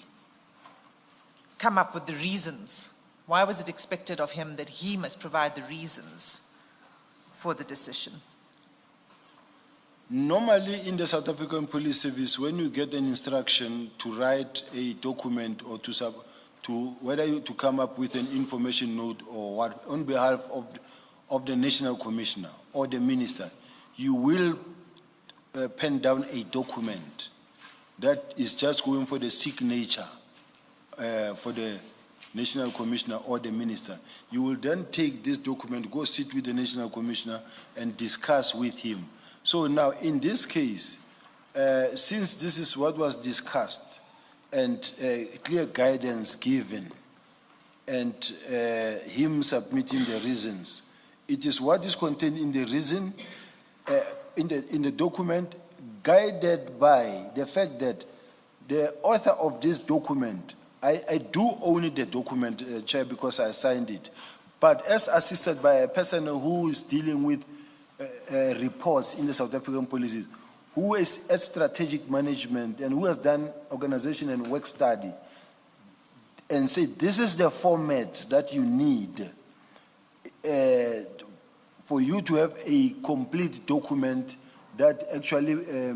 Speaker 3: come up with the reasons? Why was it expected of him that he must provide the reasons for the decision?
Speaker 2: Normally in the South African Police Service, when you get an instruction to write a document or to come up with an information note or what on behalf of the National Commissioner or the Minister, you will pen down a document that is just going for the signature for the National Commissioner or the Minister. You will then take this document, go sit with the National Commissioner and discuss with him. So now, in this case, since this is what was discussed and clear guidance given and him submitting the reasons, it is what is contained in the reason, in the document, guided by the fact that the author of this document, I do own the document, Chair, because I signed it, but as assisted by a person who is dealing with reports in the South African Police, who is at strategic management and who has done organization and work study, and say this is the format that you need for you to have a complete document that actually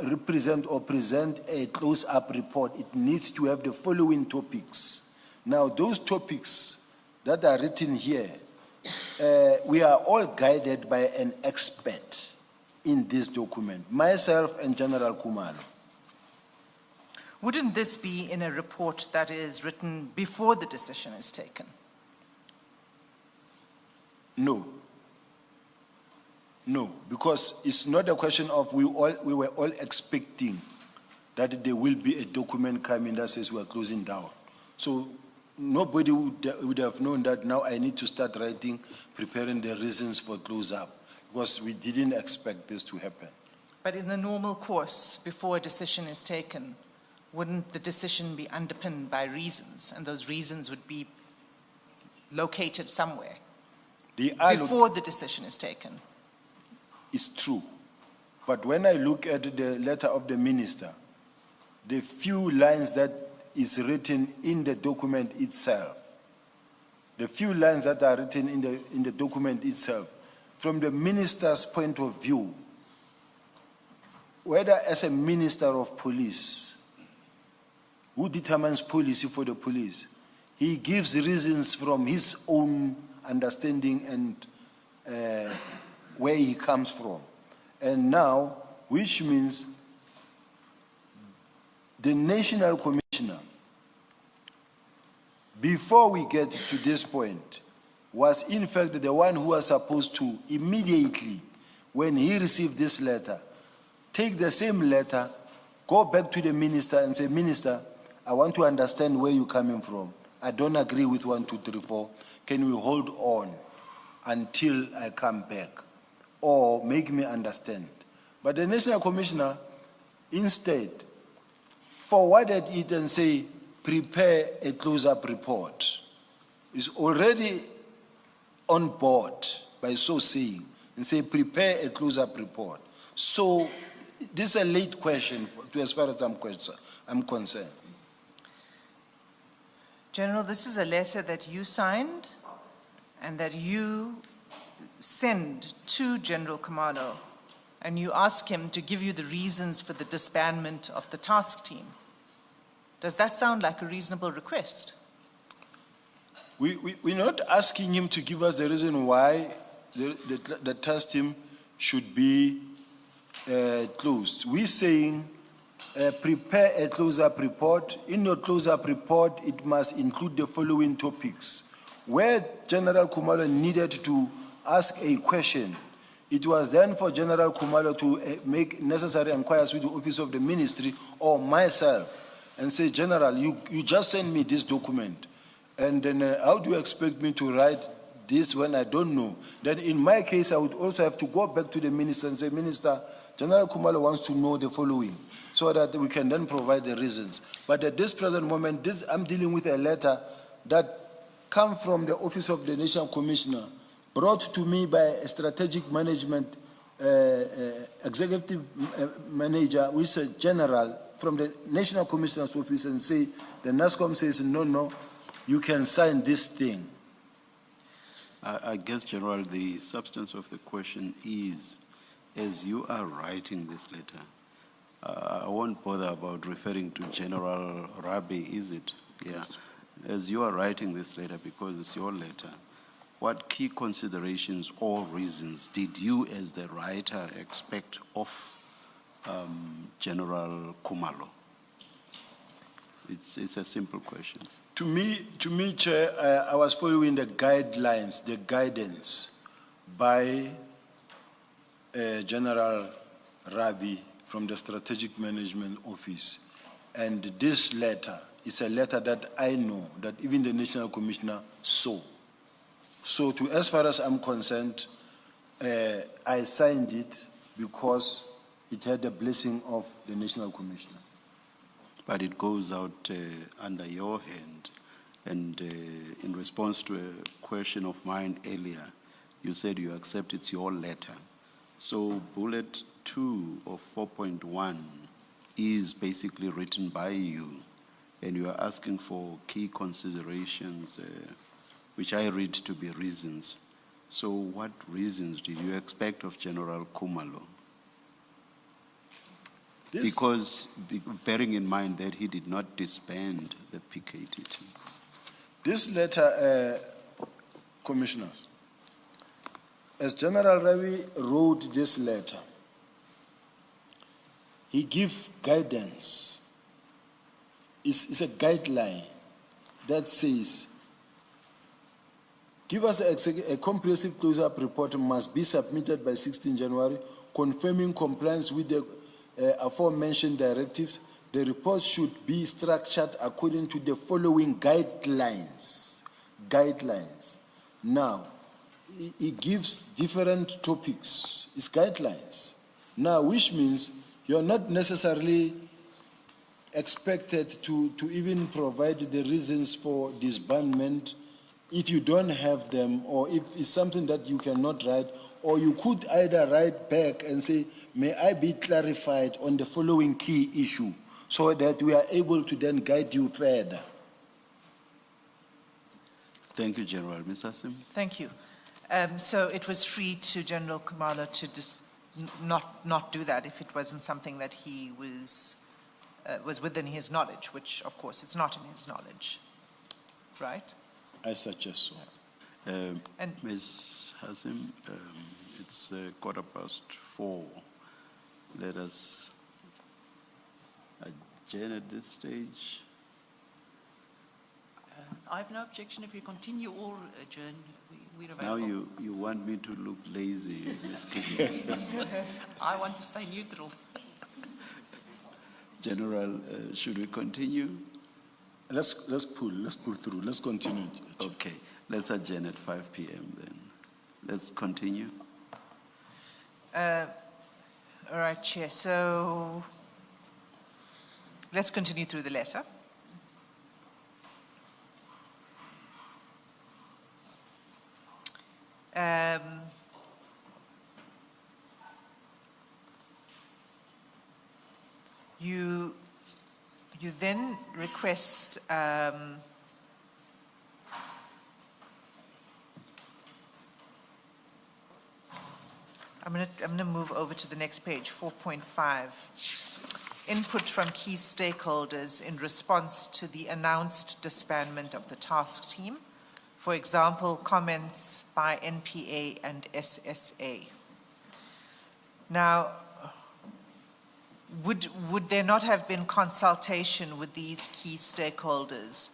Speaker 2: represent or present a close-up report. It needs to have the following topics. Now, those topics that are written here, we are all guided by an expert in this document, myself and General Khumalo.
Speaker 3: Wouldn't this be in a report that is written before the decision is taken?
Speaker 2: No. No, because it's not a question of we were all expecting that there will be a document coming that says we're closing down. So nobody would have known that now I need to start writing, preparing the reasons for close up, because we didn't expect this to happen.
Speaker 3: But in the normal course, before a decision is taken, wouldn't the decision be underpinned by reasons, and those reasons would be located somewhere before the decision is taken?
Speaker 2: It's true. But when I look at the letter of the minister, the few lines that is written in the document itself, the few lines that are written in the document itself, from the minister's point of view, whether as a minister of police, who determines policy for the police, he gives reasons from his own understanding and where he comes from. And now, which means the National Commissioner, before we get to this point, was in fact the one who was supposed to immediately, when he received this letter, take the same letter, go back to the minister and say, Minister, I want to understand where you're coming from. I don't agree with 1, 2, 3, 4. Can we hold on until I come back? Or make me understand. But the National Commissioner, instead, forwarded it and say, prepare a close-up report. It's already on board by so saying and say, prepare a close-up report. So this is a late question as far as I'm concerned.
Speaker 3: General, this is a letter that you signed and that you send to General Khumalo, and you ask him to give you the reasons for the disbandment of the task team. Does that sound like a reasonable request?
Speaker 2: We're not asking him to give us the reason why the task team should be closed. We're saying prepare a close-up report. In your close-up report, it must include the following topics. Where General Khumalo needed to ask a question, it was then for General Khumalo to make necessary inquiries with the office of the ministry or myself and say, General, you just sent me this document. And then how do you expect me to write this when I don't know? Then in my case, I would also have to go back to the minister and say, Minister, General Khumalo wants to know the following, so that we can then provide the reasons. But at this present moment, I'm dealing with a letter that comes from the Office of the National Commissioner, brought to me by a strategic management executive manager, who is a general from the National Commissioner's office, and say, the NASCOM says, no, you can sign this thing.
Speaker 1: I guess, General, the substance of the question is, as you are writing this letter, I won't bother about referring to General Rabi, is it? Yeah. As you are writing this letter, because it's your letter, what key considerations or reasons did you, as the writer, expect of General Khumalo? It's a simple question.
Speaker 2: To me, Chair, I was following the guidelines, the guidance by General Rabi from the Strategic Management Office. And this letter is a letter that I know that even the National Commissioner saw. So as far as I'm concerned, I signed it because it had the blessing of the National Commissioner.
Speaker 1: But it goes out under your hand. And in response to a question of mine earlier, you said you accept it's your letter. So bullet 2 of 4.1 is basically written by you, and you are asking for key considerations, which I read to be reasons. So what reasons did you expect of General Khumalo? Because bearing in mind that he did not disband the PKTT.
Speaker 2: This letter, Commissioners, as General Ravi wrote this letter, he gave guidance. It's a guideline that says, give us a comprehensive close-up report must be submitted by 16 January, confirming compliance with the aforementioned directives. The report should be structured according to the following guidelines. Now, it gives different topics. It's guidelines. Now, which means you're not necessarily expected to even provide the reasons for disbandment if you don't have them, or if it's something that you cannot write, or you could either write back and say, may I be clarified on the following key issue, so that we are able to then guide you further.
Speaker 1: Thank you, General. Ms. Asim?
Speaker 3: Thank you. So it was free to General Khumalo to not do that if it wasn't something that he was within his knowledge, which, of course, it's not in his knowledge, right?
Speaker 2: I suggest so.
Speaker 3: And
Speaker 1: Ms. Hasim, it's 4:15. Let us adjourn at this stage.
Speaker 7: I have no objection if you continue or adjourn. We're
Speaker 1: Now
Speaker 7: available.
Speaker 1: you want me to look lazy, Ms. Kiernan.
Speaker 7: I want to stay neutral.
Speaker 1: General, should we continue?
Speaker 2: Let's pull through. Let's continue.
Speaker 1: Okay, let's adjourn at 5 p.m. then. Let's continue.
Speaker 3: all right, Chair. So let's continue through the letter. You then request I'm going to move over to the next page, 4.5. Input from key stakeholders in response to the announced disbandment of the task team. For example, comments by NPA and SSA. Now, would there not have been consultation with these key stakeholders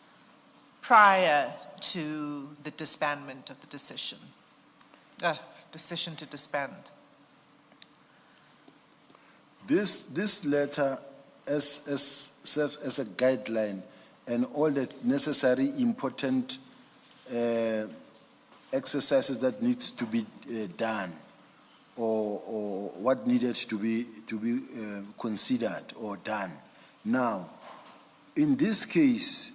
Speaker 3: prior to the disbandment of the decision to disband?
Speaker 2: This letter serves as a guideline and all the necessary important exercises that need to be done or what needed to be considered or done. Now, in this case,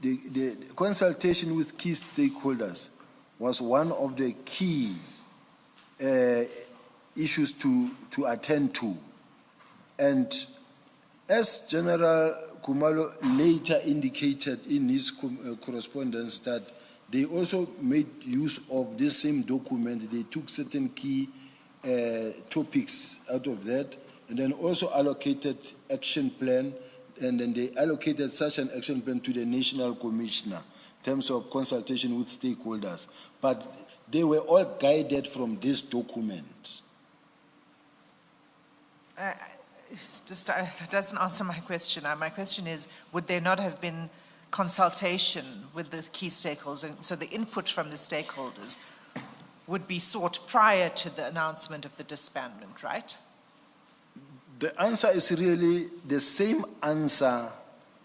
Speaker 2: the consultation with key stakeholders was one of the key issues to attend to. And as General Khumalo later indicated in his correspondence that they also made use of this same document. They took certain key topics out of that and then also allocated action plan, and then they allocated such an action plan to the National Commissioner in terms of consultation with stakeholders. But they were all guided from this document.
Speaker 3: That doesn't answer my question. My question is, would there not have been consultation with the key stakeholders? And so the input from the stakeholders would be sought prior to the announcement of the disbandment, right?
Speaker 2: The answer is really the same answer,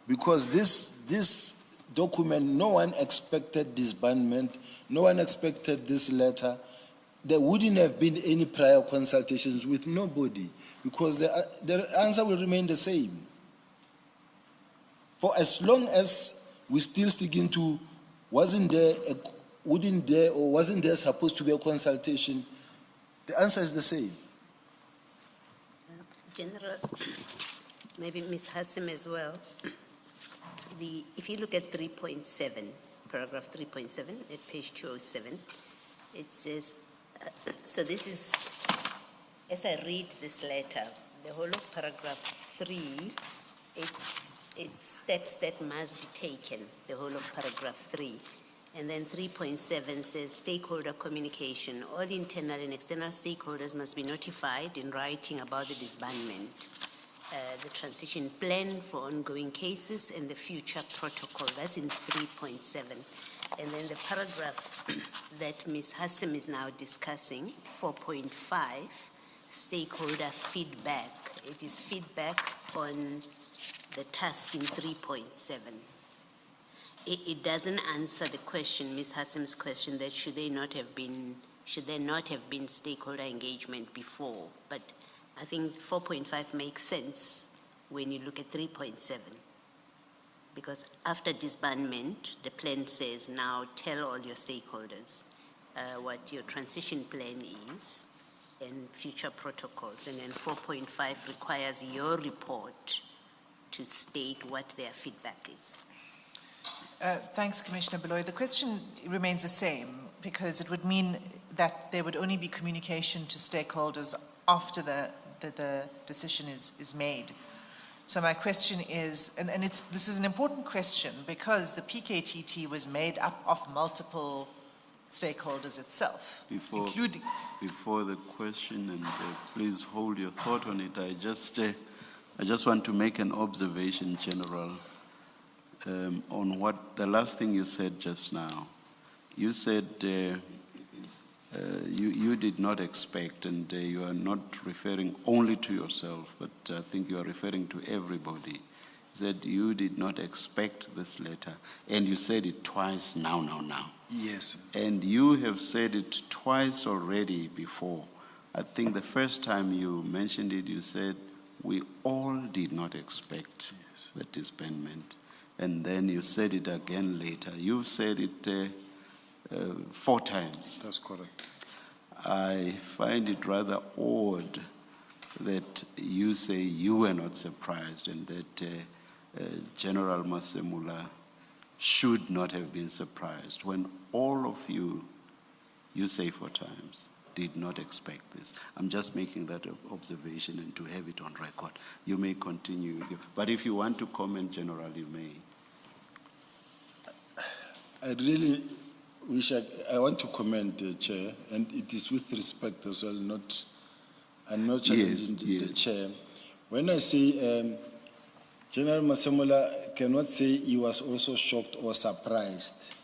Speaker 2: because this document, no one expected disbandment, no one expected this letter. There wouldn't have been any prior consultations with nobody, because the answer will remain the same. For as long as we're still sticking to wasn't there supposed to be a consultation, the answer is the same.
Speaker 4: General, maybe Ms. Hassim as well. If you look at 3.7, paragraph 3.7 at page 207, it says, so this is, as I read this letter, the whole of paragraph 3, it's steps that must be taken, the whole of paragraph 3. And then 3.7 says stakeholder communication. All internal and external stakeholders must be notified in writing about the disbandment, the transition plan for ongoing cases, and the future protocol. That's in 3.7. And then the paragraph that Ms. Hassim is now discussing, 4.5, stakeholder feedback. It is feedback on the task in 3.7. It doesn't answer the question, Ms. Hassim's question, that should there not have been stakeholder engagement before. But I think 4.5 makes sense when you look at 3.7. Because after disbandment, the plan says, now tell all your stakeholders what your transition plan is and future protocols. And then 4.5 requires your report to state what their feedback is.
Speaker 3: Thanks, Commissioner Beloy. The question remains the same, because it would mean that there would only be communication to stakeholders after the decision is made. So my question is, and this is an important question, because the PKTT was made up of multiple stakeholders itself, including...
Speaker 1: Before the question, and please hold your thought on it, I just want to make an observation, General, on what the last thing you said just now. You said you did not expect, and you are not referring only to yourself, but I think you are referring to everybody. You said you did not expect this letter, and you said it twice, now.
Speaker 2: Yes.
Speaker 1: And you have said it twice already before. I think the first time you mentioned it, you said, we all did not expect the disbandment. And then you said it again later. You've said it 4 times.
Speaker 2: That's correct.
Speaker 1: I find it rather odd that you say you were not surprised and that General Masemula should not have been surprised when all of you say 4 times, did not expect this. I'm just making that observation and to have it on record. You may continue with you. But if you want to comment, General, you may.
Speaker 2: I really wish I want to comment, Chair, and it is with respect as well, I'm not challenging the Chair. When I say General Masemula cannot say he was also shocked or surprised,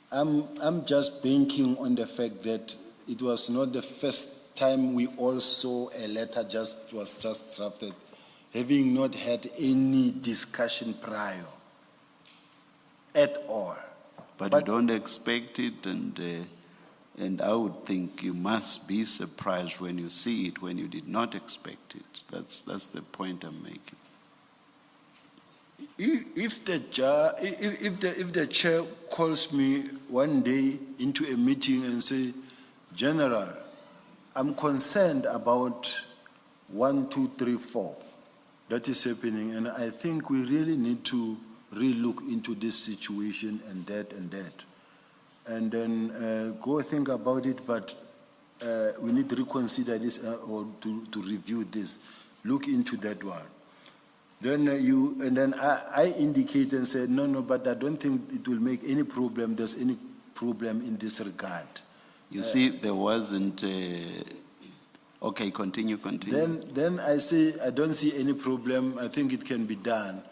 Speaker 2: I'm just banking on the fact that it was not the first time we all saw a letter was just drafted, having not had any discussion prior at all.
Speaker 1: But you don't expect it, and I would think you must be surprised when you see it, when you did not expect it. That's the point I'm making.
Speaker 2: If the chair calls me one day into a meeting and say, General, I'm concerned about 1, 2, 3, 4 that is happening, and I think we really need to re-look into this situation and that, and then go think about it, but we need to reconsider this or to review this, look into that one. Then I indicate and say, no, but I don't think it will make any problem, there's any problem in this regard.
Speaker 1: You see, there wasn't okay, continue.
Speaker 2: Then I say, I don't see any problem, I think it can be done.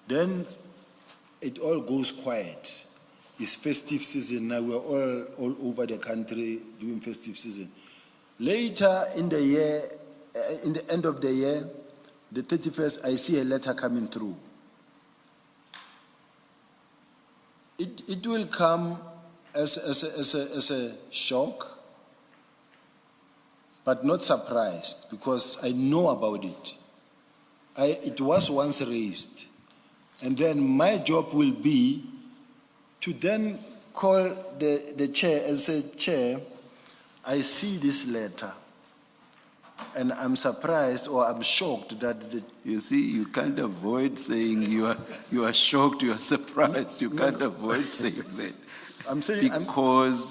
Speaker 2: Then it all goes quiet. It's festive season now, we're all over the country doing festive season. Later in the year, in the end of the year, the 31st, I see a letter coming through. It will come as a shock, but not surprised, because I know about it. It was once raised. And then my job will be to then call the chair and say, Chair, I see this letter, and I'm surprised or I'm shocked that
Speaker 1: You see, you can't avoid saying you are shocked, you are surprised. You can't avoid saying that.
Speaker 2: I'm saying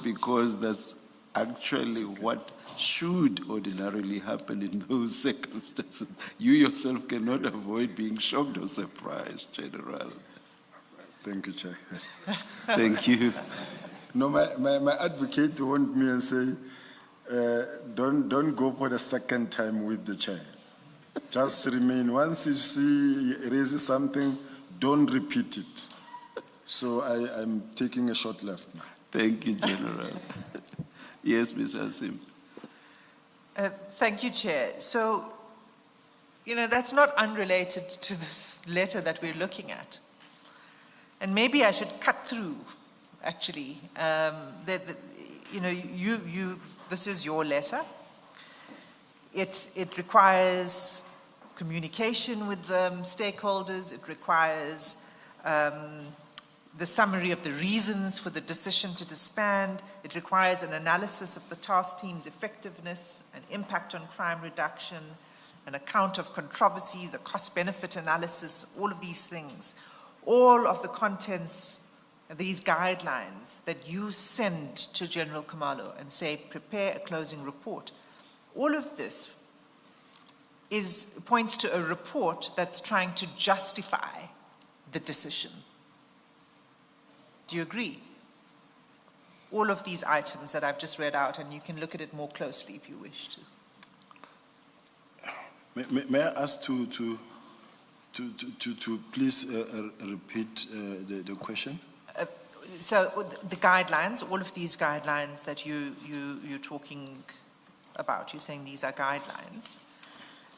Speaker 1: because that's actually what should ordinarily happen in those circumstances. You yourself cannot avoid being shocked or surprised, General.
Speaker 2: Thank you, Chair.
Speaker 1: Thank you.
Speaker 2: No, my advocate warned me and say, don't go for the second time with the chair. Just remain. Once you see he raises something, don't repeat it. So I'm taking a short left now.
Speaker 1: Thank you, General. Yes, Ms. Hasim.
Speaker 3: Thank you, Chair. So, that's not unrelated to this letter that we're looking at. And maybe I should cut through, actually. This is your letter. It requires communication with the stakeholders. It requires the summary of the reasons for the decision to disband. It requires an analysis of the task team's effectiveness and impact on crime reduction, an account of controversies, a cost-benefit analysis, all of these things. All of the contents, these guidelines that you send to General Khumalo and say, prepare a closing report. All of this points to a report that's trying to justify the decision. Do you agree? All of these items that I've just read out, and you can look at it more closely if you wish to.
Speaker 2: May I ask to please repeat the question?
Speaker 3: So the guidelines, all of these guidelines that you're talking about, you're saying these are guidelines,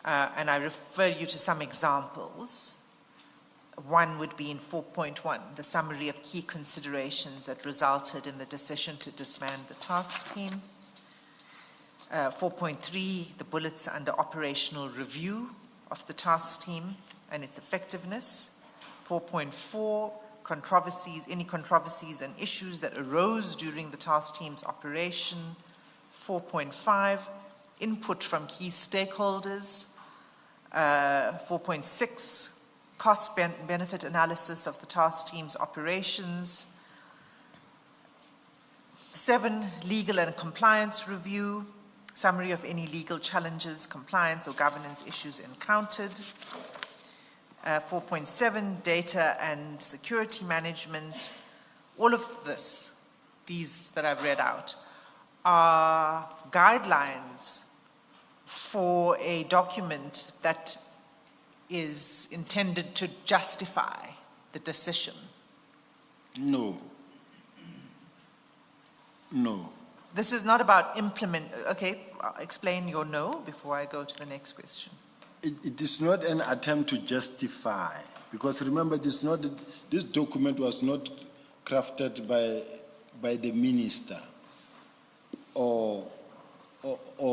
Speaker 3: and I refer you to some examples. One would be in 4.1, the summary of key considerations that resulted in the decision to disband the task team. 4.3, the bullets under operational review of the task team and its effectiveness. 4.4, any controversies and issues that arose during the task team's operation. 4.5, input from key stakeholders 4.6, cost-benefit analysis of the task team's operations. 7, legal and compliance review, summary of any legal challenges, compliance or governance issues encountered. 4.7, data and security management. All of this, these that I've read out, are guidelines for a document that is intended to justify the decision.
Speaker 2: No. No.
Speaker 3: This is not about okay, explain your no before I go to the next question.
Speaker 2: It is not an attempt to justify, because remember, this document was not crafted by the minister or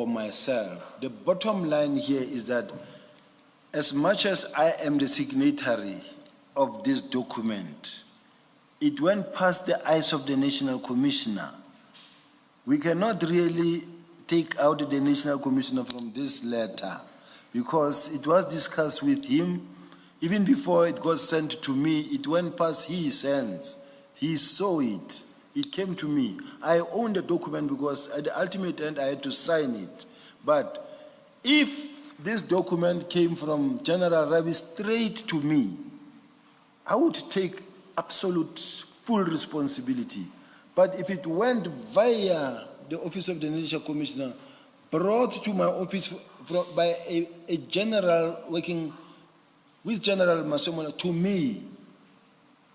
Speaker 2: myself. The bottom line here is that as much as I am the signatory of this document, it went past the eyes of the National Commissioner. We cannot really take out the National Commissioner from this letter, because it was discussed with him. Even before it got sent to me, it went past his hands. He saw it. It came to me. I own the document because at the ultimate end I had to sign it. But if this document came from General Rabi straight to me, I would take absolute full responsibility. But if it went via the Office of the National Commissioner, brought to my office by a general working with General Masemola to me,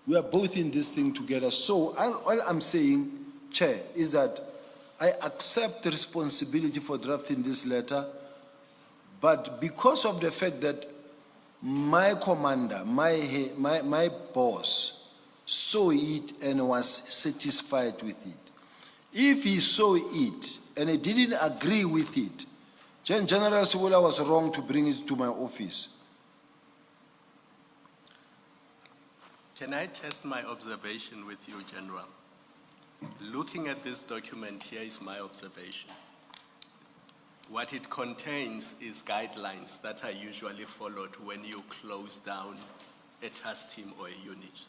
Speaker 2: we are both in this thing together. So all I'm saying, Chair, is that I accept the responsibility for drafting this letter, but because of the fact that my commander, my boss, saw it and was satisfied with it. If he saw it and he didn't agree with it, General Sibola was wrong to bring it to my office.
Speaker 6: Can I test my observation with you, General? Looking at this document, here is my observation. What it contains is guidelines that are usually followed when you close down a task team or a unit.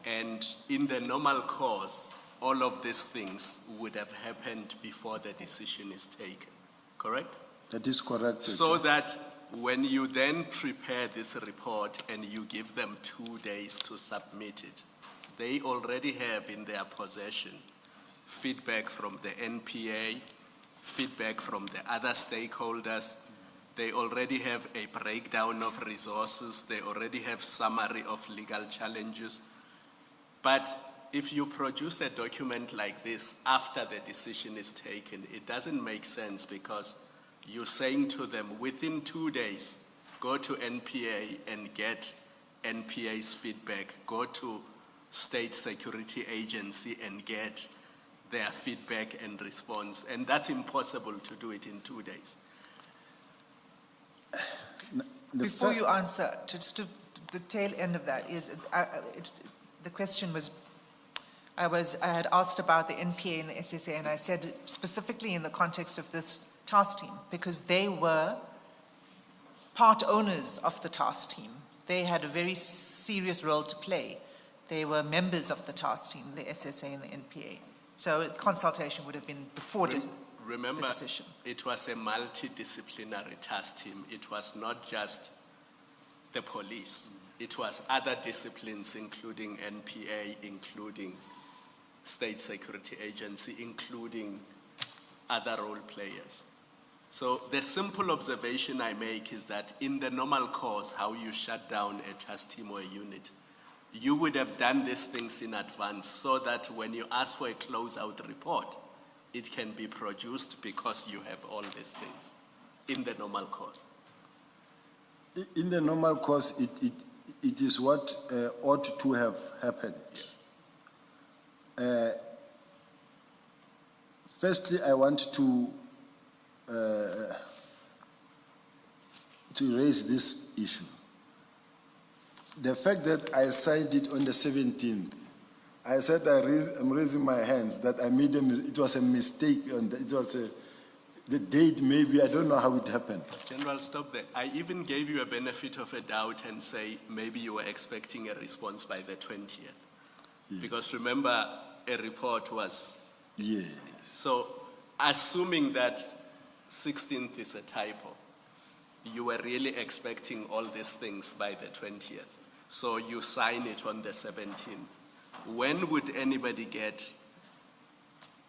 Speaker 6: And in the normal course, all of these things would have happened before the decision is taken, correct?
Speaker 2: That is correct.
Speaker 6: So that when you then prepare this report and you give them 2 days to submit it, they already have in their possession feedback from the NPA, feedback from the other stakeholders. They already have a breakdown of resources. They already have summary of legal challenges. But if you produce a document like this after the decision is taken, it doesn't make sense, because you're saying to them within 2 days, go to NPA and get NPA's feedback, go to State Security Agency and get their feedback and response. And that's impossible to do it in 2 days.
Speaker 3: Before you answer, just to the tail end of that is, the question was, I had asked about the NPA and the SSA, and I said specifically in the context of this task team, because they were part owners of the task team. They had a very serious role to play. They were members of the task team, the SSA and the NPA. So consultation would have been before the decision.
Speaker 6: It was a multidisciplinary task team. It was not just the police. It was other disciplines, including NPA, including State Security Agency, including other role players. So the simple observation I make is that in the normal course, how you shut down a task team or a unit, you would have done these things in advance so that when you ask for a closeout report, it can be produced because you have all these things in the normal course.
Speaker 2: In the normal course, it is what ought to have happened.
Speaker 6: Yes.
Speaker 2: Firstly, I want to raise this issue. The fact that I signed it on the 17th, I said I'm raising my hands that I made it was a mistake. The date, maybe, I don't know how it happened.
Speaker 6: General, stop there. I even gave you a benefit of a doubt and say maybe you were expecting a response by the 20th. Because remember, a report was.
Speaker 2: Yes.
Speaker 6: So, assuming that 16th is a typo, you were really expecting all these things by the 20th. So you sign it on the 17th. When would anybody get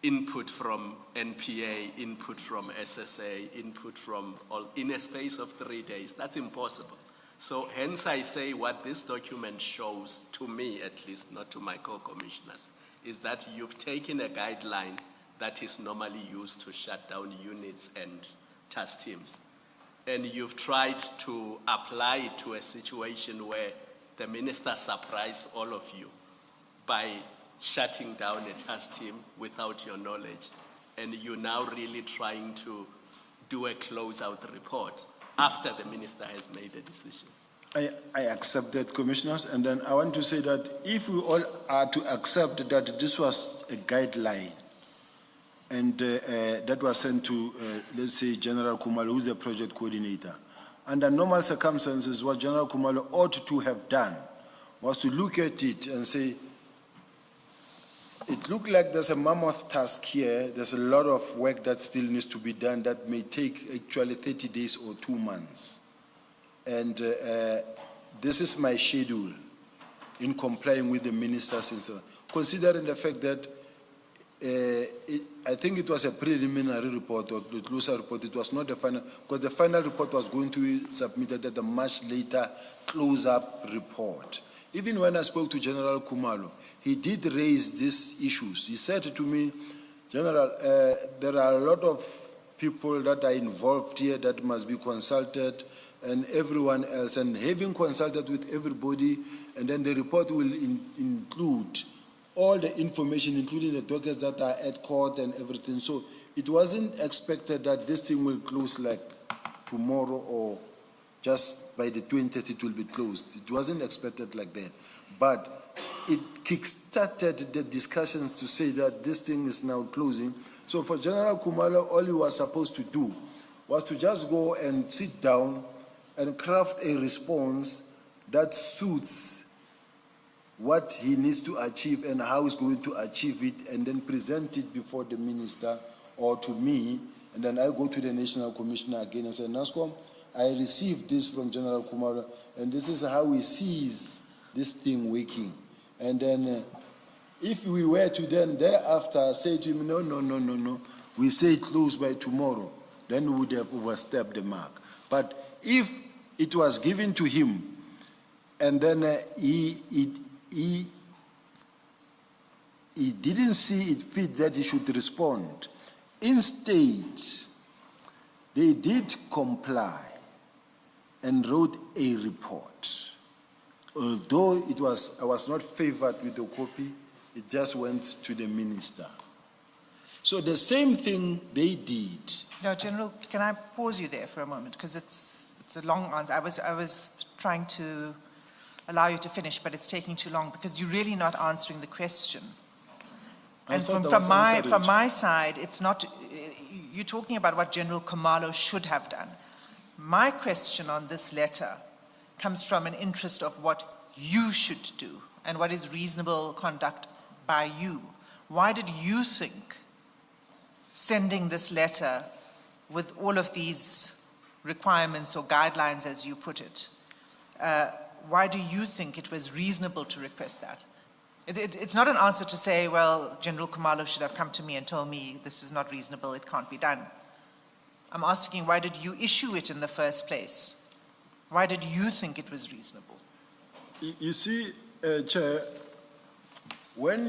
Speaker 6: input from NPA, input from SSA, input from all, in a space of 3 days? That's impossible. So hence I say what this document shows, to me at least, not to my co-commissioners, is that you've taken a guideline that is normally used to shut down units and task teams, and you've tried to apply it to a situation where the minister surprised all of you by shutting down a task team without your knowledge, and you're now really trying to do a closeout report after the minister has made a decision.
Speaker 2: I accept that, commissioners, and then I want to say that if we all are to accept that this was a guideline, and that was sent to, let's say, General Khumalo, who's the project coordinator. Under normal circumstances, what General Khumalo ought to have done was to look at it and say, it looked like there's a mammoth task here. There's a lot of work that still needs to be done that may take actually 30 days or 2 months. And this is my schedule in complying with the minister's instruction. Considering the fact that I think it was a preliminary report or the closer report. It was not the final, because the final report was going to be submitted at a much later close-up report. Even when I spoke to General Khumalo, he did raise these issues. He said to me, General, there are a lot of people that are involved here that must be consulted, and everyone else, and having consulted with everybody, and then the report will include all the information, including the documents that are at court and everything. So it wasn't expected that this thing will close like tomorrow or just by the 20th it will be closed. It wasn't expected like that. But it kick-started the discussions to say that this thing is now closing. So for General Khumalo, all he was supposed to do was to just go and sit down and craft a response that suits what he needs to achieve and how he's going to achieve it, and then present it before the minister or to me, and then I go to the National Commissioner again and say, NASCOM, I received this from General Khumalo, and this is how he sees this thing working. And then if we were to then thereafter say to him, no, we say it close by tomorrow, then we would have overstepped the mark. But if it was given to him, and then he didn't see it fit that he should respond. Instead, they did comply and wrote a report. Although I was not favored with the copy, it just went to the minister. So the same thing they did.
Speaker 3: No, General, can I pause you there for a moment? Because it's a long answer. I was trying to allow you to finish, but it's taking too long because you're really not answering the question. And from my side, it's not, you're talking about what General Khumalo should have done. My question on this letter comes from an interest of what you should do and what is reasonable conduct by you. Why did you think sending this letter with all of these requirements or guidelines, as you put it, why do you think it was reasonable to request that? It's not an answer to say, well, General Khumalo should have come to me and told me this is not reasonable, it can't be done. I'm asking, why did you issue it in the first place? Why did you think it was reasonable?
Speaker 2: You see, Chair, when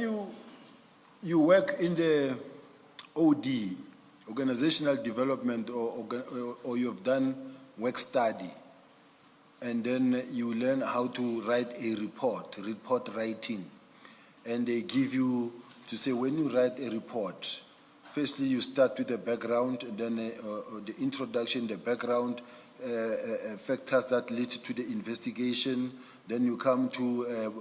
Speaker 2: you work in the OD, organizational development, or you've done work study, and then you learn how to write a report writing. And they give you to say, when you write a report, firstly you start with the background, and then the introduction, the background, factors that lead to the investigation. Then you come to a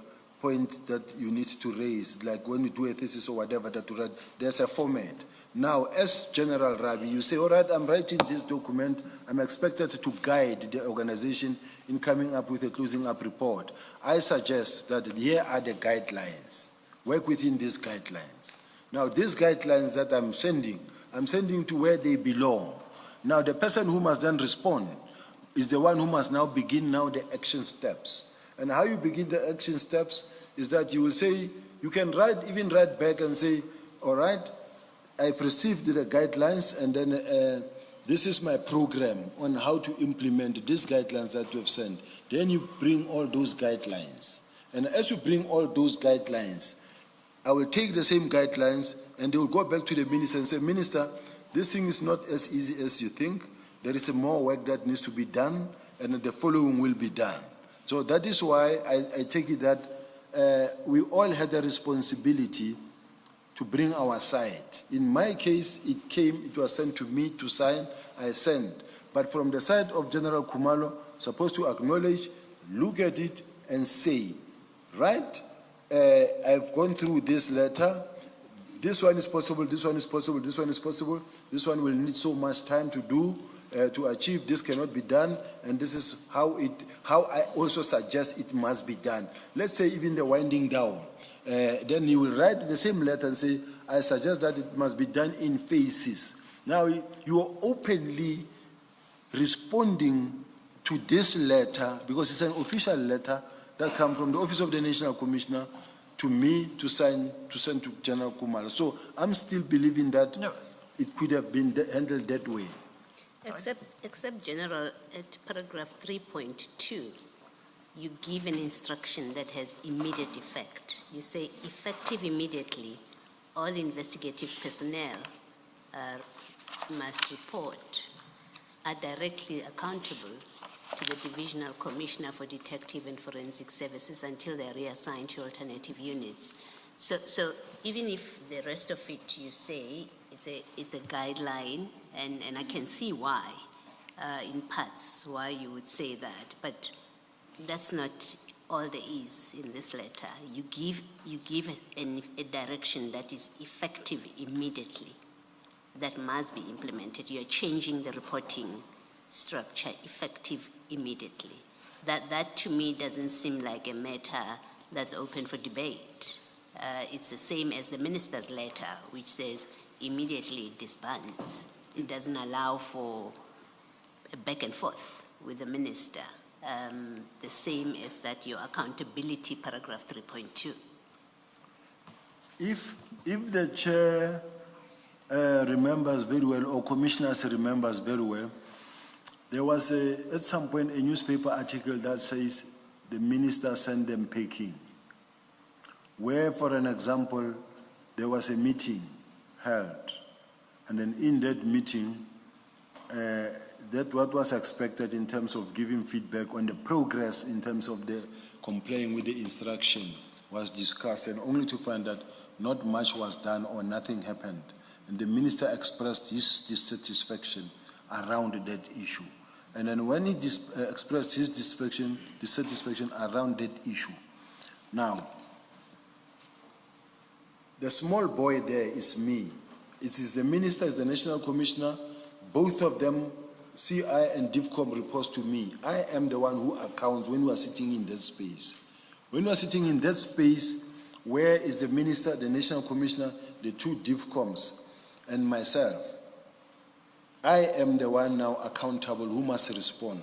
Speaker 2: point that you need to raise, like when you do a thesis or whatever that you write, there's a format. Now, as General Rabi, you say, all right, I'm writing this document, I'm expected to guide the organization in coming up with a closing up report. I suggest that here are the guidelines. Work within these guidelines. Now, these guidelines that I'm sending to where they belong. Now, the person who must then respond is the one who must now begin now the action steps. And how you begin the action steps is that you will say, you can even write back and say, all right, I've received the guidelines, and then this is my program on how to implement these guidelines that you have sent. Then you bring all those guidelines. And as you bring all those guidelines, I will take the same guidelines and they will go back to the minister and say, Minister, this thing is not as easy as you think. There is more work that needs to be done, and the following will be done. So that is why I take it that we all had a responsibility to bring our side. In my case, it was sent to me to sign, I sent. But from the side of General Khumalo, supposed to acknowledge, look at it and say, right, I've gone through this letter, this one is possible, this one is possible, this one is possible, this one will need so much time to do, to achieve, this cannot be done, and this is how I also suggest it must be done. Let's say even the winding down. Then you will write the same letter and say, I suggest that it must be done in phases. Now, you are openly responding to this letter, because it's an official letter that comes from the Office of the National Commissioner to me to send to General Khumalo. So I'm still believing that it could have been handled that way.
Speaker 4: Except General, at paragraph 3.2, you give an instruction that has immediate effect. You say, effective immediately, all investigative personnel must report, are directly accountable to the Divisional Commissioner for Detective and Forensic Services until they are reassigned to alternative units. So even if the rest of it you say it's a guideline, and I can see why, in parts, why you would say that, but that's not all there is in this letter. You give a direction that is effective immediately, that must be implemented. You're changing the reporting structure, effective immediately. That to me doesn't seem like a matter that's open for debate. It's the same as the minister's letter, which says immediately it disbands. It doesn't allow for a back and forth with the minister. The same as that your accountability, paragraph 3.2.
Speaker 2: If the chair remembers very well, or commissioners remembers very well, there was at some point a newspaper article that says the minister sent them packing, where, for an example, there was a meeting held, and then in that meeting, that what was expected in terms of giving feedback on the progress in terms of the complying with the instruction was discussed, and only to find that not much was done or nothing happened. And the minister expressed his dissatisfaction around that issue. And then when he expressed his dissatisfaction around that issue, now, the small boy there is me. It is the minister, it's the national commissioner. Both of them, CI and DIVCOM, reports to me. I am the one who accounts when we are sitting in that space. When we are sitting in that space, where is the minister, the national commissioner, the two DIVCOMs, and myself? I am the one now accountable who must respond.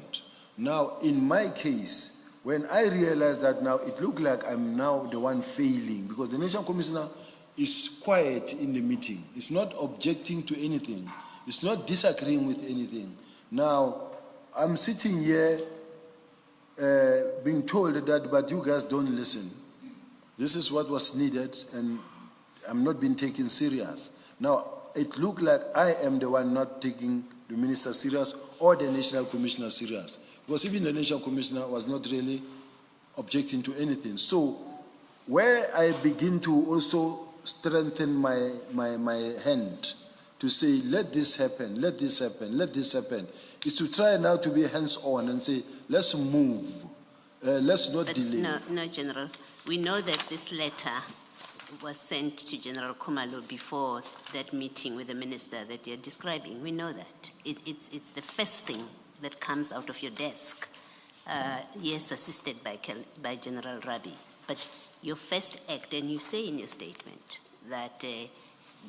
Speaker 2: Now, in my case, when I realized that now it looked like I'm now the one failing, because the national commissioner is quiet in the meeting. It's not objecting to anything. It's not disagreeing with anything. Now, I'm sitting here being told that, but you guys don't listen. This is what was needed, and I'm not being taken serious. Now, it looked like I am the one not taking the minister serious or the national commissioner serious, because even the national commissioner was not really objecting to anything. So, where I begin to also strengthen my hand to say, let this happen, let this happen, let this happen, is to try now to be hands-on and say, let's move, let's not delay.
Speaker 4: No, General. We know that this letter was sent to General Khumalo before that meeting with the minister that you're describing. We know that. It's the first thing that comes out of your desk. Yes, assisted by General Rabi. But your first act, and you say in your statement that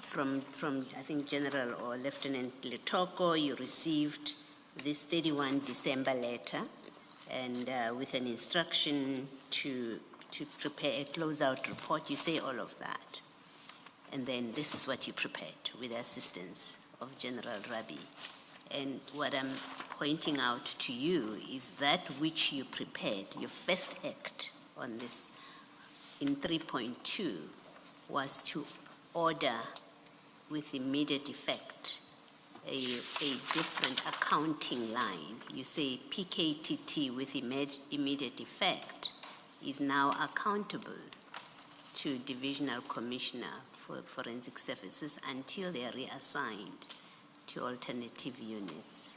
Speaker 4: from I think General or Lieutenant Letoko, you received this 31 December letter, and with an instruction to prepare a closeout report. You say all of that. And then this is what you prepared with the assistance of General Rabi. And what I'm pointing out to you is that which you prepared, your first act on this in 3.2 was to order with immediate effect a different accounting line. You say PKTT with immediate effect is now accountable to Divisional Commissioner for Forensic Services until they are reassigned to alternative units.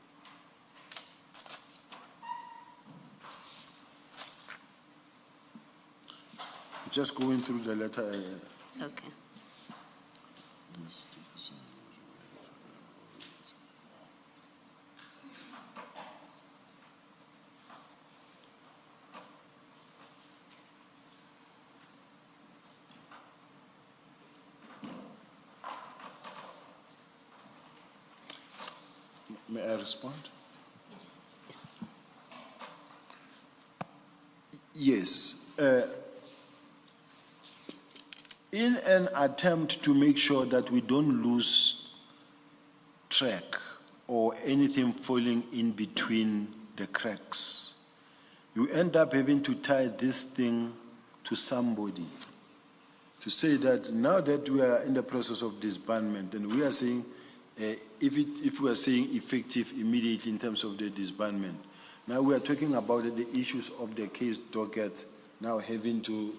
Speaker 2: Just going through the letter.
Speaker 4: Okay.
Speaker 2: Yes. May I respond?
Speaker 4: Yes.
Speaker 2: Yes. In an attempt to make sure that we don't lose track or anything falling in between the cracks, you end up having to tie this thing to somebody. To say that now that we are in the process of disbandment, and we are saying, if we are saying effective immediately in terms of the disbandment, now we are talking about the issues of the case docket now having to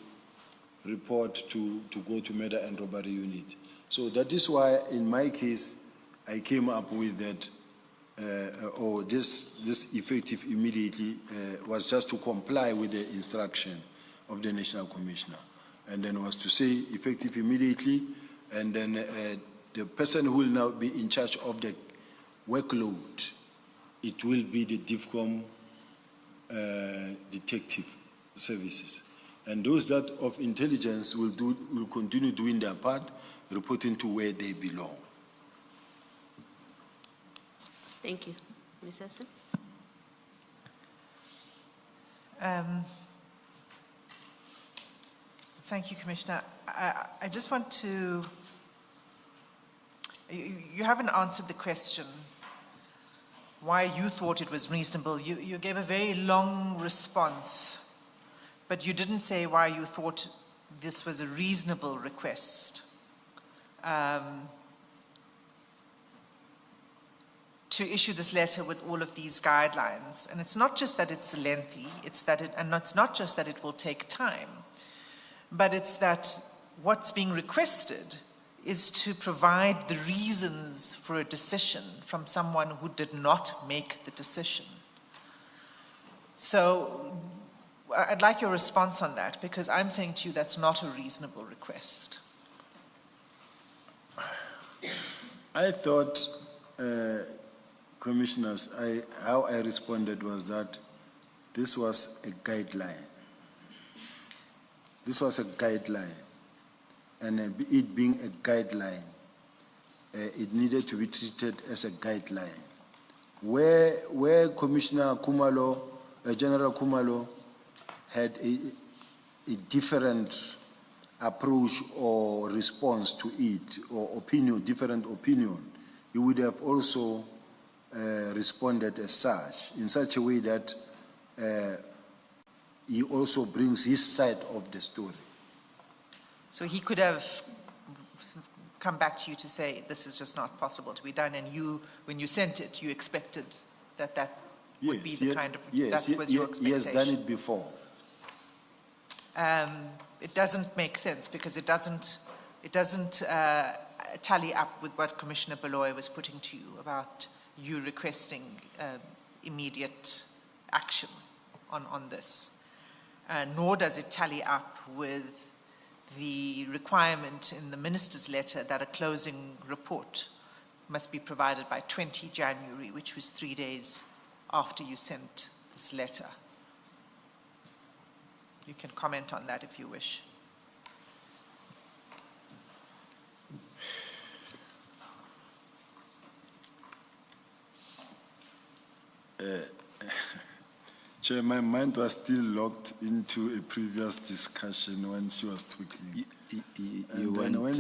Speaker 2: report to go to murder and robbery unit. So that is why in my case I came up with that, this effective immediately was just to comply with the instruction of the National Commissioner, and then was to say effective immediately, and then the person who will now be in charge of the workload, it will be the DIFCOM detective services. And those that of intelligence will continue doing their part, reporting to where they belong.
Speaker 4: Thank you. Ms. Esson?
Speaker 3: Thank you, Commissioner. I just want to, you haven't answered the question why you thought it was reasonable. You gave a very long response, but you didn't say why you thought this was a reasonable request to issue this letter with all of these guidelines. And it's not just that it's lengthy, it's not just that it will take time, but it's that what's being requested is to provide the reasons for a decision from someone who did not make the decision. So I'd like your response on that, because I'm saying to you that's not a reasonable request.
Speaker 2: I thought, commissioners, how I responded was that this was a guideline. This was a guideline. And it being a guideline, it needed to be treated as a guideline. Where Commissioner Khumalo, General Khumalo, had a different approach or response to it, or opinion, different opinion, he would have also responded as such, in such a way that he also brings his side of the story.
Speaker 3: So he could have come back to you to say, this is just not possible to be done, and you, when you sent it, you expected that would be the kind of, that was your expectation.
Speaker 2: He has done it before.
Speaker 3: It doesn't make sense, because it doesn't tally up with what Commissioner Baloy was putting to you about you requesting immediate action on this. Nor does it tally up with the requirement in the minister's letter that a closing report must be provided by 20 January, which was 3 days after you sent this letter. You can comment on that if you wish.
Speaker 2: Chair, my mind was still locked into a previous discussion when she was talking. And then when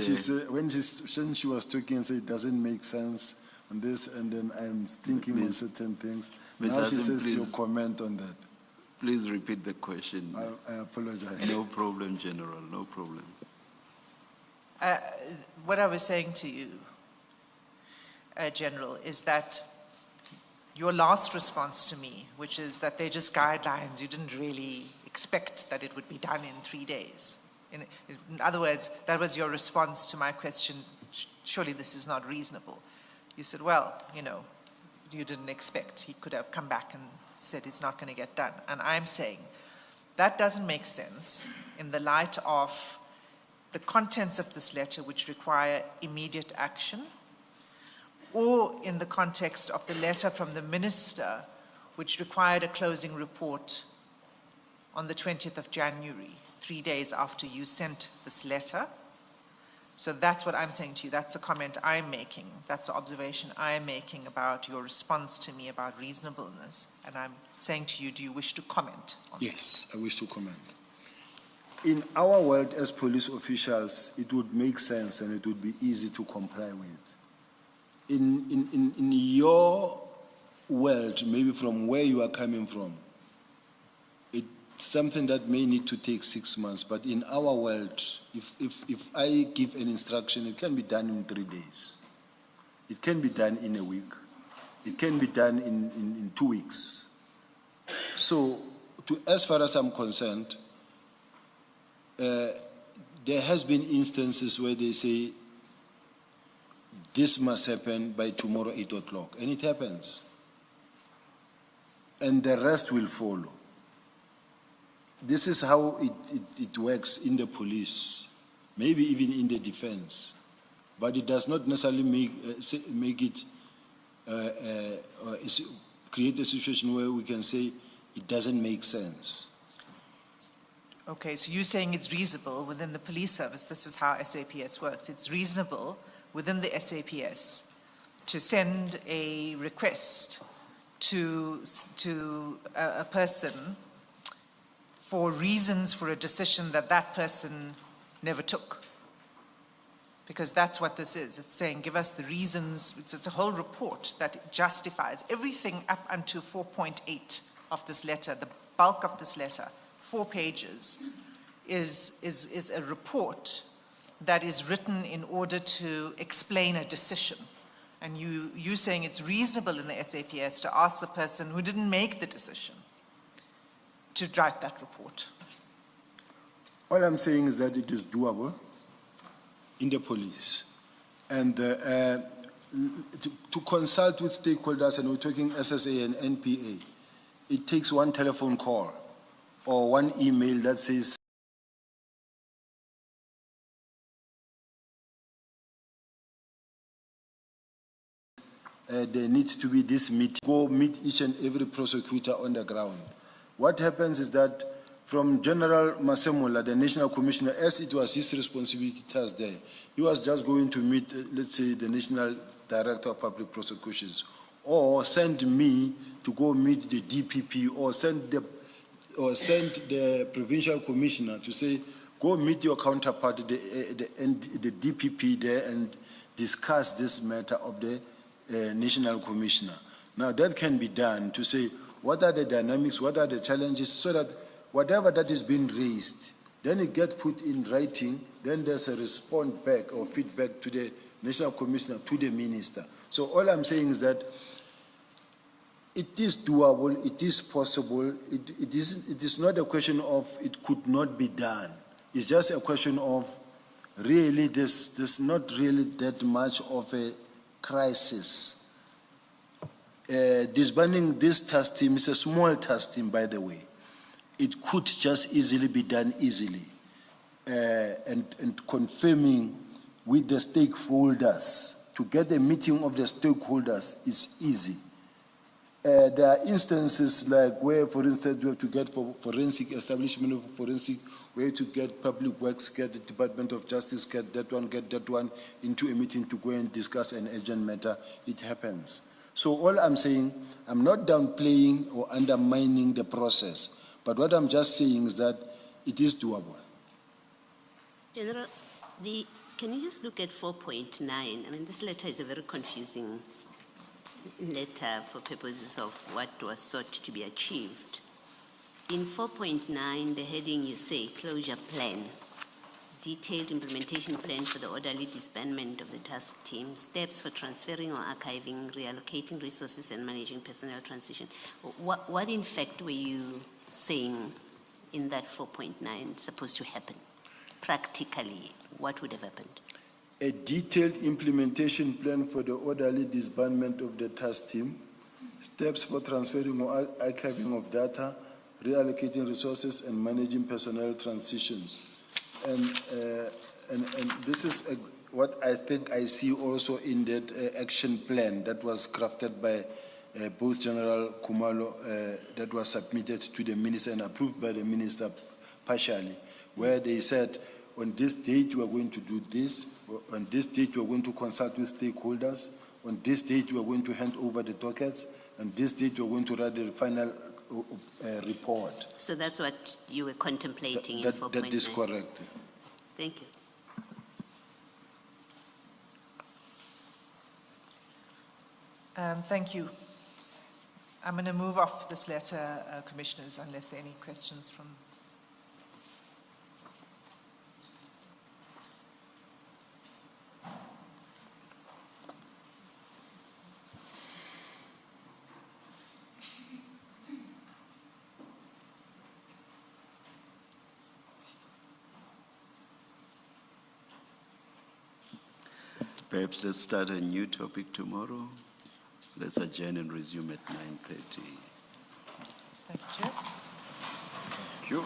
Speaker 2: she was talking and said it doesn't make sense on this, and then I'm thinking on certain things.
Speaker 1: Ms.
Speaker 2: Now she
Speaker 1: Hassan,
Speaker 2: says
Speaker 1: please.
Speaker 2: your comment on that.
Speaker 1: Please repeat the question.
Speaker 2: I apologize.
Speaker 1: No problem, General, no problem.
Speaker 3: What I was saying to you, General, is that your last response to me, which is that they're just guidelines, you didn't really expect that it would be done in 3 days. In other words, that was your response to my question, surely this is not reasonable. You said, well, you know, you didn't expect. He could have come back and said it's not going to get done. And I'm saying that doesn't make sense in the light of the contents of this letter, which require immediate action, or in the context of the letter from the minister, which required a closing report on the 20th of January, 3 days after you sent this letter. So that's what I'm saying to you. That's the comment I'm making. That's the observation I'm making about your response to me about reasonableness. And I'm saying to you, do you wish to comment on
Speaker 2: Yes, I wish to comment. In our world as police officials, it would make sense and it would be easy to comply with. In your world, maybe from where you are coming from, it's something that may need to take 6 months, but in our world, if I give an instruction, it can be done in 3 days. It can be done in a week. It can be done in 2 weeks. So, as far as I'm concerned, there has been instances where they say, this must happen by tomorrow 8 o'clock, and it happens. And the rest will follow. This is how it works in the police, maybe even in the defense. But it does not necessarily make it create a situation where we can say it doesn't make sense.
Speaker 3: Okay, so you're saying it's reasonable within the police service, this is how SAPS works. It's reasonable within the SAPS to send a request to a person for reasons for a decision that that person never took. Because that's what this is. It's saying, give us the reasons. It's a whole report that justifies everything up until 4.8 of this letter, the bulk of this letter, 4 pages, is a report that is written in order to explain a decision. And you're saying it's reasonable in the SAPS to ask the person who didn't make the decision to write that report.
Speaker 2: All I'm saying is that it is doable in the police. And to consult with stakeholders, and we're talking SSA and NPA, it takes one telephone call or one email that says, there needs to be this meeting. Go meet each and every prosecutor on the ground. What happens is that from General Masemola, the National Commissioner, as it was his responsibility task there, he was just going to meet, let's say, the National Director of Public Prosecutions, or send me to go meet the DPP, or send the Provincial Commissioner to say, go meet your counterpart, the DPP there, and discuss this matter of the National Commissioner. Now that can be done to say what are the dynamics, what are the challenges, so that whatever that is being raised, then it gets put in writing, then there's a response back or feedback to the National Commissioner, to the Minister. So all I'm saying is that it is doable, it is possible, it is not a question of it could not be done. It's just a question of really there's not really that much of a crisis. Disbanding this task team is a small task team, by the way. It could just easily be done easily. and confirming with the stakeholders. To get a meeting of the stakeholders is easy. There are instances like where, for instance, you have to get for forensic establishment of forensic, where to get public works, get the Department of Justice, get that one into a meeting to go and discuss an urgent matter. It happens. So all I'm saying, I'm not downplaying or undermining the process, but what I'm just saying is that it is doable.
Speaker 4: General, can you just look at 4.9? I mean, this letter is a very confusing letter for purposes of what was sought to be achieved. In 4.9, the heading you say, closure plan, detailed implementation plan for the orderly disbandment of the task team, steps for transferring or archiving, reallocating resources and managing personnel transition. What in fact were you saying in that 4.9 supposed to happen? Practically, what would have happened?
Speaker 2: A detailed implementation plan for the orderly disbandment of the task team, steps for transferring or archiving of data, reallocating resources and managing personnel transitions. And this is what I think I see also in that action plan that was crafted by both General Khumalo, that was submitted to the minister and approved by the minister partially, where they said, on this date we are going to do this, on this date we are going to consult with stakeholders, on this date we are going to hand over the dockets, on this date we are going to write the final report.
Speaker 4: So that's what you were contemplating in 4.9?
Speaker 2: That is correct.
Speaker 4: Thank you.
Speaker 3: Thank you. I'm going to move off this letter, Commissioners, unless there are any questions from...
Speaker 1: Perhaps let's start a new topic tomorrow. Let's adjourn and resume at 9:30.
Speaker 3: Thank you, Chair.
Speaker 2: Thank you.